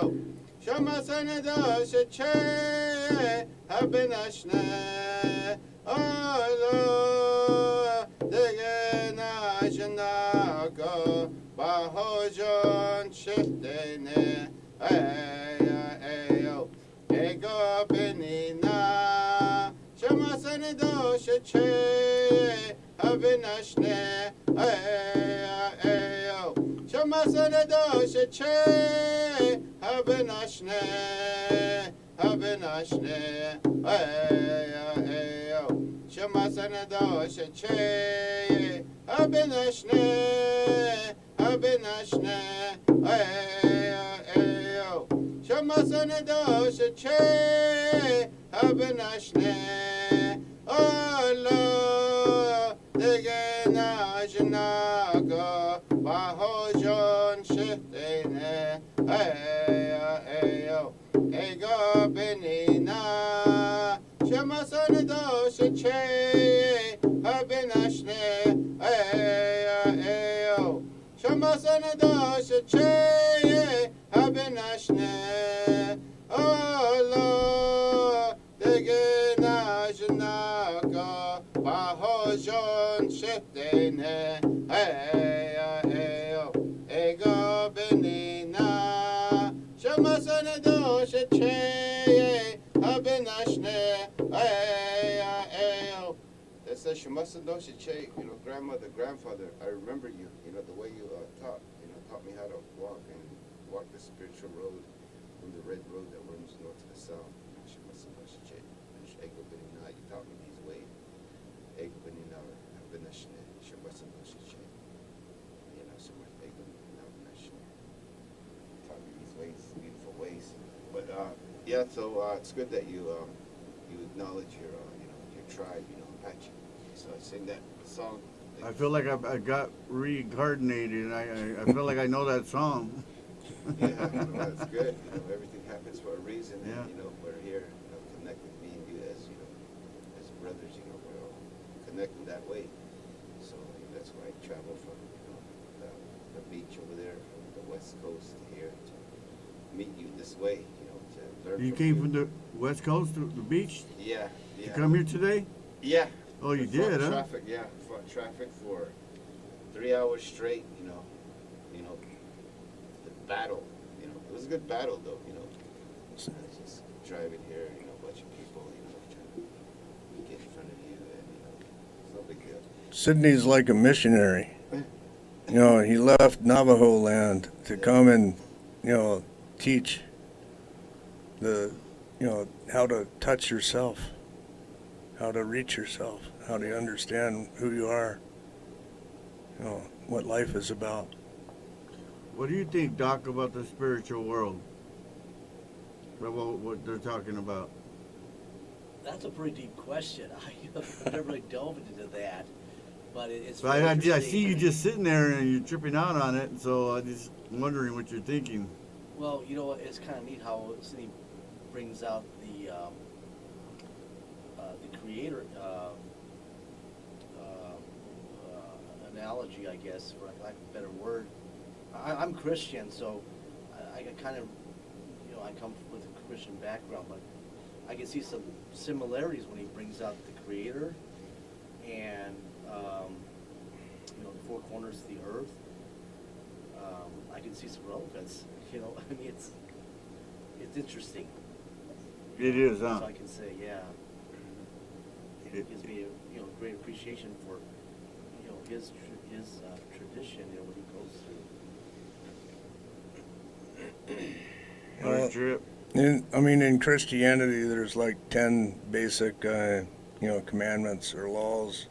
Shamasana dosha che, Habinashne, Olo, Digena Janago, Bahojon Shiftene, Ayo. Ego Benina, Shamasana dosha che, Habinashne, Ayo. Shamasana dosha che, Habinashne, Habinashne, Ayo. Shamasana dosha che, Habinashne, Habinashne, Ayo. Shamasana dosha che, Habinashne, Olo, Digena Janaga, Bahojon Shiftene, Ayo, Ego Benina, Shamasana dosha che, Habinashne, Ayo, Shamasana dosha che, Habinashne, Olo, Digena Janaga, Bahojon Shiftene, Ayo, Ego Benina, Shamasana dosha che, Habinashne, Ayo. That says Shamasana dosha che, grandmother, grandfather, I remember you, the way you taught me how to walk the spiritual road from the red road that runs north to the south. Shamasana dosha che, Ego Benina, you taught me these ways. Ego Benina, Habinashne, Shamasana dosha che. So much Ego Benina, Habinashne. Taught me these ways, beautiful ways. But yeah, so it's good that you acknowledge your tribe, Apache. So I sing that song. I feel like I got reincarnated. I feel like I know that song. Yeah, well, that's good. Everything happens for a reason. Yeah. And, we're here, connected, me and you as brothers. We're all connected that way. So that's why I travel from the beach over there, from the west coast to here to meet you this way. To learn. You came from the west coast to the beach? Yeah. You come here today? Yeah. Oh, you did, huh? Traffic, yeah. Fought traffic for 3 hours straight. The battle. It was a good battle, though. Just driving here, a bunch of people, trying to get in front of you, and it's no big deal. Sydney's like a missionary. He left Navajo land to come and, teach how to touch yourself, how to reach yourself, how to understand who you are, what life is about. What do you think, Doc, about the spiritual world? What they're talking about? That's a pretty deep question. I've never really delved into that, but it's. So I see you just sitting there and you're tripping out on it, so I'm just wondering what you're thinking. Well, it's kind of neat how Sydney brings out the creator analogy, I guess, for lack of a better word. I'm Christian, so I kind of, I come with a Christian background, but I can see some similarities when he brings out the creator and, the four corners of the earth. I can see some relevance, it's interesting. It is, huh? So I can say, yeah. It gives me a great appreciation for his tradition, what he goes through. In Christianity, there's like 10 basic, commandments or laws,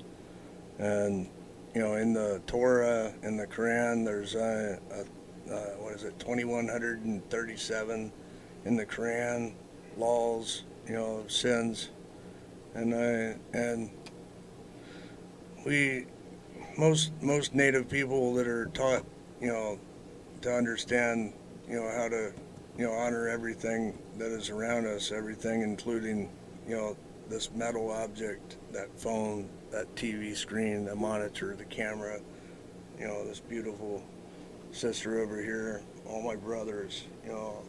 and in the Torah and the Quran, there's 2,137 in the Quran laws, of sins, and we most Native people that are taught, to understand, how to, honor everything that is around us, everything including, the this metal object, that phone, that TV screen, the monitor, the camera, this beautiful sister over here, all my brothers, all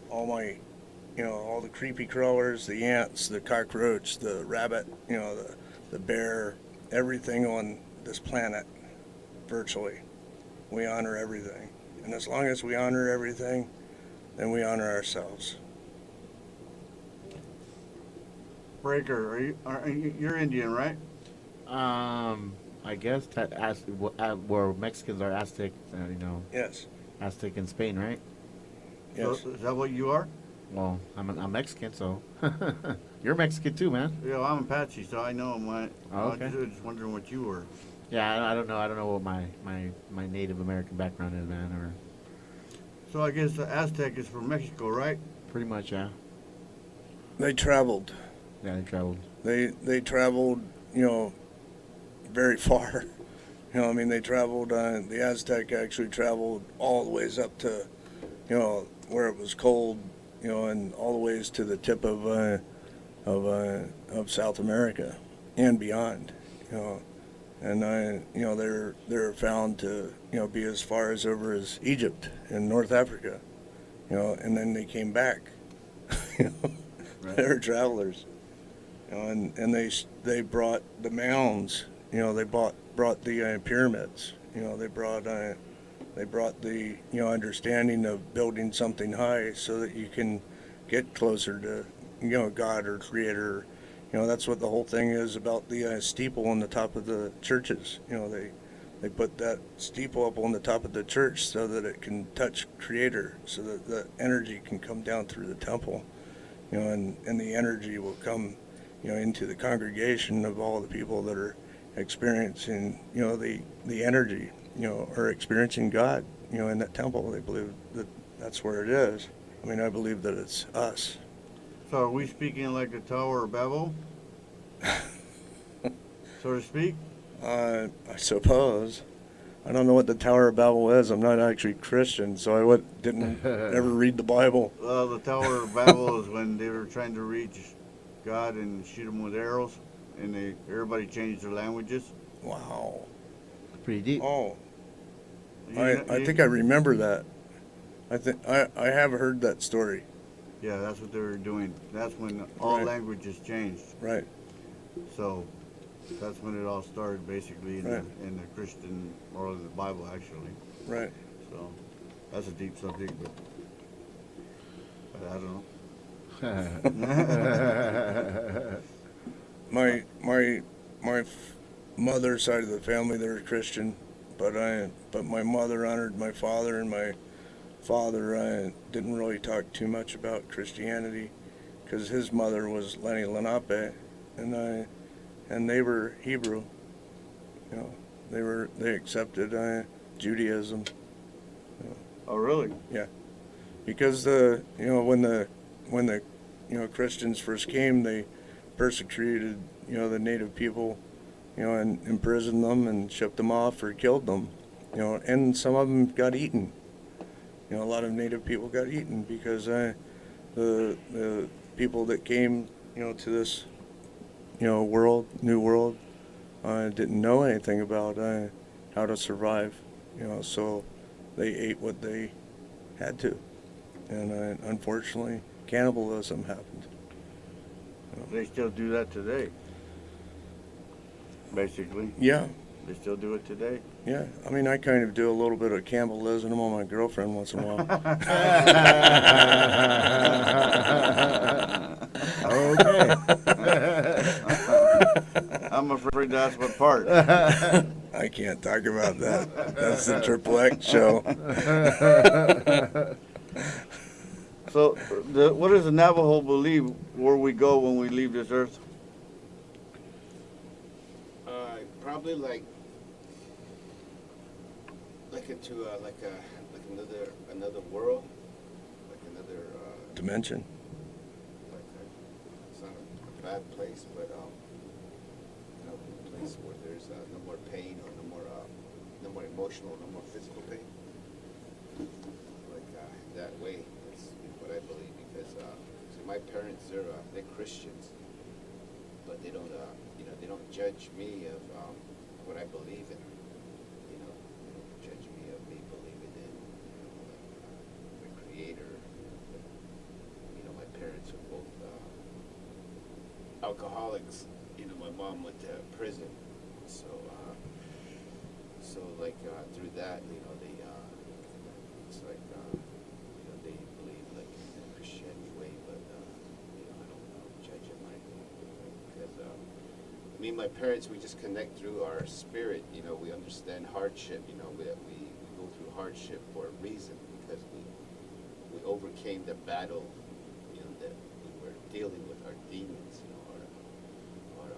the creepy crawlers, the ants, the cockroach, the rabbit, the bear, everything on this planet, virtually. We honor everything. And as long as we honor everything, then we honor ourselves. Breaker, you're Indian, right? I guess where Mexicans are Aztec, Yes. Aztec in Spain, right? Yes. So, is that what you are? Well, I'm Mexican, so you're Mexican too, man. Yeah, well, I'm Apache, so I know him. I was just wondering what you were. Yeah, I don't know. I don't know what my Native American background is, man. Or so I guess the Aztec is from Mexico, right? Pretty much, yeah. They traveled. Yeah, they traveled. They traveled, very far. They traveled. The Aztec actually traveled all the ways up to, where it was cold, and all the ways to the tip of South America and beyond, And they're found to be as far as over as Egypt and North Africa, and then they came back. Right. They were travelers, and they brought the mounds. They brought the pyramids. They brought the understanding of building something high so that you can get closer to God or Creator. That's what the whole thing is about the steeple on the top of the churches. They put that steeple up on the top of the church so that it can touch Creator, so that the energy can come down through the temple, and the energy will come, into the congregation of all the people that are experiencing, the energy, or experiencing God, in that temple. They believe that that's where it is. I believe that it's us. So are we speaking like the Tower of Babel? So to speak? I suppose. I don't know what the Tower of Babel is. I'm not actually Christian, so I didn't ever read the Bible. Well, the Tower of Babel is when they were trying to reach God and shoot him with arrows, and everybody changed their languages. Wow. Pretty deep. Oh. I think I remember that. I have heard that story. Yeah, that's what they were doing. That's when all Right. languages changed. Right. So that's when it all started, basically, in the Christian, or the Bible, actually. Right. So that's a deep subject, but I don't know. my mother's side of the family, they're Christian, but my mother honored my father, and my father didn't really talk too much about Christianity, because his mother was Lenny Lenape, and they were Hebrew. They accepted Judaism. Oh, really? Yeah, because when the Christians first came, they persecuted the native people, and imprisoned them and shipped them off or killed them, and some of them got eaten. A lot of native people got eaten because the people that came to this world, new world, didn't know anything about how to survive, so they ate what they had to, and unfortunately cannibalism happened. They still do that today, basically. Yeah. They still do it today. Yeah, I kind of do a little bit of cannibalism on my girlfriend once in a while. Okay. I'm afraid that's what part. I can't talk about that. That's the Triple X show. So, what does the Navajo believe where we go when we leave this earth? Probably like into like another world, like another dimension. It's not a bad place, but a place where there's no more pain, or no more emotional, no more physical pain. That way, that's what I believe, because see, my parents they're Christians, but but they don't, you know, they don't judge me of what I believe in. You know, they don't judge me of me believing in, you know, like, the Creator. You know, my parents are both alcoholics. You know, my mom went to prison, so like through that, you know, they it's like you know, they believe like in the Christianity way, but you know, I don't judge them or anything because me and my parents, we just connect through our spirit. You know, we understand hardship. You know, we go through hardship for a reason because we overcame the battle. You know, that we were dealing with our demons. You know, or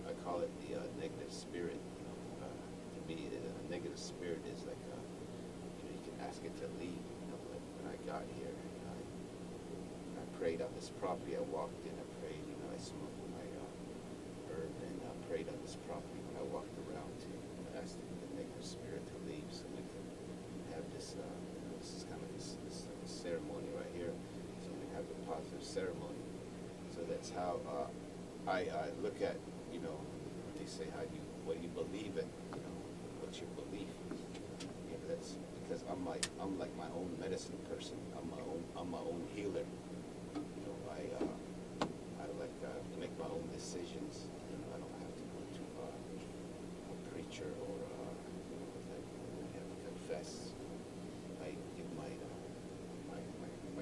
I call it the negative spirit. You know, to me, a negative spirit is like you know, you can ask it to leave. You know, like when I got here, you know, I prayed on this property. I walked in, I prayed. You know, I smoked my herb and prayed on this property. When I walked around to ask the negative spirit to leave, so we can have this. You know, this is kind of this ceremony right here. So we can have the positive ceremony. So that's how I look at, you know, when they say what you believe in, you know, what's your belief? You know, that's because I'm like my own medicine person. I'm my own healer. You know, I like make my own decisions. You know, I don't have to go to a preacher or you know, like, I have to confess. I give my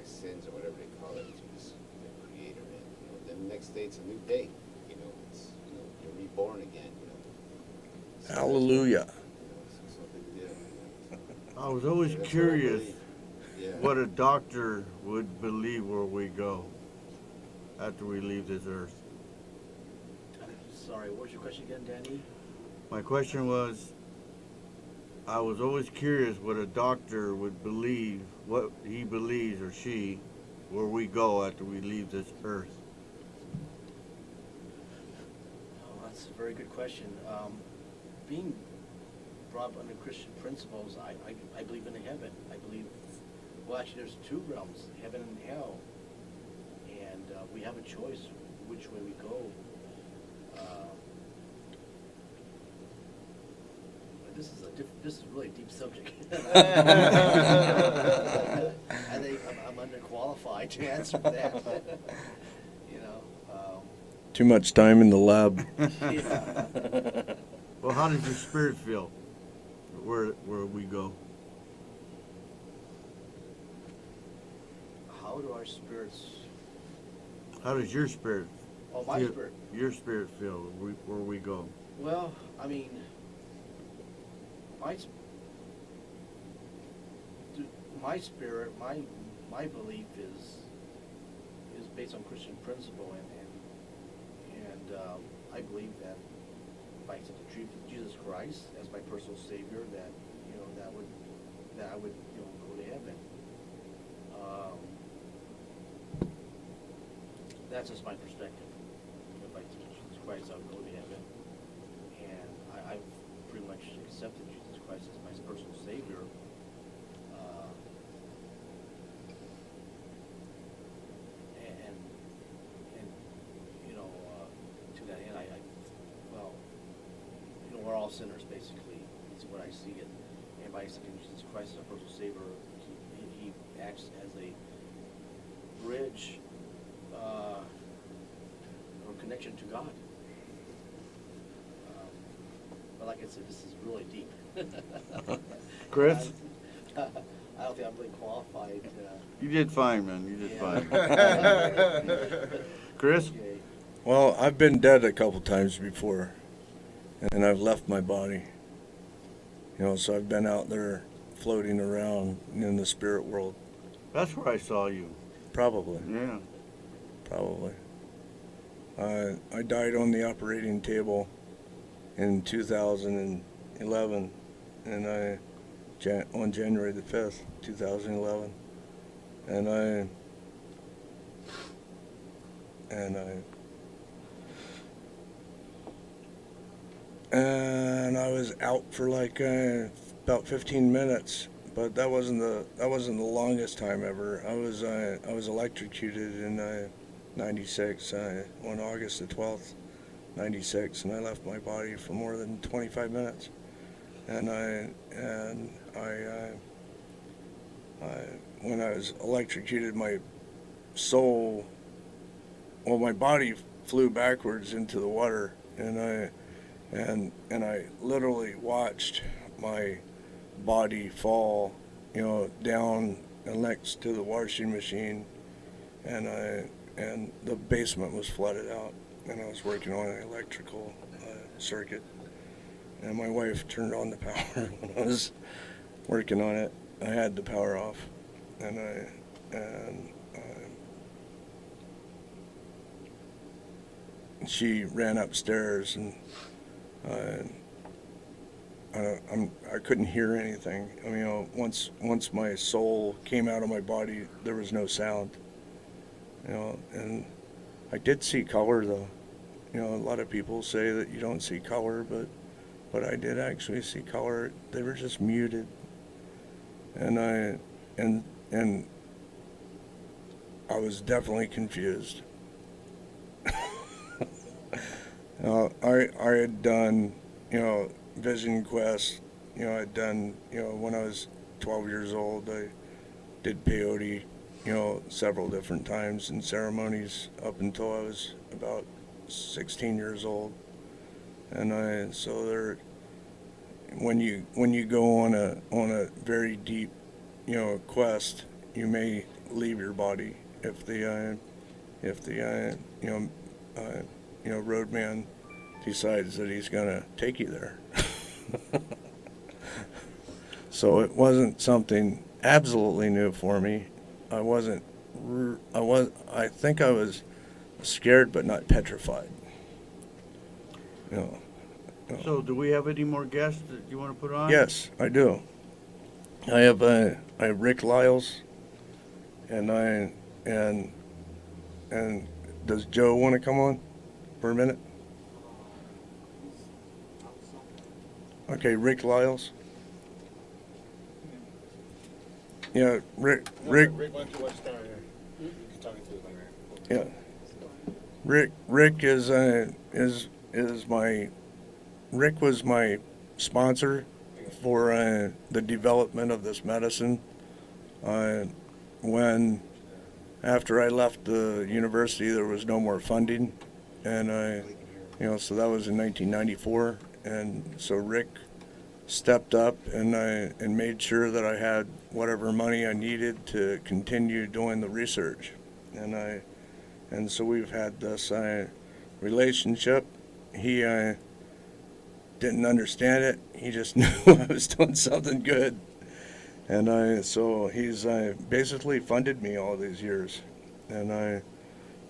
sins or whatever they call it to this the Creator, and you know, then the next day it's a new day. You know, it's, you know, you're reborn again. You know. So Hallelujah. I was always That's curious what I believe. Yeah. what a doctor would believe where we go after we leave this earth. Sorry, what was your question again, Danny? My question was, I was always curious what a doctor would believe, what he believes or she, where we go after we leave this earth. Oh, that's a very good question. Being brought up under Christian principles, I believe in a heaven. I believe, well, actually, there's two realms, heaven and hell, and we have a choice which way we go. This is a really deep subject. I think I'm underqualified to answer that. You know. Too much time in the lab. Yeah. Well, how does your spirit feel where we go? How do our spirits? How does your spirit Oh, my feel, spirit. your spirit feel where we go? Well, I mean, my spirit, my belief is based on Christian principle, and I believe that if I accept Jesus Christ as my personal Savior, that you know that I would you know go to heaven. That's just my perspective. If I accept Jesus Christ, I would go to heaven, and I've pretty much accepted Jesus Christ as my personal Savior. And you know, to that end, well, you know, we're all sinners basically. It's what I see it. And by accepting Jesus Christ as our personal Savior, he acts as a bridge or connection to God. But like I said, this is really deep. Chris? I don't think I'm really qualified. You did fine, man. You did Yeah. fine. Chris? Well, I've been dead a couple times before, and I've left my body. You know, so I've been out there floating around in the spirit world. That's where I saw you. Probably. Yeah. Probably. I died on the operating table in 2011, and on January the 5th, 2011, and I was out for like about 15 minutes, but that wasn't the longest time ever. I was electrocuted in '96 on August the 12th, '96, and I left my body for more than 25 minutes. And when I was electrocuted, my soul, well, my body flew backwards into the water, and I literally watched my body fall, down next to the washing machine, and the basement was flooded out, and I was working on an electrical circuit, and my wife turned on the power when I was working on it. I had the power off, and she ran upstairs, and I couldn't hear anything. I mean, once my soul came out of my body, there was no sound. And I did see color, though. A lot of people say that you don't see color, but I did actually see color. They were just muted, and I was definitely confused. I had done, Vision Quest, I'd done, when I was 12 years old, I did peyote, several different times in ceremonies up until I was about 16 years old. And so there, when you go on a very deep, quest, you may leave your body if the roadman decides that he's gonna take you there. So it wasn't something absolutely new for me. I think I was scared but not petrified. So do we have any more guests that you want to put on? Yes, I do. I have Rick Lyles, and does Joe want to come on for a minute? Okay, Rick Lyles. Yeah, Rick. Rick, why don't you watch down here? You can talk to the Yeah. Rick Rick was my sponsor for the development of this medicine. When after I left the university, there was no more funding, and so that was in 1994, and so Rick stepped up and made sure that I had whatever money I needed to continue doing the research, and so we've had this relationship. He didn't understand it. He just knew I was doing something good, and so he's basically funded me all these years, and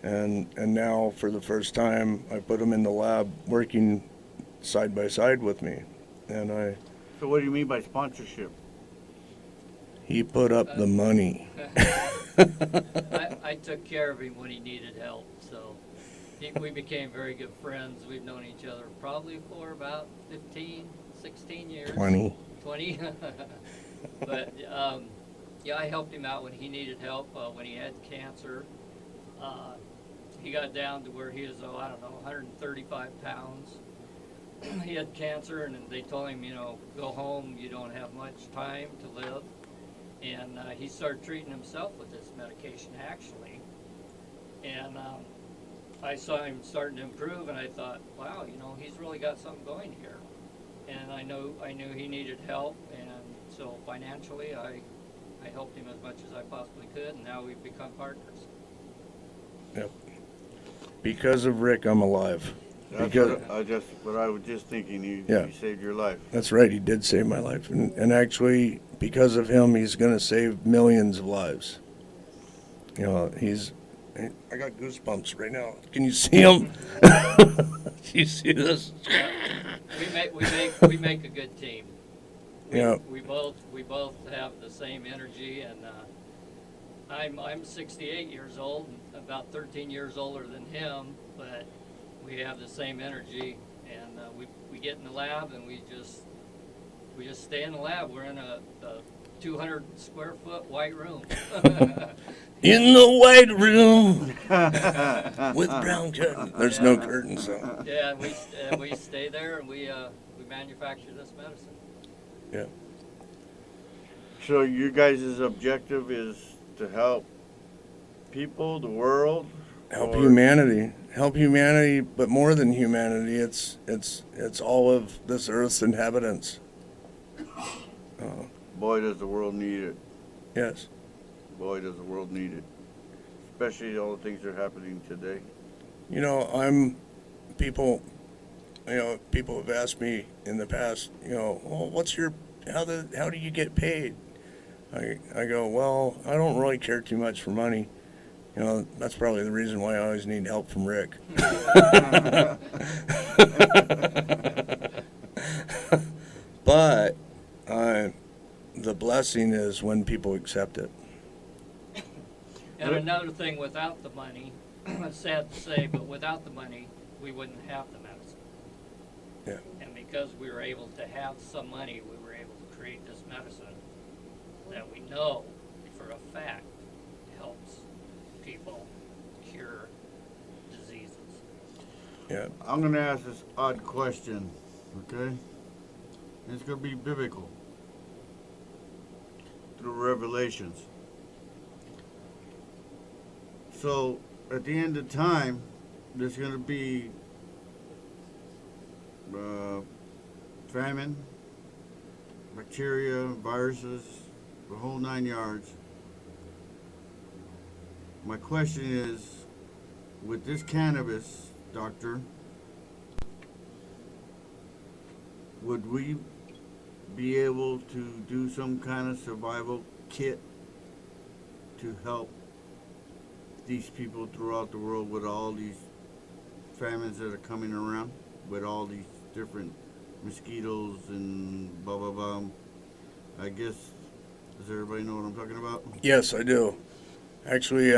now for the first time I put him in the lab working side by side with me, and So what do you mean by sponsorship? he put up the money. I took care of him when he needed help, so we became very good friends. We've known each other probably for about 15, 16 years. 20. 20. But, yeah, I helped him out when he needed help, when he had cancer. He got down to where he was, 135 pounds. He had cancer, and they told him, go home, you don't have much time to live. And he started treating himself with this medication, actually. And I saw him starting to improve, and I thought, wow, he's really got something going here. And I knew he needed help, and so financially, I helped him as much as I possibly could, and now we've become partners. Yep. Because of Rick, I'm alive. That's Because what I was just thinking. He saved your life. That's right. He did save my life, and actually, because of him, he's going to save millions of lives. I got goosebumps right now. Can you see him? Do you see this? We make a good team. We both have the same energy, and I'm 68 years old, about 13 years older than him, but we have the same energy, and we get in the lab and we just stay in the lab. We're in a 200 square foot white room. in the white room with brown curtains. There's no curtains, so. Yeah, we stay there and we manufacture this medicine. Yeah. So you guys' objective is to help people, the world? Help or- humanity, but more than humanity, it's all of this earth's inhabitants. Boy, does the world need it. Yes. Boy, does the world need it. Especially all the things that are happening today. You know, people have asked me in the past, well, how do you get paid? I go, well, I don't really care too much for money. That's probably the reason why I always need help from Rick. But the blessing is when people accept it. And another thing, without the money, it's sad to say, but without the money, we wouldn't have the medicine. Yeah. And because we were able to have some money, we were able to create this medicine that we know for a fact helps people cure diseases. Yeah. I'm going to ask this odd question, okay? It's going to be biblical through Revelations. So, at the end of time, there's going to be famine, bacteria, viruses, the whole 9 yards. My question is, with this cannabis, doctor, would we be able to do some kind of survival kit to help these people throughout the world with all these famines that are coming around, with all these different mosquitoes and blah blah blah? I guess, does everybody know what I'm talking about? Yes, I do. Actually,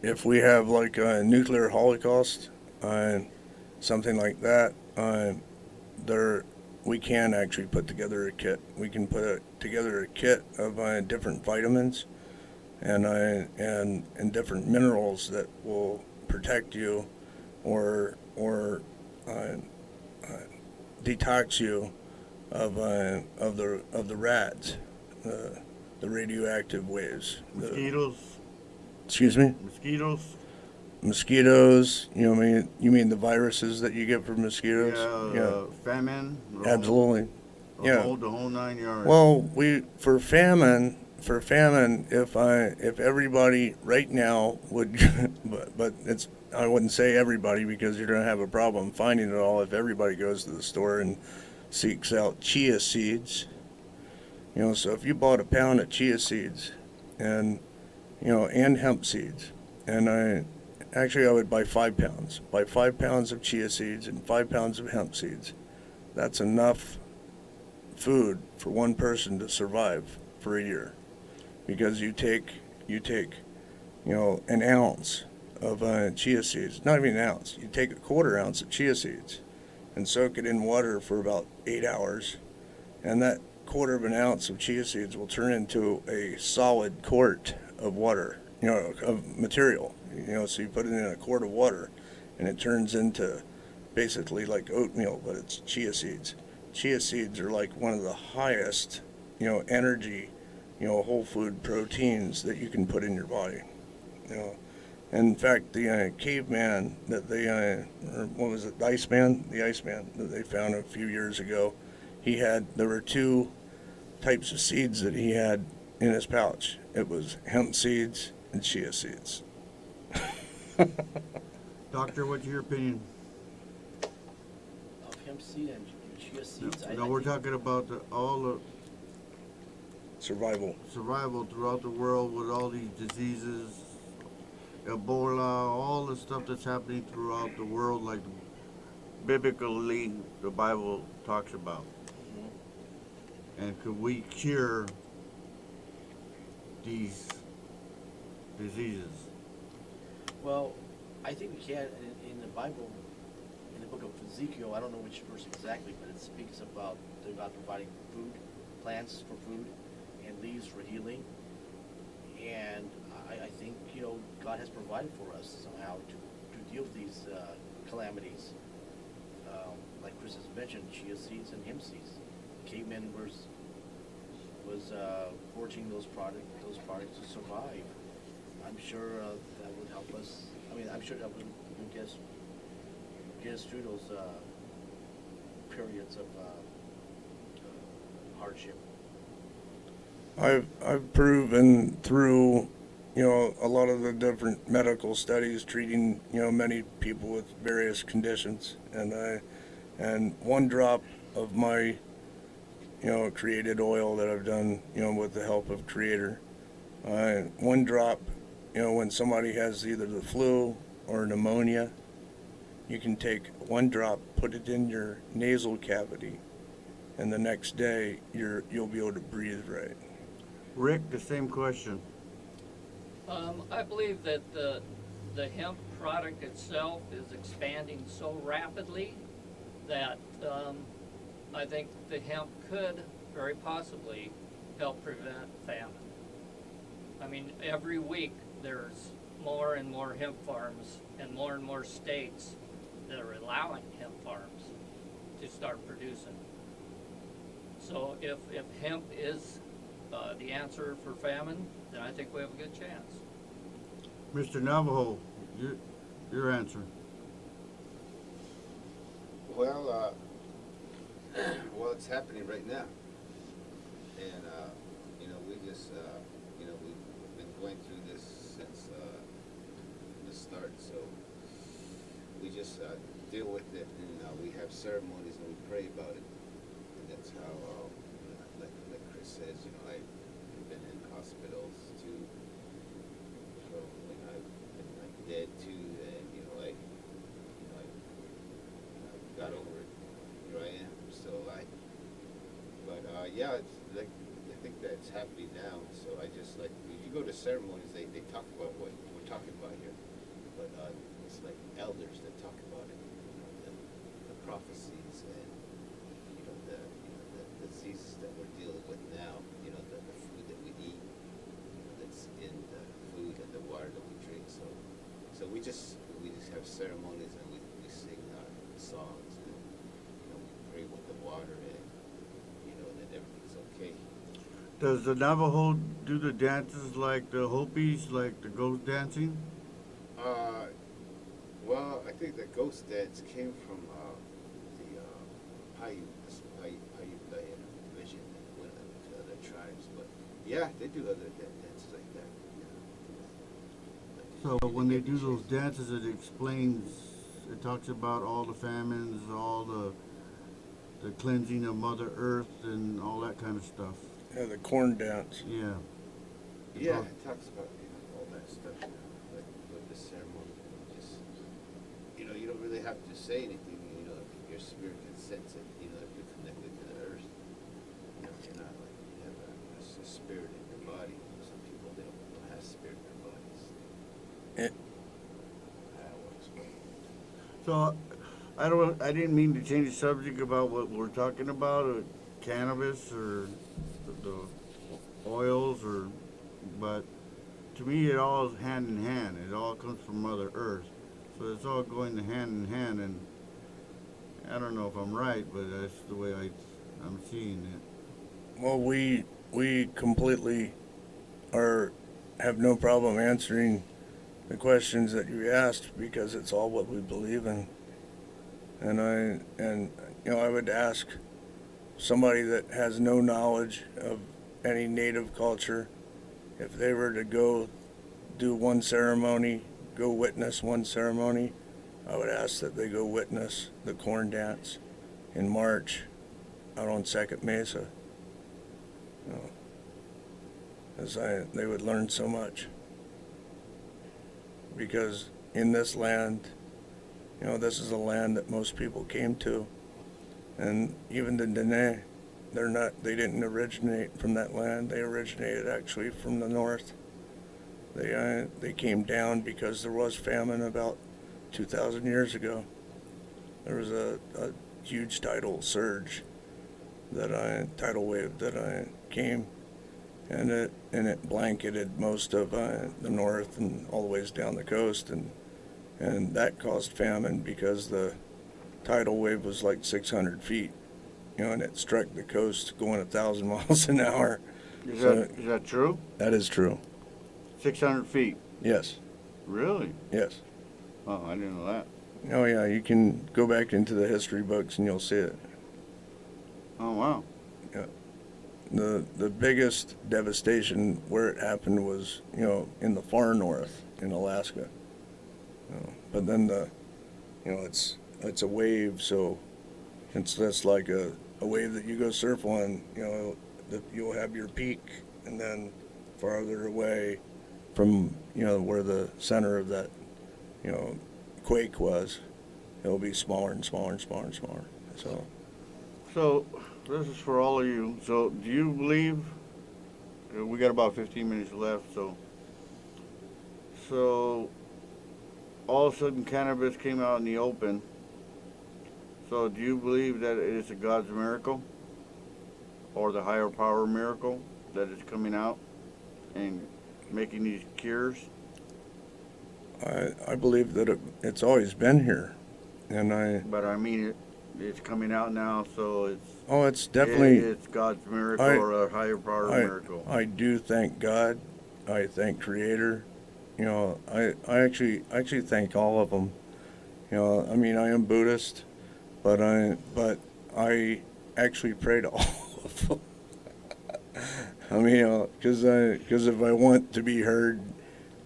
if we have like a nuclear holocaust, something like that, we can actually put together a kit. We can put together a kit of different vitamins and different minerals that will protect you or detox you of the rads, the radioactive waves. Mosquitoes. Excuse me. Mosquitoes. You mean the viruses that you get from mosquitoes? Yeah. Famine. Absolutely. The whole 9 yards. Well, for famine, if everybody right now would, but I wouldn't say everybody because you're gonna have a problem finding it all. If everybody goes to the store and seeks out chia seeds, so if you bought a pound of chia seeds, and hemp seeds, and I would buy 5 pounds. Buy 5 pounds of chia seeds and 5 pounds of hemp seeds. That's enough food for one person to survive for a year, because you take an ounce of chia seeds, not even an ounce. You take a 1/4 ounce of chia seeds and soak it in water for about 8 hours, and that 1/4 of an ounce of chia seeds will turn into a solid quart of water, of material. So you put it in a quart of water, and it turns into basically like oatmeal, but it's chia seeds. Chia seeds are like one of the highest, energy, whole food proteins that you can put in your body. In fact, the caveman that they, or what was it, the Iceman that they found a few years ago, there were 2 types of seeds that he had in his pouch. It was hemp seeds and chia seeds. Doctor, what's your opinion? Of hemp seed and chia seeds. No, we're talking about all the survival throughout the world with all these diseases, Ebola, all the stuff that's happening throughout the world, like biblically the Bible talks about. And could we cure these diseases? Well, I think we can. In the Bible, in the book of Ezekiel, I don't know which verse exactly, but it speaks about God providing food, plants for food, and leaves for healing. And I God has provided for us somehow to deal with these calamities. Like Chris has mentioned, chia seeds and hemp seeds. Cavemen was forging those products to survive. I'm sure that would help us. I mean, I'm sure that would get us through those periods of hardship. I've proven through, a lot of the different medical studies treating, many people with various conditions, and one drop of my, created oil that I've done, with the help of Creator, one drop, when somebody has either the flu or pneumonia, you can take one drop, put it in your nasal cavity, and the next day you'll be able to breathe right. Rick, the same question. I believe that the hemp product itself is expanding so rapidly that I think the hemp could very possibly help prevent famine. I mean, every week there's more and more hemp farms and more states that are allowing hemp farms to start producing. So if hemp is the answer for famine, then I think we have a good chance. Mr. Navajo, your answer. Well, well, it's happening right now, and we just, we've been going through this since the start. So we just deal with it, and we have ceremonies and we pray about it, and that's how, like Chris says, I've been in hospitals too. So when I've been dead too, and I got over it. Here I am. So yeah, it's like I think that's happening now. So I just if you go to ceremonies, they talk about what we're talking about here, but it's like elders that talk about it, the prophecies and the diseases that we're dealing with now. The food that we eat, that's in the food and the water that we drink. So we just have ceremonies and we sing songs and we pray with the water and that everything's okay. Does the Navajo do the dances like the Hopis, like the ghost dancing? Well, I think the ghost dance came from the Paiute division and went to other tribes, but yeah, they do other dances like that. So when they do those dances, it talks about all the famines, all the cleansing of Mother Earth and all that kind of stuff. Yeah, the corn dance. Yeah. Yeah, it talks about all that stuff, like with the ceremony. Just you don't really have to say anything. If your spirit can sense it. If you're connected to the earth, you're not like you have a spirit in your body. Some people they don't have spirit in their bodies. So I didn't mean to change the subject about what we're talking about, cannabis or the oils, but to me it all is hand in hand. It all comes from Mother Earth, so it's all going hand in hand. And I don't know if I'm right, but that's the way I'm seeing it. Well, we completely have no problem answering the questions that you asked because it's all what we believe in. And I would ask somebody that has no knowledge of any native culture, if they were to go do one ceremony, go witness one ceremony, I would ask that they go witness the corn dance in March out on Second Mesa. As they would learn so much. Because in this land, this is a land that most people came to. And even the Dene, they didn't originate from that land. They originated actually from the north. They came down because there was famine about 2,000 years There was a huge tidal surge tidal wave that came, and it blanketed most of the north and all the ways down the coast, and that caused famine because the tidal wave was like 600 feet, and it struck the coast going 1,000 miles an hour. Is So that true? that is true. 600 feet. Yes. Really? Yes. Oh, I didn't know that. Oh yeah, you can go back into the history books and you'll see it. Oh wow. Yeah. The biggest devastation where it happened was, in the far north in Alaska. But then it's a wave, so it's just like a wave that you go surf on, that you'll have your peak, and then farther away from, where the center of that, quake was, it'll be smaller and smaller and smaller and smaller. So this is for all of you. So do you believe, we got about 15 minutes left, so all of a sudden cannabis came out in the open. So do you believe that it is a God's miracle or the higher power miracle that is coming out and making these cures? I believe that it's always been here, But I mean, it's coming out now, so it's. Oh, it's definitely. It's God's miracle or a higher power miracle. I do thank God. I thank Creator. I actually thank all of them. I mean, I am Buddhist, but I actually pray to all of them. I mean, because if I want to be heard,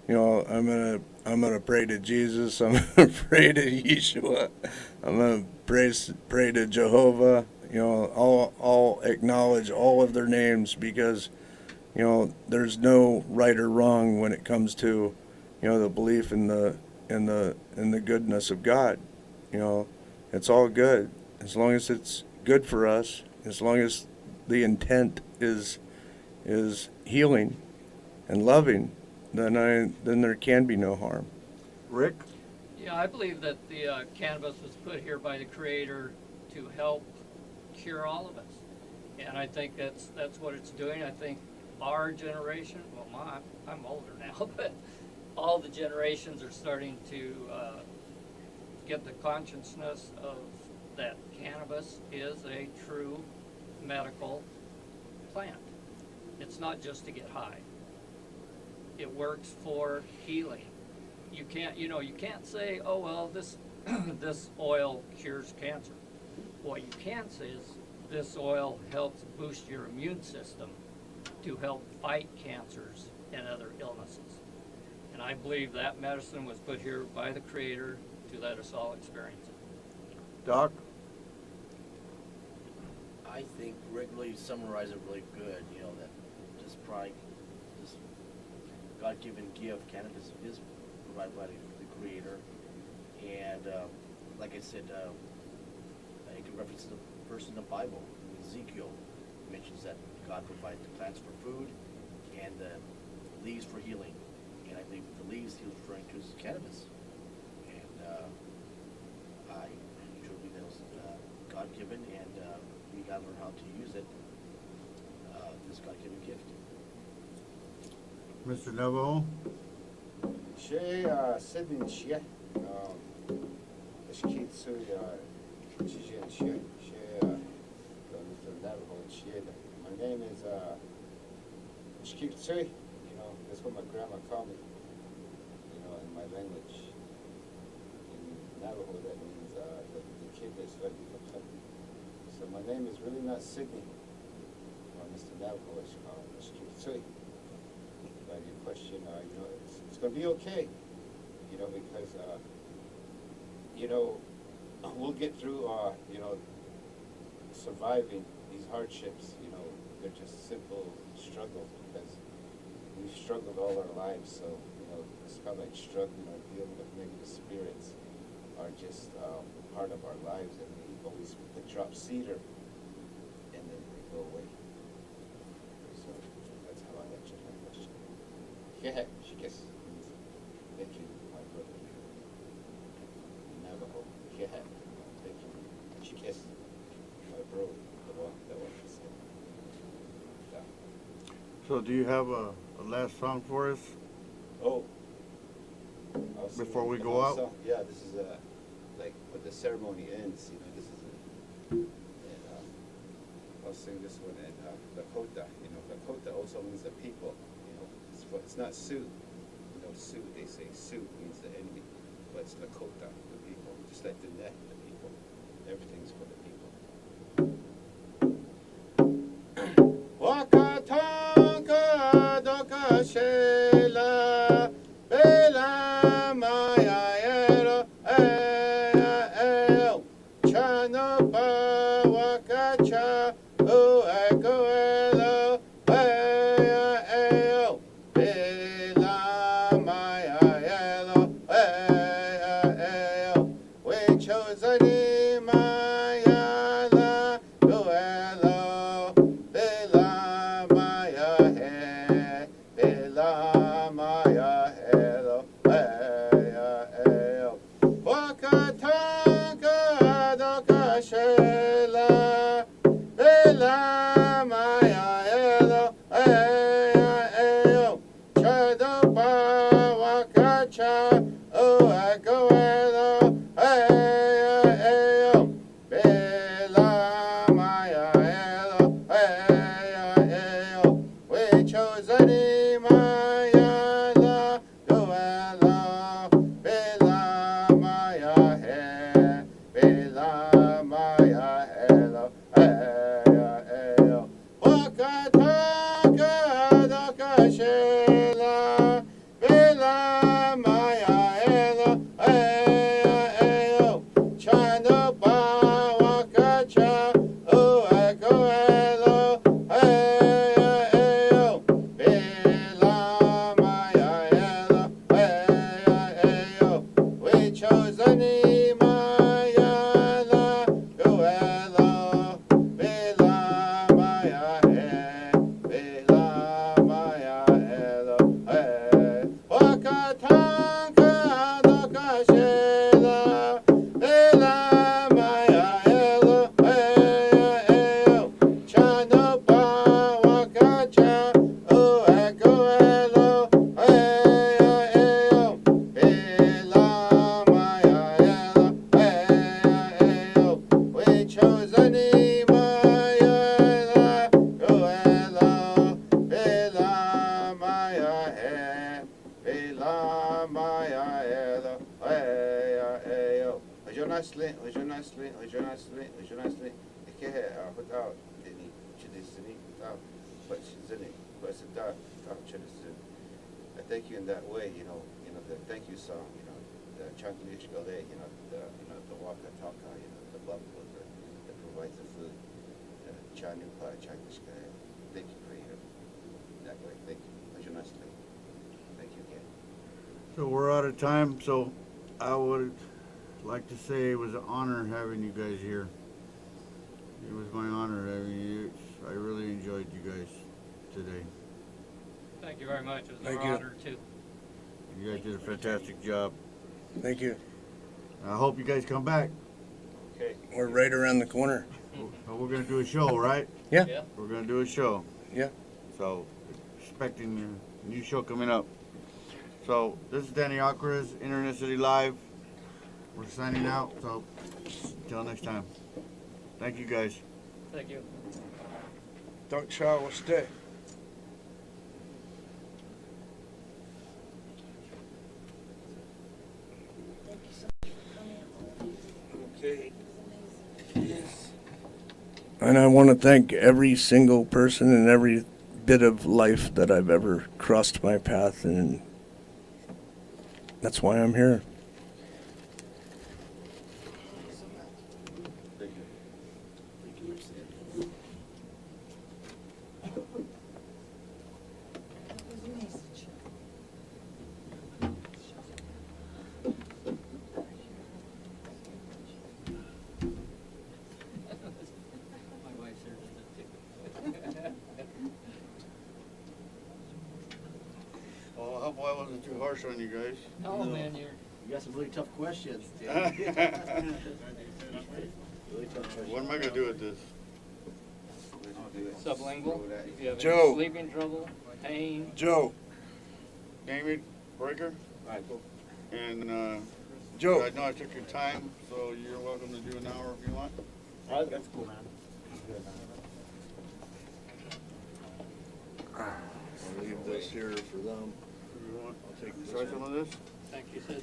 I'm gonna pray to Jesus. I'm gonna pray to Yeshua. I'm gonna pray to Jehovah. I'll acknowledge all of their names because, there's no right or wrong when it comes to, the belief in the goodness of God. It's all good as long as it's good for us. As long as the intent is healing and loving, then there can be no harm. Rick? Yeah, I believe that the cannabis was put here by the Creator to help cure all of us, and I think that's what it's doing. I think our generation, well, I'm older now, but all the generations are starting to get the consciousness of that cannabis is a true medical plant. It's not just to get high. It works for healing. You can't say, oh well, this this oil cures cancer. What you can say is this oil helps boost your immune system to help fight cancers and other illnesses. And I believe that medicine was put here by the Creator to let us all experience it. Doc? I think Rick really summarized it really good, that this product, this God-given gift, cannabis is provided by the Creator. And like I said, you can reference the verse in the Bible. Ezekiel mentions that God provides the plants for food and the leaves for healing. And I think the leaves he was referring to is cannabis. And I truly believe that was God-given, and we got to learn how to use it, this God-given gift. Mr. Navajo? She Sydney she Keith Sue she Mr. Navajo she. My name is Keith Sue. That's what my grandma called me. In my language. In Navajo, that means the kid that's ready for something. So my name is really not Sydney, or Mr. Navajo, it's called Keith Sue. But your question, it's going to be okay, because, we'll get through, surviving these hardships, they're just simple struggles because we've struggled all our lives, so, it's kind of like struggling or dealing with negative spirits are just part of our lives, and we always drop cedar, and then they go away. So that's how I answer my question. Yeah, she gets. Thank you, my brother. Navajo. Yeah, thank you. She gets my bro, the one that said. Yeah. So do you have a last song for us? Oh. Before we go out? Yeah, this is like when the ceremony ends, you know, this is and I'll sing this one in Lakota. You know, Lakota also means the people. You know, it's not Sioux. You know, Sioux, they say Sioux means the enemy, but it's Lakota, the people. Just like the net, the people. Everything's for the people. Wakatonka doka shela bela maya ero chano pa wakacha uekoelo bela maya ero we chose any maya la goelo bela maya he bela maya hello wakatanka doka shela bela maya hello chado pa wakacha oh I go hello bela maya hello we chose any maya la goelo bela maya he bela maya hello wakataka doka shela bela maya hello chano pa wakacha oh I go hello bela maya hello we chose any maya la goelo bela maya he bela maya hello wakatanka doka shela bela maya hello chano pa wakacha oh I go hello bela maya hello we chose any maya la goelo bela maya he bela maya hello Ojonasli ike without any chidisini without but zini but I thank you in that way, you know the thank you song, you know, the Changlish Gale, you know, the Waka Taka, you know, the love worker that provides the food, Chanu Pa Changlish Gale. Thank you, Creator. That way, thank you. Ojonasli. Thank you again. So we're out of time, so I would like to say it was an honor having you guys here. It was my honor having you. I really enjoyed you guys today. Thank you very much. It was Thank our you. honor too. You guys did a fantastic job. Thank you. I hope you guys come back. Okay. We're right around the corner. We're going to do a show, right? Yeah. Yeah. We're going to do a show. Yeah. So, expecting a new show coming up. So, this is Danny Acres, Internet City Live. We're signing out. So, until next time. Thank you, guys. Thank you. Don't try will stay. Okay. And I want to thank every single person and every bit of life that I've ever crossed my path, and that's why I'm here. My wife's here too. Oh, I hope I wasn't too harsh on you guys. Oh man, you got some really tough questions, dude. Really tough questions. What am I going to do with this? Sublingual. If you have Joe. any sleeping trouble, pain. Joe. David Breaker. All right, cool. And Joe. I know I took your time, so you're welcome to do an hour if you want. That's cool, man. I'll leave this here for them. I'll take this try one. some of this. Thank you, Sidney.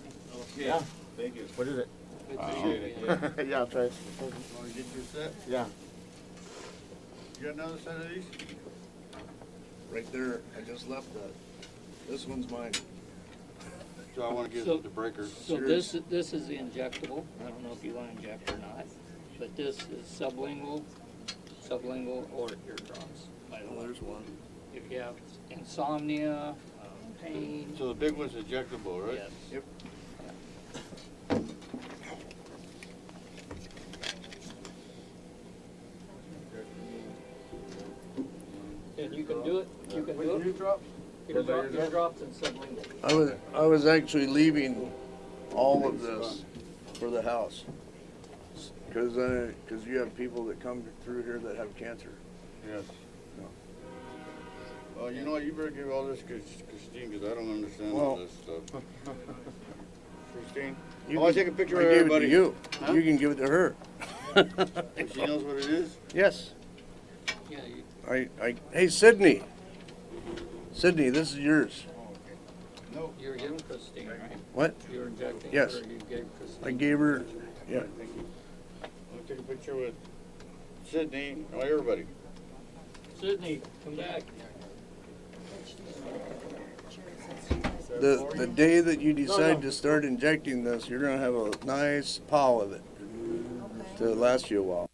Yeah. Thank you. What is it? Good to Appreciate see it, you. yeah. Yeah, I'll try it. Want to get your set? Yeah. You got another set of these? Right there. I just left that. This one's mine. So I want to get So- the breaker. So this is the injectable. I don't know if you want to inject or not, but this is sublingual or eardrops. Oh, there's one. If you have insomnia, pain. So the big one's injectable, right? Yes. Yep. And you can do it. You can do it. Eardrops and sublingual. I was actually leaving all of this for the house. Because you have people that come through here that have cancer. Yes. Well, you know what? You better give all this to Christine because I don't understand all this stuff. Christine, I want to take a picture I of gave everybody. it to you. Huh? You can give it to her. She knows what it is? Yes. Yeah. You, Hey, Sydney. Sydney, this is yours. No. you were giving Christine, right? What? You were injecting Yes. her. You gave Christine. I gave her. Yeah. Thank you. I'm going to take a picture with Sydney. Oh, everybody. Sydney, come back. The day that you decide to start injecting this, you're gonna have a nice pile of it to last you a while.